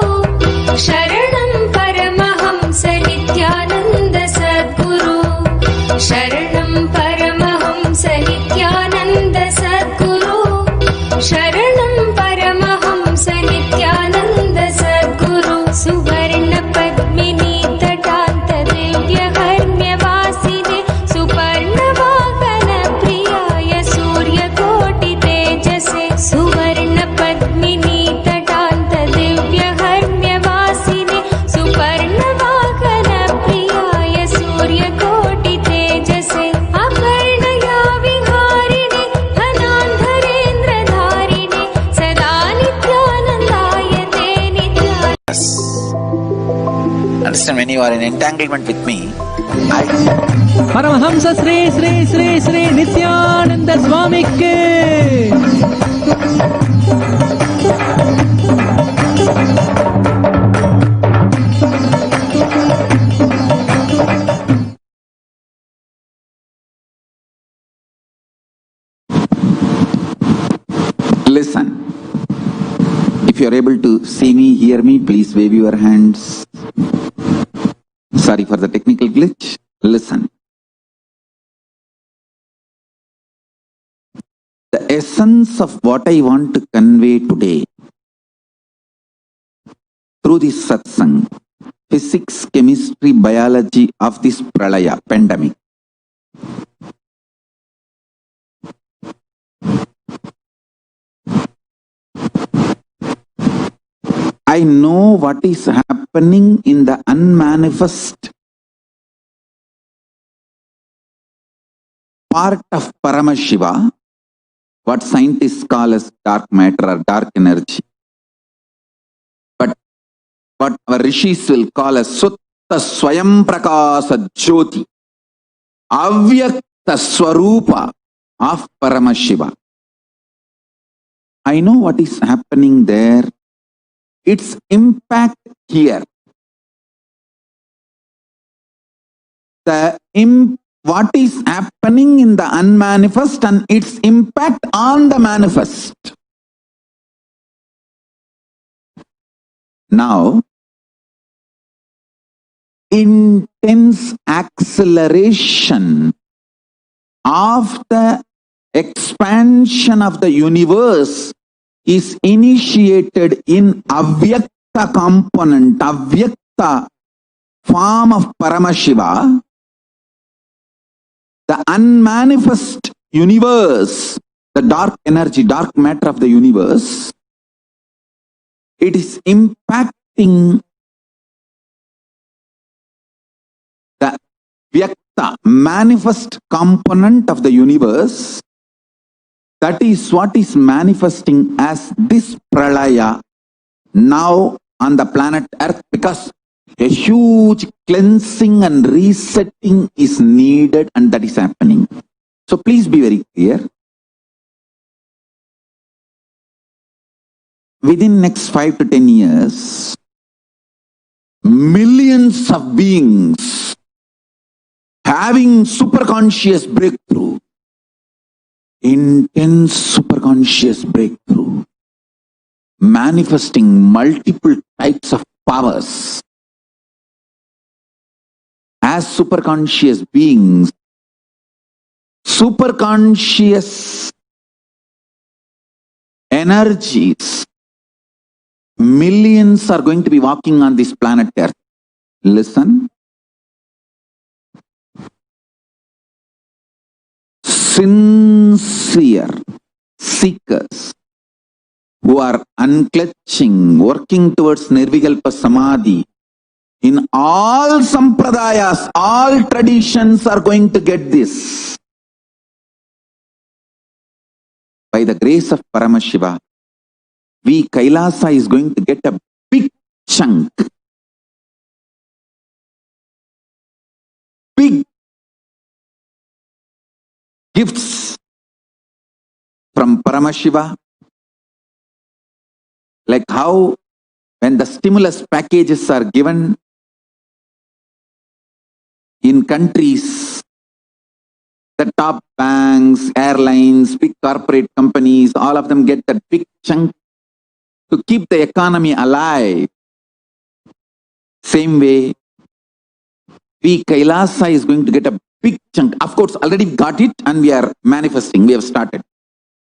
शरणं परमहंस नित्यानन्द सद्गुरु शरणं परमहंस नित्यानन्द सद्गुरु शरणं परमहंस नित्यानन्द सद्गुरु सुवर्ण पद्मिनी तटान्त दिव्यहर्म्यवासिने सुपर्णवाहन प्रियाय सूर्यकोटि तेजसे सुवर्ण पद्मिनी तटान्त दिव्यहर्म्यवासिने सुपर्णवाहन प्रियाय सूर्यकोटि तेजसे अपर्णया विहारिणे धनान्धरेन्द्रधारिणे सदा नित्यानन्दाय ते Understand, when you are in entanglement with me, Paramhans Shri Shri Shri Shri Nityanand Swami के listen. If you are able to see me, hear me, please wave your hands. Sorry for the technical glitch. Listen. The essence of what I want to convey today through this satsang, physics, chemistry, biology of this pralaya, pandemic. I know what is happening in the unmanifest part of Paramashiva, what scientists call as dark matter or dark energy. But what our rishis will call as Sutta Swayam Prakasa Jyoti, Avyakta Swarupa of Paramashiva. I know what is happening there. Its impact here. What is happening in the unmanifest and its impact on the manifest. Now, intense acceleration of the expansion of the universe is initiated in avyakta component, avyakta form of Paramashiva. The unmanifest universe, the dark energy, dark matter of the universe, it is impacting the vyakta, manifest component of the universe. That is what is manifesting as this pralaya now on the planet Earth, because a huge cleansing and resetting is needed, and that is happening. So please be very clear. Within next 5 to 10 years, millions of beings having superconscious breakthrough, intense superconscious breakthrough, manifesting multiple types of powers. As superconscious beings, superconscious energies, millions are going to be walking on this planet Earth. Listen. Sincere seekers who are unclutching, working towards Nirvikalpa Samadhi, in all sampradayas, all traditions are going to get this. By the grace of Paramashiva, we Kailasa is going to get a big chunk, big gifts from Paramashiva, like how when the stimulus packages are given in countries The top banks, airlines, big corporate companies, all of them get that big chunk to keep the economy alive. Same way, we Kailasa is going to get a big chunk. Of course, already got it and we are manifesting. We have started.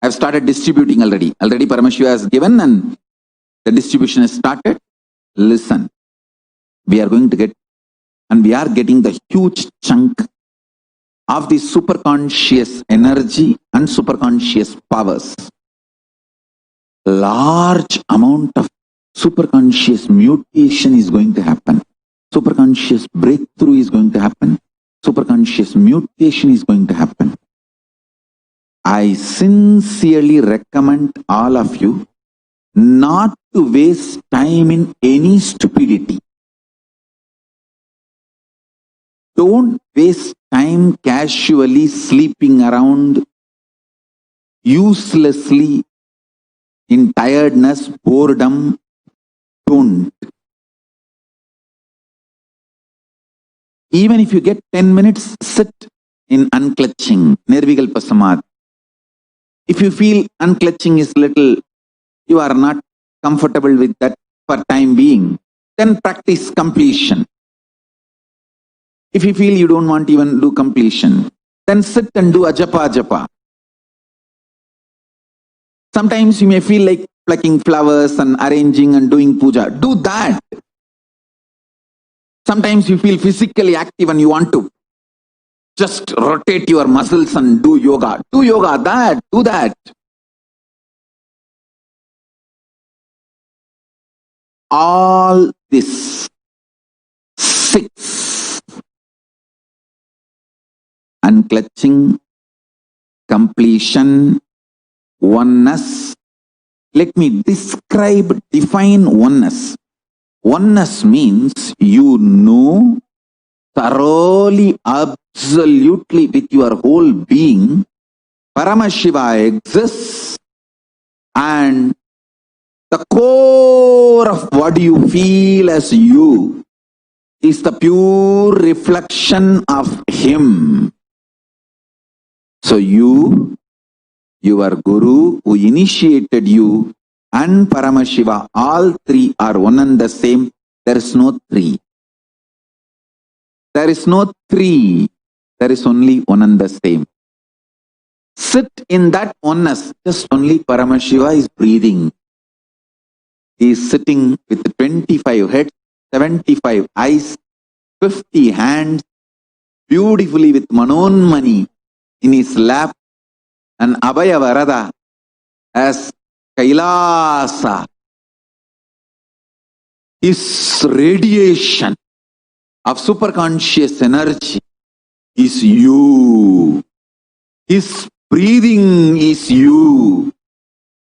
I've started distributing already. Already Paramashiva has given and the distribution has started. Listen, we are going to get, and we are getting the huge chunk of the superconscious energy and superconscious powers. Large amount of superconscious mutation is going to happen. Superconscious breakthrough is going to happen. Superconscious mutation is going to happen. I sincerely recommend all of you not to waste time in any stupidity. Don't waste time casually sleeping around uselessly in tiredness, boredom. Don't. Even if you get 10 minutes, sit in unclutching, Nirvikalpa Samadhi. If you feel unclutching is little, you are not comfortable with that for time being, then practice completion. If you feel you don't want to even do completion, then sit and do ajapa. Sometimes you may feel like plucking flowers and arranging and doing puja. Do that. Sometimes you feel physically active and you want to just rotate your muscles and do yoga. Do yoga, do that. All this 6, unclutching, completion, oneness. Let me define oneness. Oneness means you know thoroughly, absolutely with your whole being, Paramashiva exists, and the core of what you feel as you is the pure reflection of Him. So you, your Guru who initiated you, and Paramashiva, all three are one and the same. There is no three. There is no three. There is only one and the same. Sit in that oneness. Just only Paramashiva is breathing. He is sitting with 25 heads, 75 eyes, 50 hands, beautifully with Manonmani in his lap, and Abhaya Varada as KAILASA. His radiation of superconscious energy is you. His breathing is you.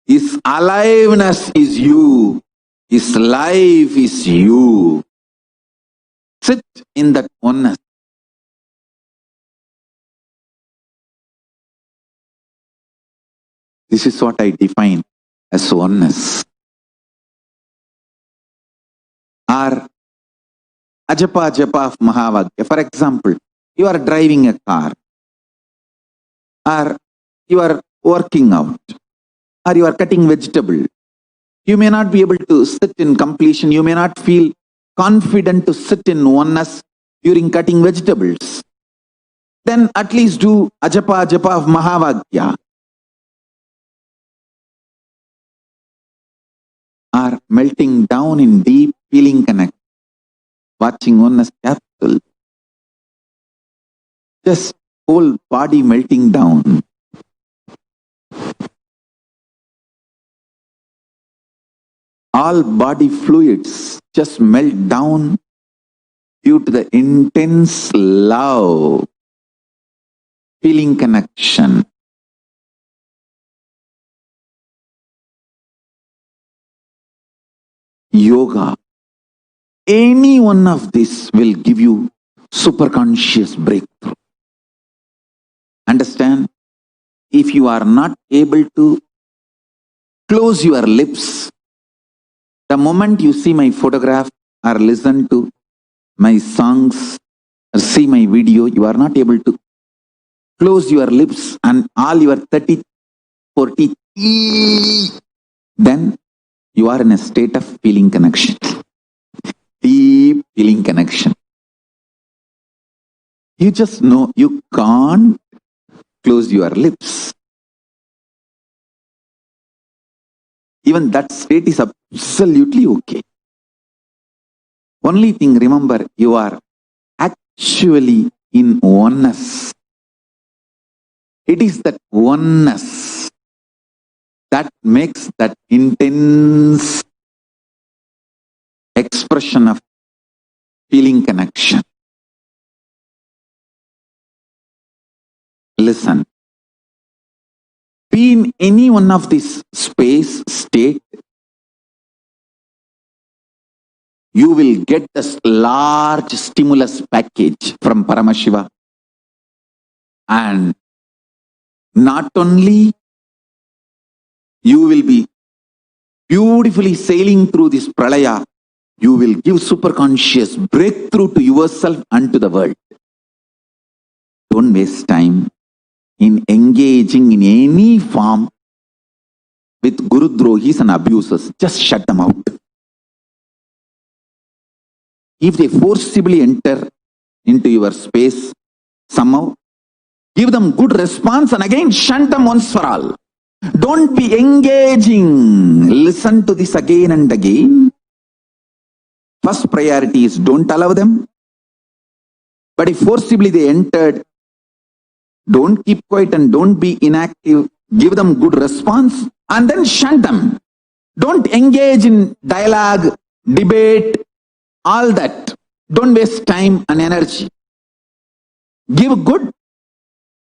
His aliveness is you. His life is you. Sit in that oneness. This is what I define as oneness. Or Ajapa of Mahavagya. For example, you are driving a car, or you are working out, or you are cutting vegetable. You may not be able to sit in completion. You may not feel confident to sit in oneness during cutting vegetables. Then at least do Ajapa of Mahavagya. Or melting down in deep feeling connect. Watching oneness capsule. Just whole body melting down. All body fluids just melt down due to the intense love, feeling connection. Yoga. Any one of this will give you superconscious breakthrough. Understand? If you are not able to close your lips, the moment you see my photograph or listen to my songs or see my video, you are not able to close your lips and all your 34 teeth, then you are in a state of feeling connection. Deep feeling connection. You just know you can't close your lips. Even that state is absolutely okay. Only thing, remember, you are actually in oneness. It is that oneness that makes that intense expression of feeling connection. Listen. Be in any one of this space, state, you will get this large stimulus package from Paramashiva. And not only you will be beautifully sailing through this pralaya, you will give superconscious breakthrough to yourself and to the world. Don't waste time in engaging in any form with Guru Drohis and abusers. Just shut them out. If they forcibly enter into your space, somehow, give them good response and again shun them once for all. Don't be engaging. Listen to this again and again. First priority is don't allow them. But if forcibly they entered, don't keep quiet and don't be inactive. Give them good response and then shun them. Don't engage in dialogue, debate, all that. Don't waste time and energy. Give good.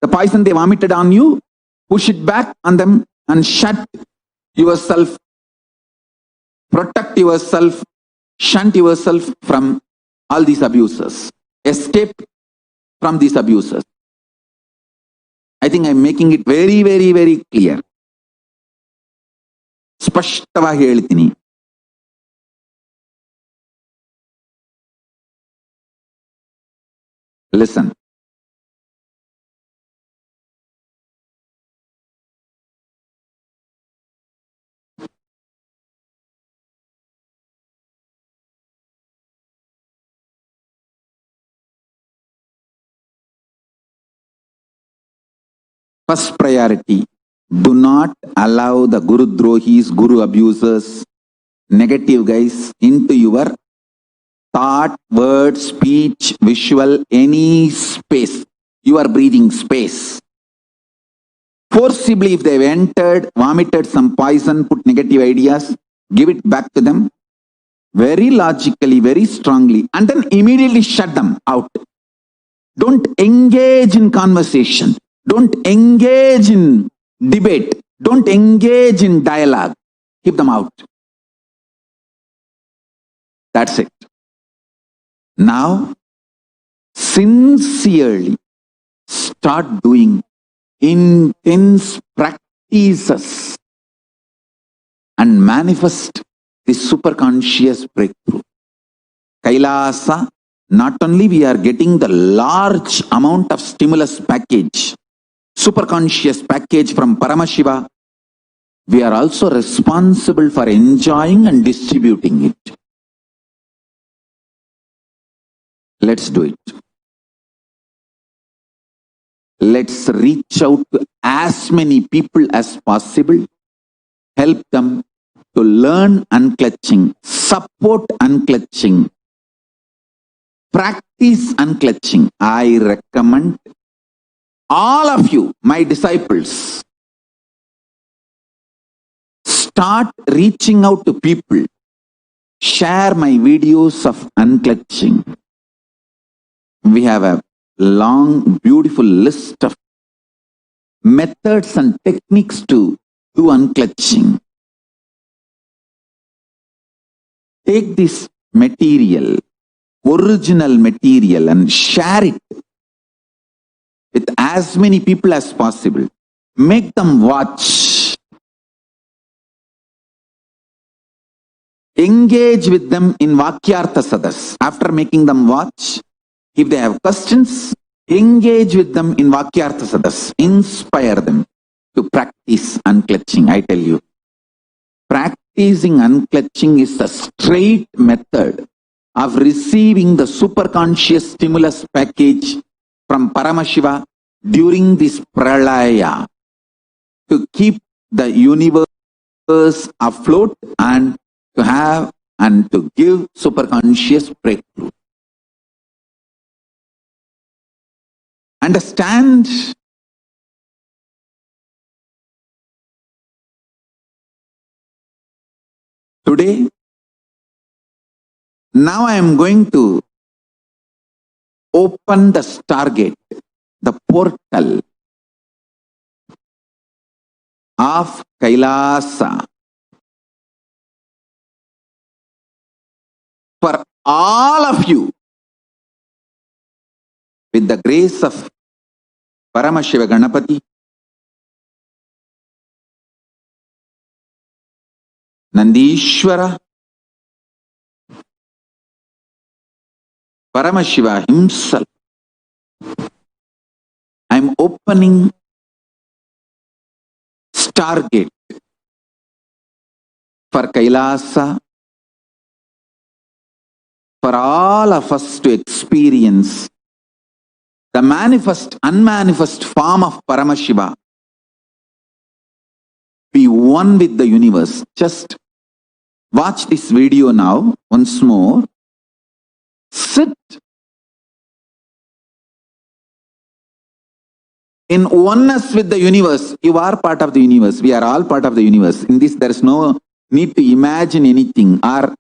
The poison they vomited on you, push it back on them and shut yourself. Protect yourself. Shunt yourself from all these abusers. Escape from these abusers. I think I'm making it very, very, very clear. ಸ್ಪಷ್ಟವಾಗಿ ಹೇಳ್ತೀನಿ. Listen. First priority, do not allow the Guru Drohis, Guru abusers, negative guys into your thought, word, speech, visual, any space, your breathing space. Forcibly, if they've entered, vomited some poison, put negative ideas, give it back to them very logically, very strongly, and then immediately shut them out. Don't engage in conversation. Don't engage in debate. Don't engage in dialogue. Keep them out. That's it. Now, sincerely start doing intense practices and manifest this superconscious breakthrough. KAILASA, not only we are getting the large amount of stimulus package, superconscious package from Paramashiva, we are also responsible for enjoying and distributing it. Let's do it. Let's reach out to as many people as possible. Help them to learn unclutching, support unclutching, practice unclutching. I recommend all of you, my disciples, start reaching out to people. Share my videos of unclutching. We have a long, beautiful list of methods and techniques to do unclutching. Take this material, original material, and share it with as many people as possible. Make them watch. Engage with them in Vakyartha Sadas. After making them watch, if they have questions, engage with them in Vakyartha Sadas, inspire them to practice unclutching. I tell you, practicing unclutching is a straight method of receiving the superconscious stimulus package from Paramashiva during this pralaya to keep the universe afloat and to have and to give superconscious breakthrough. Understand? Today, now I am going to open the stargate, the portal of Kailasa for all of you with the grace of Paramashiva Ganapati, Nandishwara, Paramashiva himself. I am opening stargate for Kailasa, for all of us to experience the manifest, unmanifest form of Paramashiva, be one with the universe. Just watch this video now once more. Sit in oneness with the universe. You are part of the universe. We are all part of the universe. In this, there is no need to imagine anything or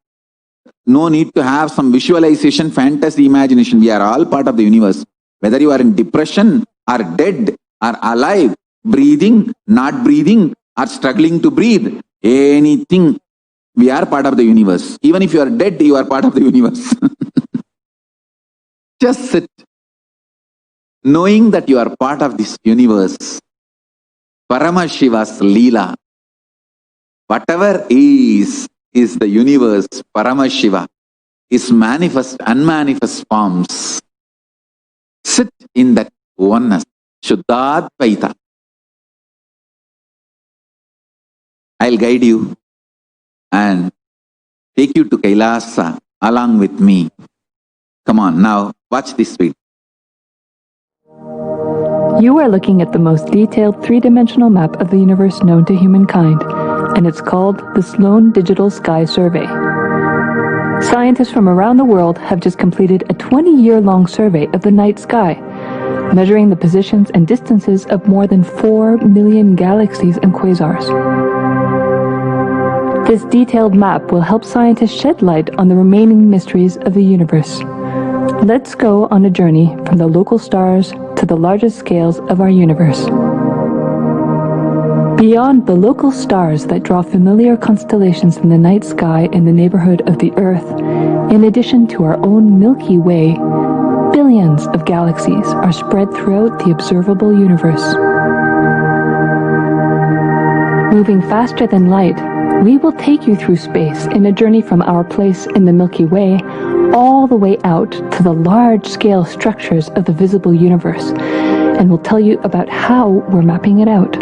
no need to have some visualization, fantasy, imagination. We are all part of the universe. Whether you are in depression or dead or alive, breathing, not breathing, or struggling to breathe, anything, we are part of the universe. Even if you are dead, you are part of the universe. Just sit, knowing that you are part of this universe. Paramashiva's Leela. Whatever is the universe, Paramashiva, is manifest, unmanifest forms. Sit in that oneness. Shuddhadvaita. I'll guide you and take you to Kailasa along with me. Come on, now watch this video. You are looking at the most detailed three-dimensional map of the universe known to humankind, and it's called the Sloan Digital Sky Survey. Scientists from around the world have just completed a 20-year-long survey of the night sky, measuring the positions and distances of more than 4 million galaxies and quasars. This detailed map will help scientists shed light on the remaining mysteries of the universe. Let's go on a journey from the local stars to the largest scales of our universe. Beyond the local stars that draw familiar constellations in the night sky in the neighborhood of the Earth, in addition to our own Milky Way, billions of galaxies are spread throughout the observable universe. Moving faster than light, we will take you through space in a journey from our place in the Milky Way all the way out to the large-scale structures of the visible universe, and we'll tell you about how we're mapping it out.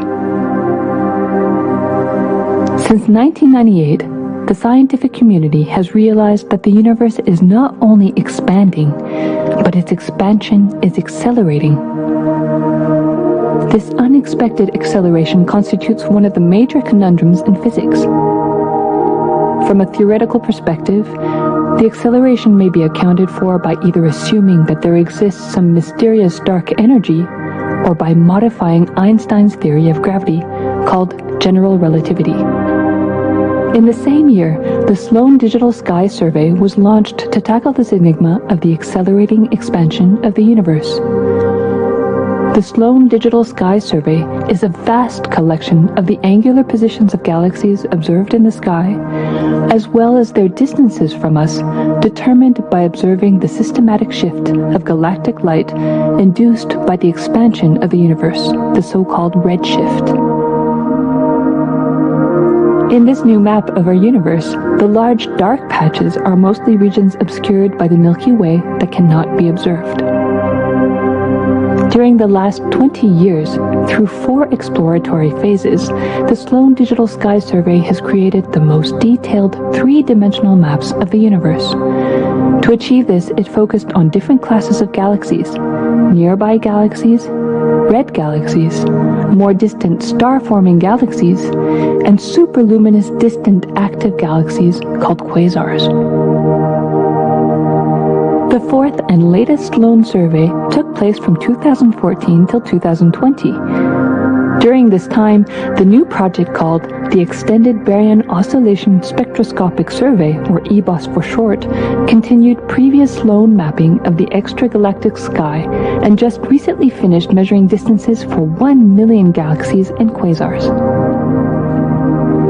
Since 1998, the scientific community has realized that the universe is not only expanding, but its expansion is accelerating. This unexpected acceleration constitutes one of the major conundrums in physics. From a theoretical perspective, the acceleration may be accounted for by either assuming that there exists some mysterious dark energy, or by modifying Einstein's theory of gravity, called general relativity. In the same year, the Sloan Digital Sky Survey was launched to tackle this enigma of the accelerating expansion of the universe. The Sloan Digital Sky Survey is a vast collection of the angular positions of galaxies observed in the sky, as well as their distances from us, determined by observing the systematic shift of galactic light induced by the expansion of the universe, the so-called redshift. In this new map of our universe, the large dark patches are mostly regions obscured by the Milky Way that cannot be observed. During the last 20 years, through 4 exploratory phases, the Sloan Digital Sky Survey has created the most detailed 3-dimensional maps of the universe. To achieve this, it focused on different classes of galaxies: nearby galaxies, red galaxies, more distant star-forming galaxies, and superluminous distant active galaxies called quasars. The 4th and latest Sloan survey took place from 2014 till 2020. During this time, the new project called the Extended Baryon Oscillation Spectroscopic Survey, or EBOS for short, continued previous Sloan mapping of the extragalactic sky and just recently finished measuring distances for 1 million galaxies and quasars.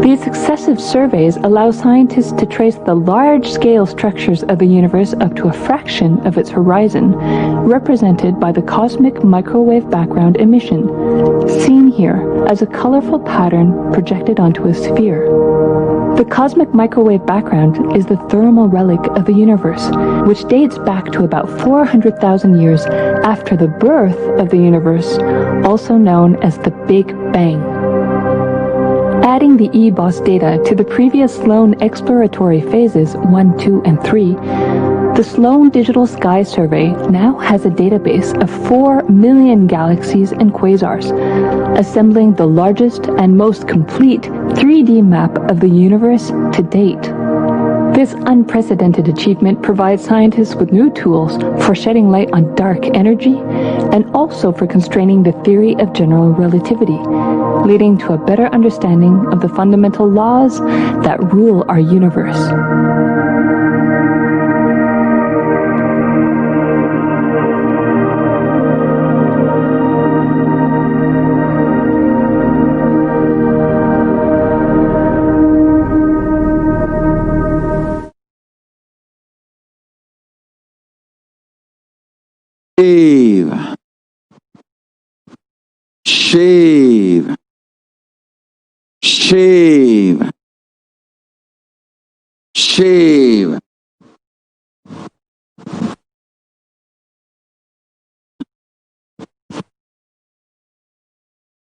These successive surveys allow scientists to trace the large-scale structures of the universe up to a fraction of its horizon, represented by the cosmic microwave background emission, seen here as a colorful pattern projected onto a sphere. The cosmic microwave background is the thermal relic of the universe, which dates back to about 400,000 years after the birth of the universe, also known as the Big Bang. Adding the EBOS data to the previous Sloan exploratory phases 1, 2, and 3, the Sloan Digital Sky Survey now has a database of 4 million galaxies and quasars, assembling the largest and most complete 3D map of the universe to date. This unprecedented achievement provides scientists with new tools for shedding light on dark energy and also for constraining the theory of general relativity, leading to a better understanding of the fundamental laws that rule our universe. Shave, shave, shave,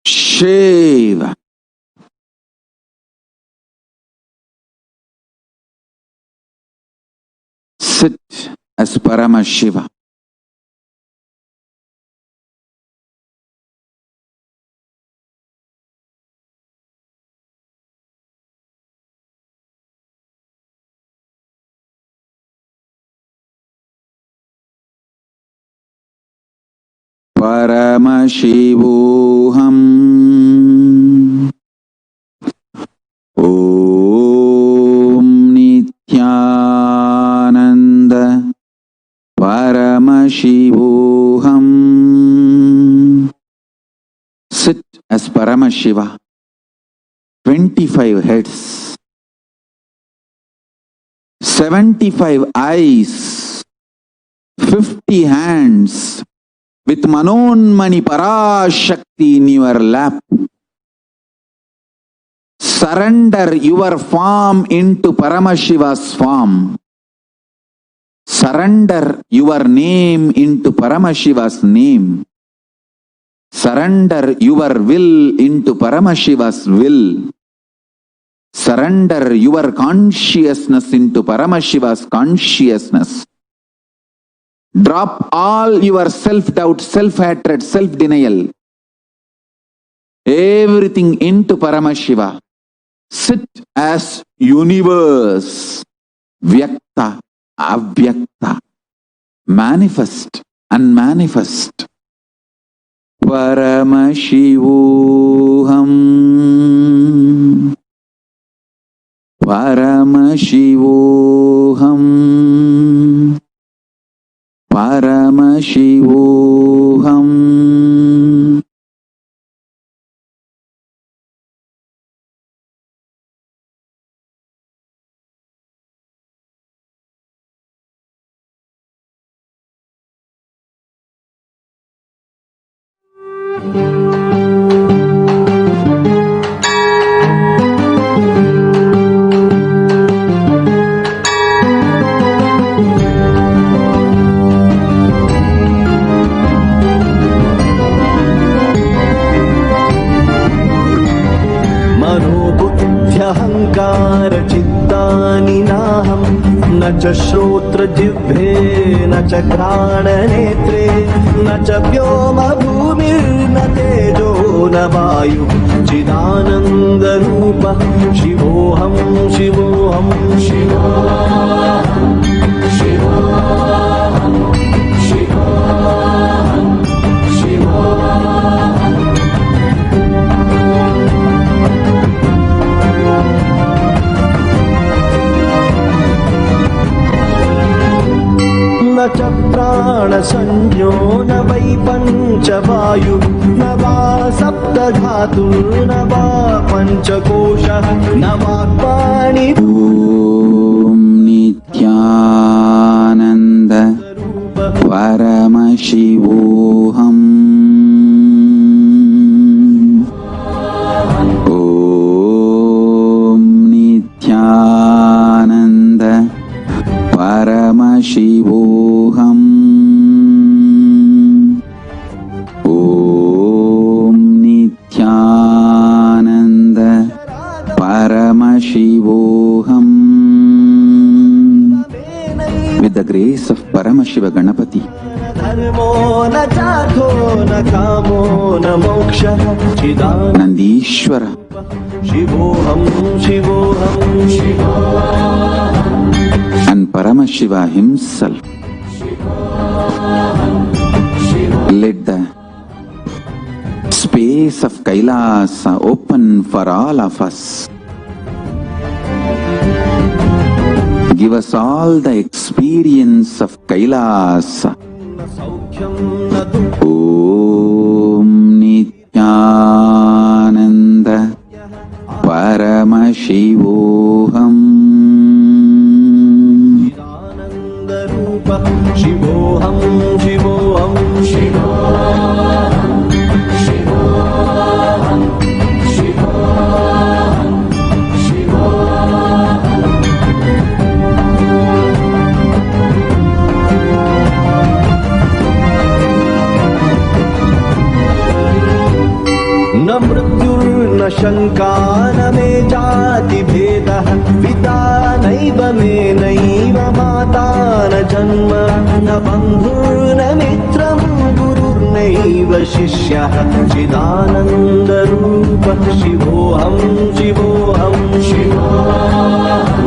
shave, sit as Paramashiva. Paramashivoham. Om Nithyananda Paramashivoham. Sit as Paramashiva. 25 heads, 75 eyes, 50 hands, with Manonmani Parashakti in your lap. Surrender your form into Paramashiva's form. Surrender your name into Paramashiva's name. Surrender your will into Paramashiva's will. Surrender your consciousness into Paramashiva's consciousness. Drop all your self-doubt, self-hatred, self-denial. Everything into Paramashiva. Sit as universe. Vyakta, avyakta. Manifest, unmanifest. Paramashivoham. Paramashivoham. Paramashivoham. अहङ्कारचित्तानि नाहं न च श्रोत्रजिह्वे न च घ्राणनेत्रे न च व्योमभूमिर्न तेजो न वायुः चिदानन्दरूपः शिवोऽहं शिवोऽहं शिवोऽहं शिवोऽहं शिवोऽहं शिवोऽहं न च प्राणसंज्ञो न वै पञ्चवायु न वा सप्तधातुर्न वा पञ्चकोशः न वा पाणि ॐ नित्यानन्द परमशिवोऽहम् ॐ नित्यानन्द परमशिवोऽहम् ॐ नित्यानन्द परमशिवोऽहम्. With the grace of Paramashiva Ganapati, धर्मो न चार्थो न कामो न मोक्षः Nandishwara, शिवोऽहं शिवोऽहं शिवोऽहं and Paramashiva himself let the space of Kailasa open for all of us. Give us all the experience of Kailasa. Om Nithyananda Paramashivoham. शिवोऽहं शिवोऽहं शिवोऽहं शिवोऽहं शिवोऽहं शिवोऽहं न मृत्युर्न शङ्का न मे जातिभेदः पिता नैव मे नैव माता न जन्म न बन्धुर्न मित्रं गुरुर्नैव शिष्यः चिदानन्दरूपः शिवोऽहं शिवोऽहं शिवोऽहं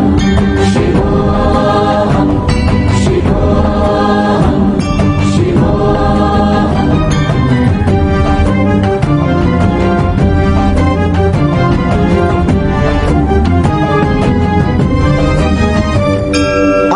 शिवोऽहं शिवोऽहं शिवोऽहं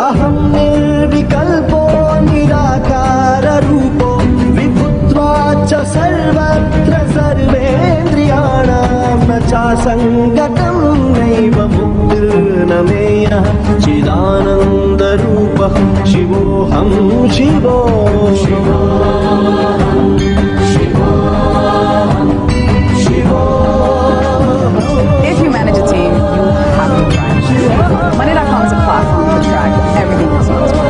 अहं निर्विकल्पो निराकाररूपो विभुत्वाच्च सर्वत्र सर्वेन्द्रियाणां न चासङ्गतं नैव मुक्तिर्न मेयः चिदानन्दरूपः शिवोऽहं शिवोऽहं शिवोऽहं शिवोऽहं. If you manage a team, you have to try. Money.com is a platform to track everything responsible.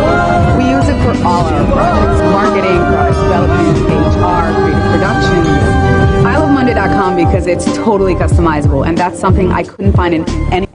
We use it for all our projects: marketing, product development, HR, creative production. I love Monday.com because it's totally customizable, and that's something I couldn't find in any.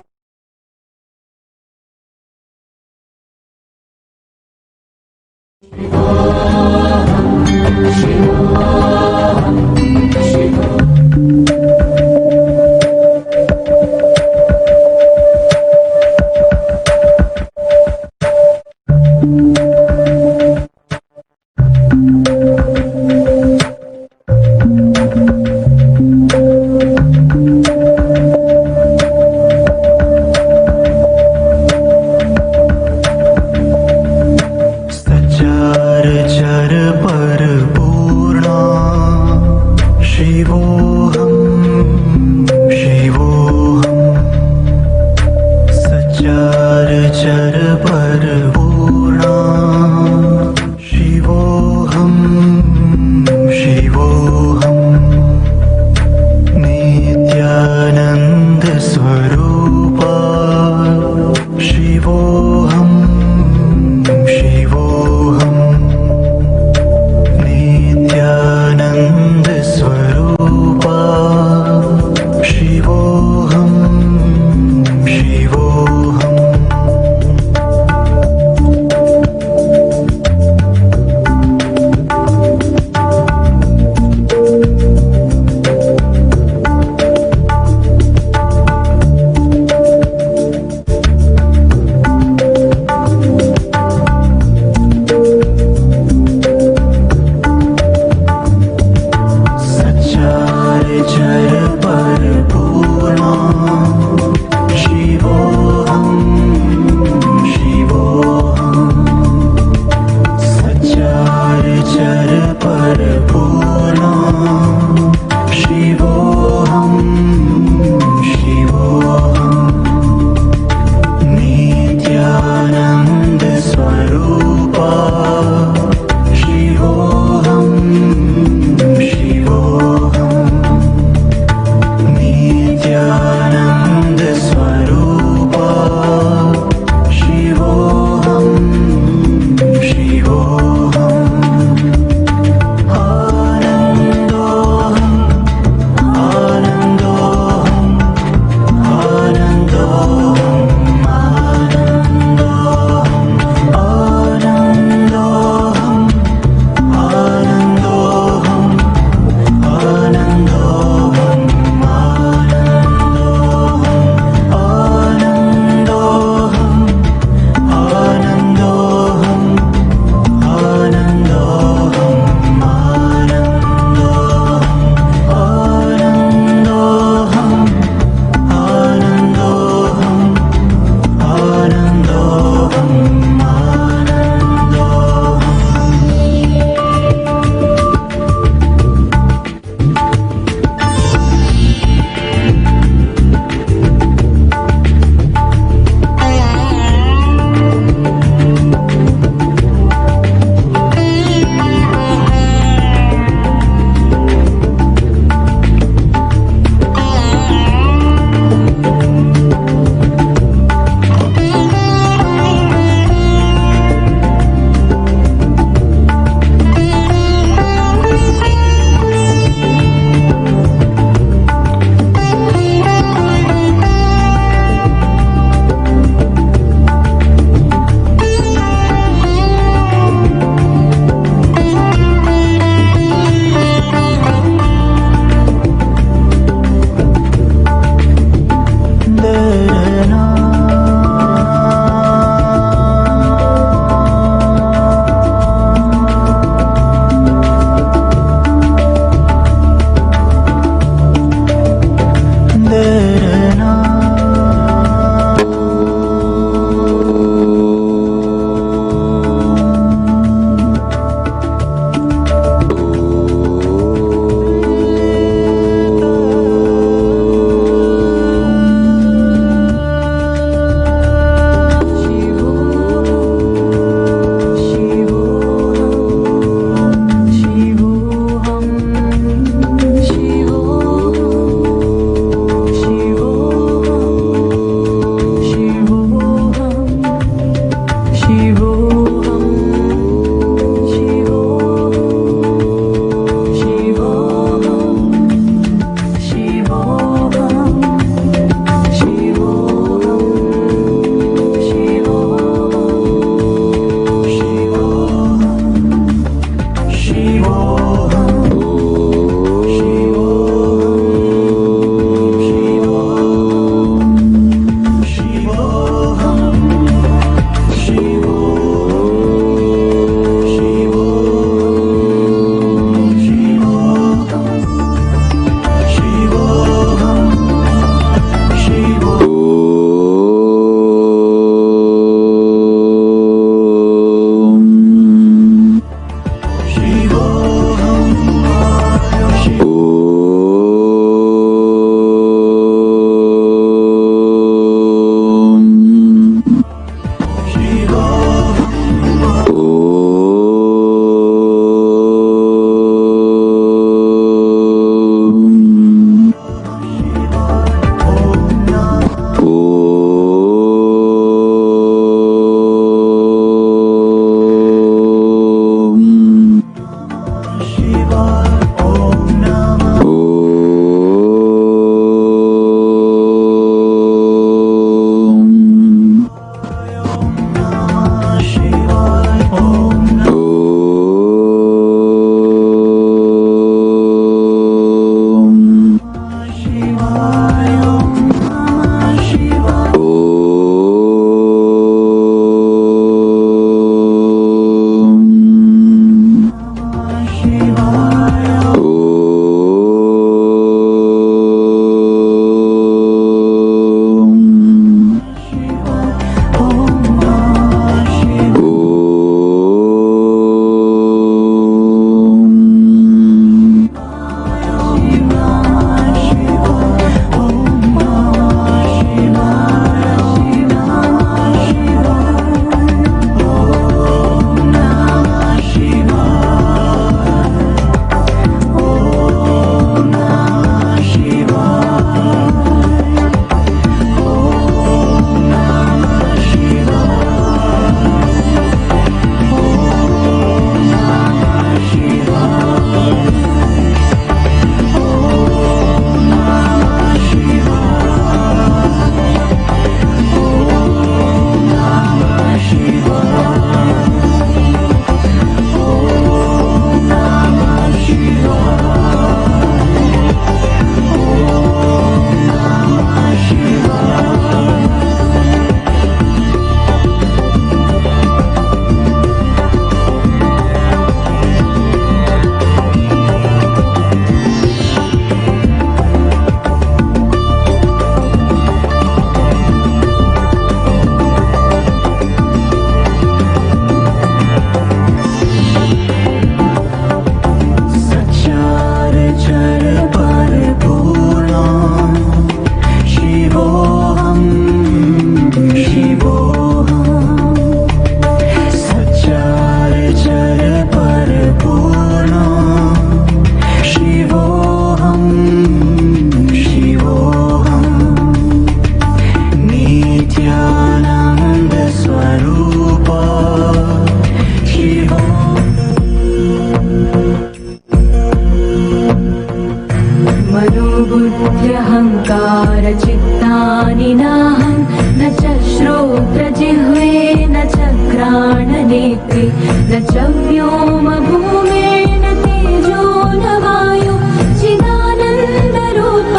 Savitri न च व्योमभूमेन तेजो न वायु चिदानन्दरूप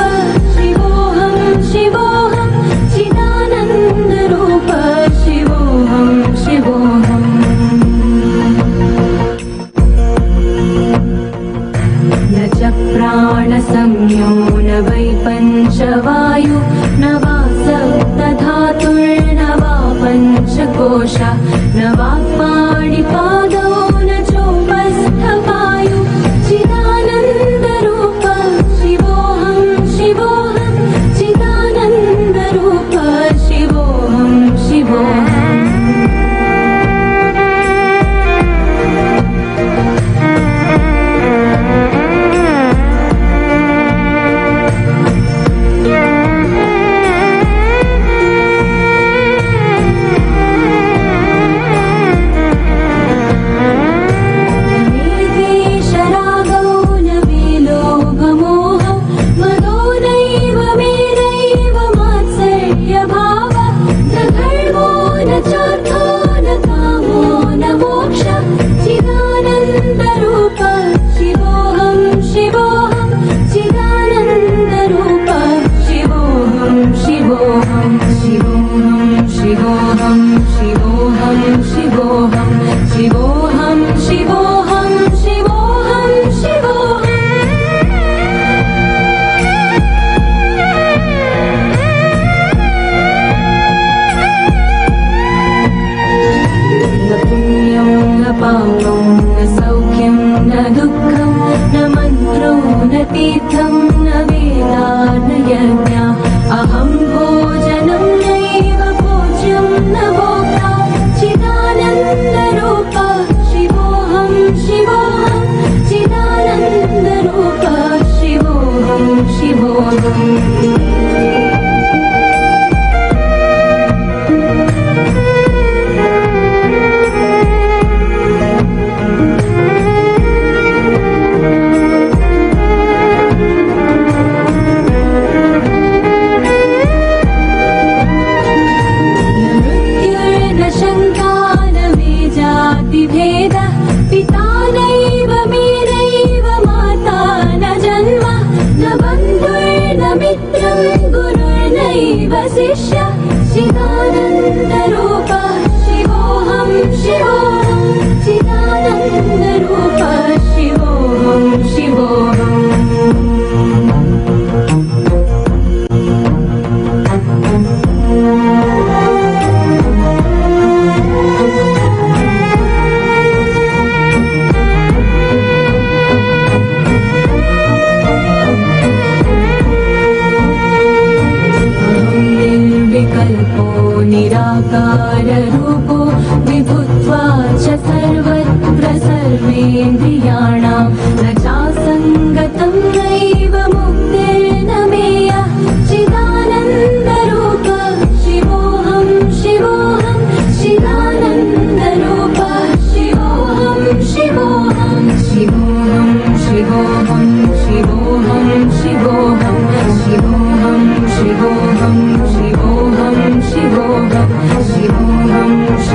शिवोऽहं शिवोऽहं चिदानन्दरूप शिवोऽहं शिवोऽहम् न च प्राणसंज्ञो न वै पञ्चवायु न वा सप्तधातुर्न वा पञ्चकोशा न वा पाणिपादौ न चोपस्थपायु चिदानन्दरूप शिवोऽहं शिवोऽहं चिदानन्दरूप शिवोऽहं शिवोऽहम्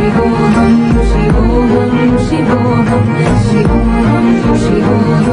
शिवोऽहं शिवोऽहं शिवोऽहं शिवोऽहं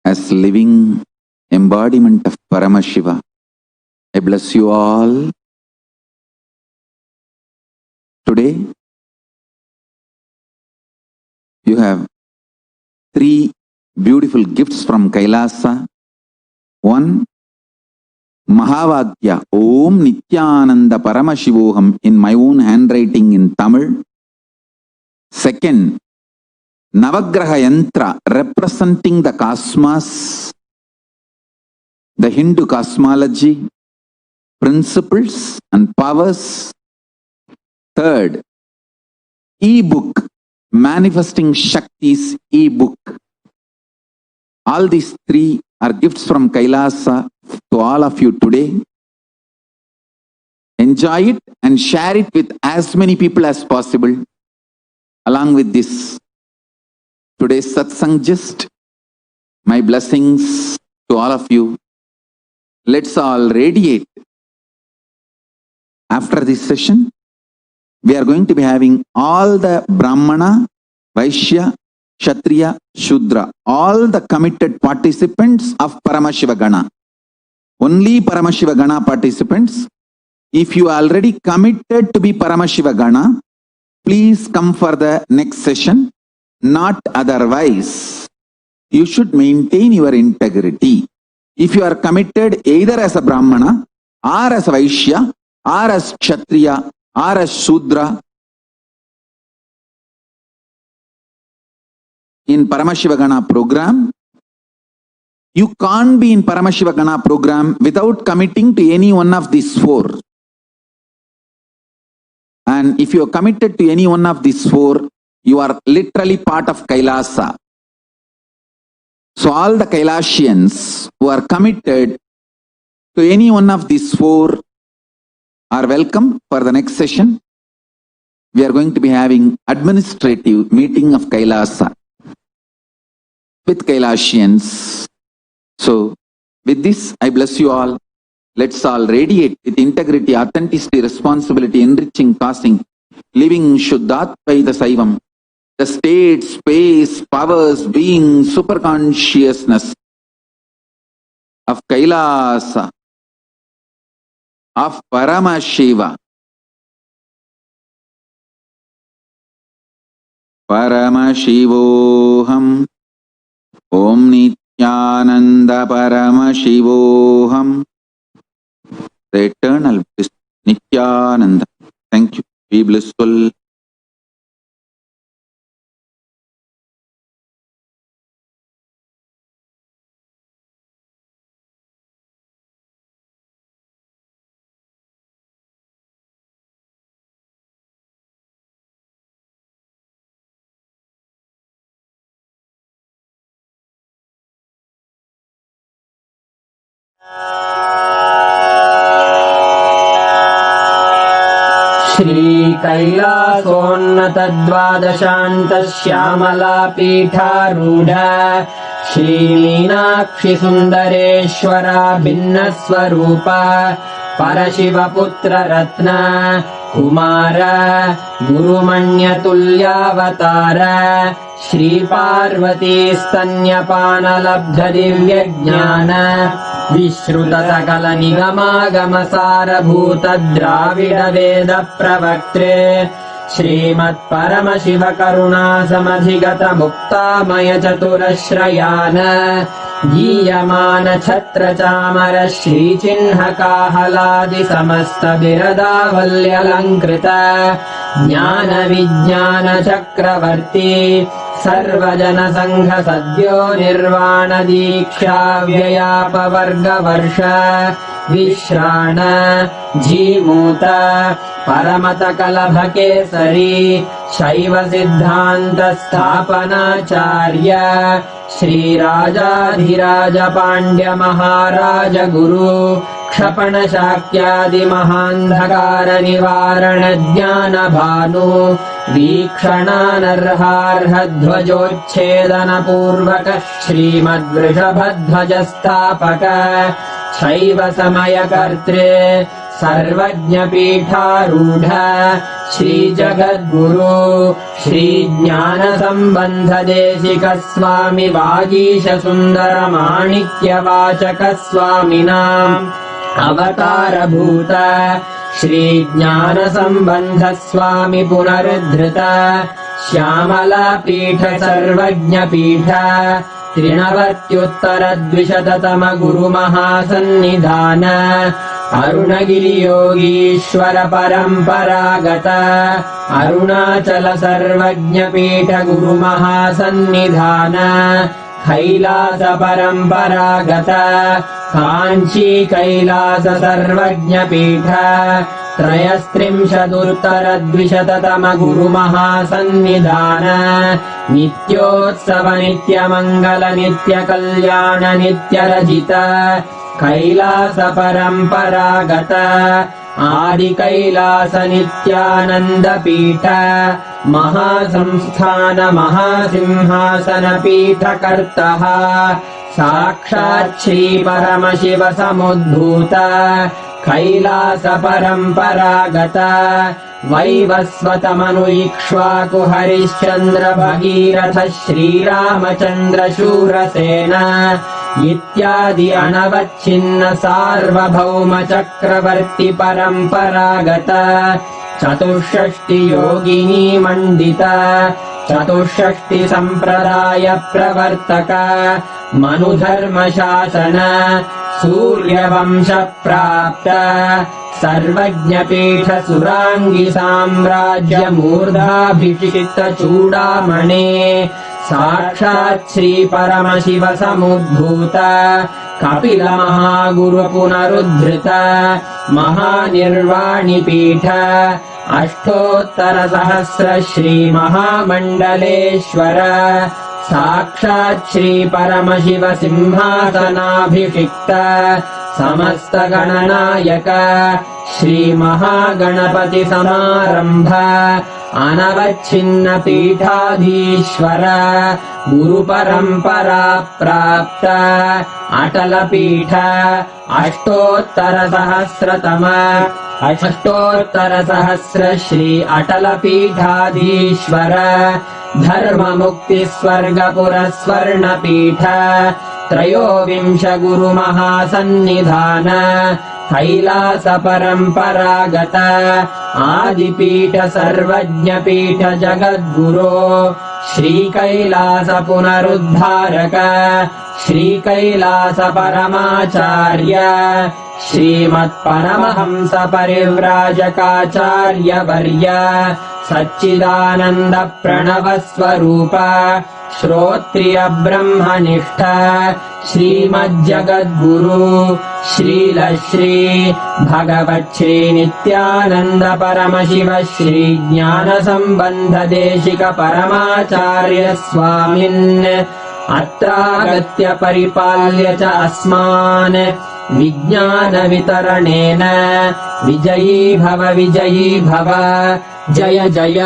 as living embodiment of Paramashiva. I bless you all. Today, you have 3 beautiful gifts from Kailasa. One, Mahavagya, Om Nithyananda Paramashivoham, in my own handwriting in Tamil. Second, Navagraha Yantra, representing the cosmos, the Hindu cosmology, principles and powers. Third, e-book, Manifesting Shakti's e-book. All these 3 are gifts from Kailasa to all of you today. Enjoy it and share it with as many people as possible. Along with this, today's Satsang gist, my blessings to all of you. Let's all radiate. After this session, we are going to be having all the Brahmana, Vaishya, Kshatriya, Shudra, all the committed participants of Paramashiva Gana. Only Paramashiva Gana participants. If you are already committed to be Paramashiva Gana, please come for the next session. Not otherwise. You should maintain your integrity. If you are committed either as a Brahmana, or as a Vaishya, or as Kshatriya, or as Shudra, in Paramashiva Gana program, you can't be in Paramashiva Gana program without committing to any one of these 4. And if you are committed to any one of these 4, you are literally part of Kailasa. So all the Kailasians who are committed to any one of these 4 are welcome for the next session. We are going to be having administrative meeting of Kailasa with Kailasians. So with this, I bless you all. Let's all radiate with integrity, authenticity, responsibility, enriching, causing, living Shuddhatvaita Saivam, the state, space, powers, being, superconsciousness of Kailasa, of Paramashiva. Paramashivoham, Om Nithyananda Paramashivoham, the eternal bliss, Nithyananda. Thank you. Be blissful. श्रीकैलासोन्नतद्वादशान्तश्यामला पीठारूढ श्रीमीनाक्षि सुन्दरेश्वरा भिन्नस्वरूप परशिवपुत्र रत्न कुमार गुरुमण्यतुल्यावतार श्रीपार्वती स्तन्यपानलब्ध दिव्यज्ञान विश्रुत सकल निगमागमसारभूत द्राविड वेद प्रवक्त्रे श्रीमत्परमशिव करुणा समधिगत मुक्तामय चतुरश्रयान गीयमान छत्र चामर श्रीचिह्न काहलादि समस्त बिरदावल्यलङ्कृत ज्ञान विज्ञान चक्रवर्ती सर्वजन संघ सद्यो निर्वाण दीक्षा व्ययापवर्गवर्ष विश्राण जीमूत परमत कलभ केसरी शैव सिद्धान्त स्थापनाचार्य श्रीराजाधिराज पाण्ड्य महाराज गुरु क्षपण शाक्यादि महान्धकार निवारण ज्ञान भानु वीक्षणानर्हार्ह ध्वजोच्छेदन पूर्वक श्रीमद्वृषभध्वज स्थापक शैव समय कर्त्रे सर्वज्ञपीठारूढ श्रीजगद्गुरो श्रीज्ञानसम्बन्धदेशिकस्वामि वागीशसुन्दरमाणिक्यवाचकस्वामिनाम् अवतारभूत श्रीज्ञानसम्बन्धस्वामि पुनरुद्धृत श्यामलापीठ सर्वज्ञपीठ 93 गुरुमहासन्निधान अरुणगिरियोगीश्वर परम्परागत अरुणाचल सर्वज्ञपीठ गुरुमहासन्निधान कैलास परम्परागत काञ्ची कैलास सर्वज्ञपीठ 33 गुरुमहासन्निधान नित्योत्सव नित्यमङ्गल नित्यकल्याण नित्यरजित कैलास परम्परागत आदिकैलास नित्यानन्दपीठ महासंस्थान महासिंहासनपीठकर्तः साक्षात् श्रीपरमशिव समुद्भूत कैलास परम्परागत वैवस्वतमनु इक्ष्वाकु हरिश्चन्द्र भगीरथ श्रीरामचन्द्र शूरसेन इत्यादि अनवच्छिन्न सार्वभौम चक्रवर्ति परम्परागत 64 योगिनी मण्डित 64 सम्प्रदाय प्रवर्तक मनुधर्मशासन सूर्यवंश प्राप्त सर्वज्ञपीठ सुराङ्गी साम्राज्य मूर्धाभिषिक्त चूडामणे साक्षात् श्री परमशिव समुद्भूत कपिल महागुरु पुनरुद्धृत महानिर्वाणिपीठ अष्टोत्तरसहस्र श्री महामण्डलेश्वर साक्षात् श्री परमशिव सिंहासनाभिषिक्त समस्त गणनायक श्री महागणपति समारंभ अनवच्छिन्न पीठाधीश्वर गुरु परंपरा प्राप्त अटल पीठ अष्टोत्तर सहस्र श्री अटल पीठाधीश्वर धर्म मुक्ति स्वर्गपुर स्वर्ण पीठ 23 गुरु महासन्निधान कैलास परम्परागत आदिपीठ सर्वज्ञपीठ जगद्गुरो श्री कैलास पुनरुद्धारक श्री कैलास परमाचार्य श्रीमत्परमहंस परिव्राजकाचार्य वर्य सच्चिदानन्द प्रणव स्वरूप श्रोत्रिय ब्रह्मनिष्ठ श्रीमज्जगद्गुरु श्रील श्री भगवच्छ्री नित्यानन्द परमशिव श्री ज्ञान सम्बन्ध देशिक परमाचार्य स्वामिन् अत्रागत्य परिपाल्य च अस्मान् विज्ञान वितरणेन विजयी भव जय जय